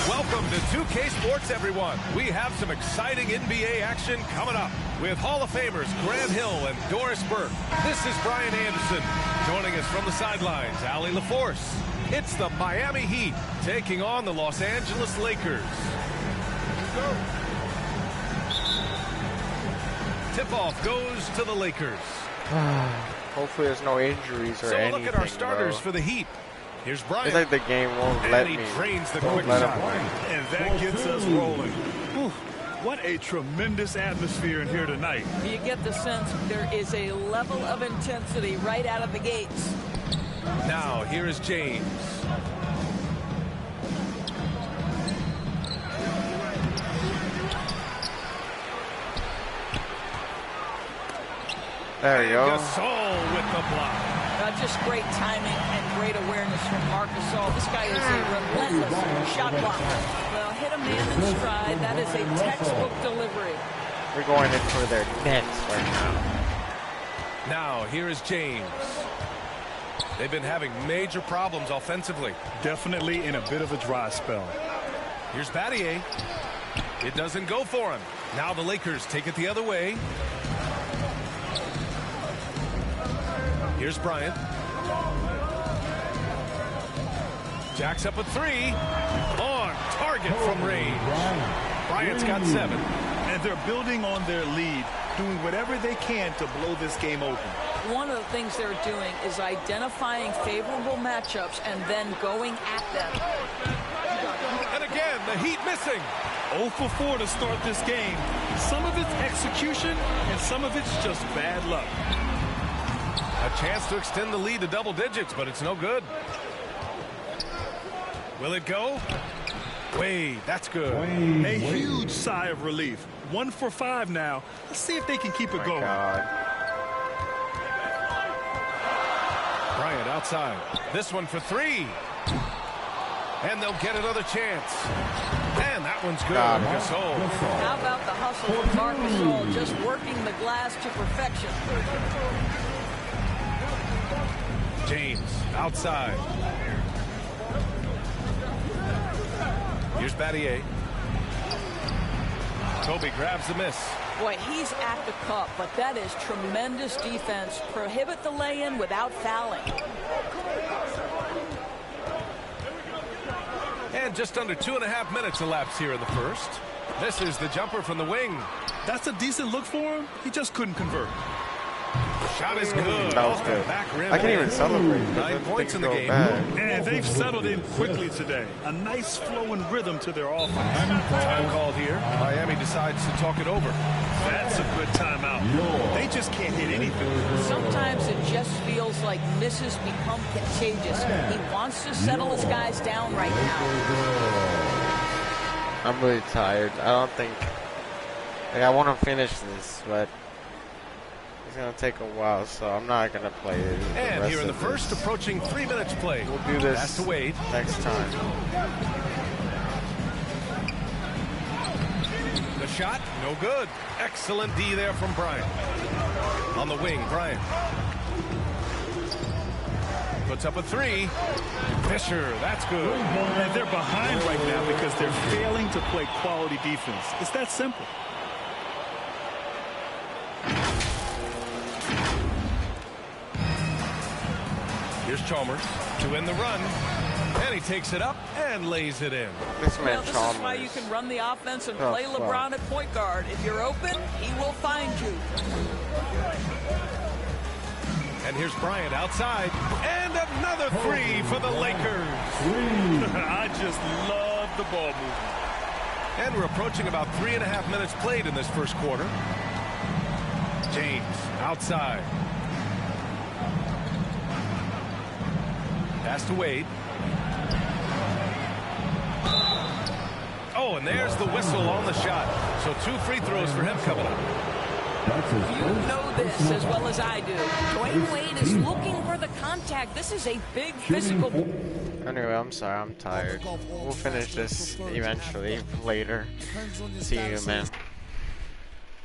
Welcome to 2K Sports, everyone. We have some exciting NBA action coming up with Hall of Famers Grant Hill and Doris Burke. This is Brian Anderson. Joining us from the sidelines, Allie LaForce. It's the Miami Heat taking on the Los Angeles Lakers. Go. Tip-off goes to the Lakers. Hopefully there's no injuries or anything. So look at our starters bro. for the Heat. Here's Brian. It's like the game won't let me. And he drains the quick let shot. And that gets us rolling. Whew, what a tremendous atmosphere in here tonight. You get the sense there is a level of intensity right out of the gates. Now, here is James. There you go. Gasol with the block. Just great timing and great awareness from Marc Gasol. This guy is a relentless shot blocker. Well, hit a man in stride. That is a textbook delivery. We're going in for their nets right now. Now, here is James. They've been having major problems offensively. Definitely in a bit of a dry spell. Here's Battier. It doesn't go for him. Now the Lakers take it the other way. Here's Bryant. Jacks up a three. On target from range. Bryant's got 7. And they're building on their lead, doing whatever they can to blow this game open. One of the things they're doing is identifying favorable matchups and then going at them. And again, the Heat missing. 0 for 4 to start this game. Some of it's execution, and some of it's just bad luck. A chance to extend the lead to double digits, but it's no good. Will it go? Wade, that's good. A huge sigh of relief. 1 for 5 now. Let's see if they can keep it going. God. Bryant outside. This one for 3. And they'll get another chance. And that one's good. Gasol. How about the hustle of Marc Gasol, just working the glass to perfection. James outside. Here's Battier. Kobe grabs the miss. Boy, he's at the cup, but that is tremendous defense. Prohibit the lay-in without fouling. And just under 2.5 minutes elapsed here in the first. This is the jumper from the wing. That's a decent look for him. He just couldn't convert. Shot is good. That was good. I can't even celebrate. 9 points in the game. And they've settled in quickly today. A nice flow and rhythm to their offense. Time called here. Miami decides to talk it over. That's a good timeout. They just can't hit anything. Sometimes it just feels like misses become contagious. He wants to settle his guys down right now. I'm really tired. I don't think... Like, I want to finish this, but... It's going to take a while, so I'm not going to play it. And here in the first, approaching 3 minutes played. We'll do this Pass to Wade. Next time. The shot, no good. Excellent D there from Bryant. On the wing, Bryant. Puts up a 3. Fisher, that's good. And they're behind right now because they're failing to play quality defense. It's that simple. Here's Chalmers to end the run. And he takes it up and lays it in. This man This Chalmers. is why you can run the offense and play LeBron at point guard. If you're open, he will find you. And here's Bryant outside. And another 3 for the Lakers. I just love the ball movement. And we're approaching about 3.5 minutes played in this first quarter. James outside. Pass to Wade. Oh, and there's the whistle on the shot. So 2 free throws for him coming up. You know this as well as I do. Dwayne Wade is looking for the contact. This is a big physical... Anyway, I'm sorry, I'm tired. We'll finish this eventually later. See you, man.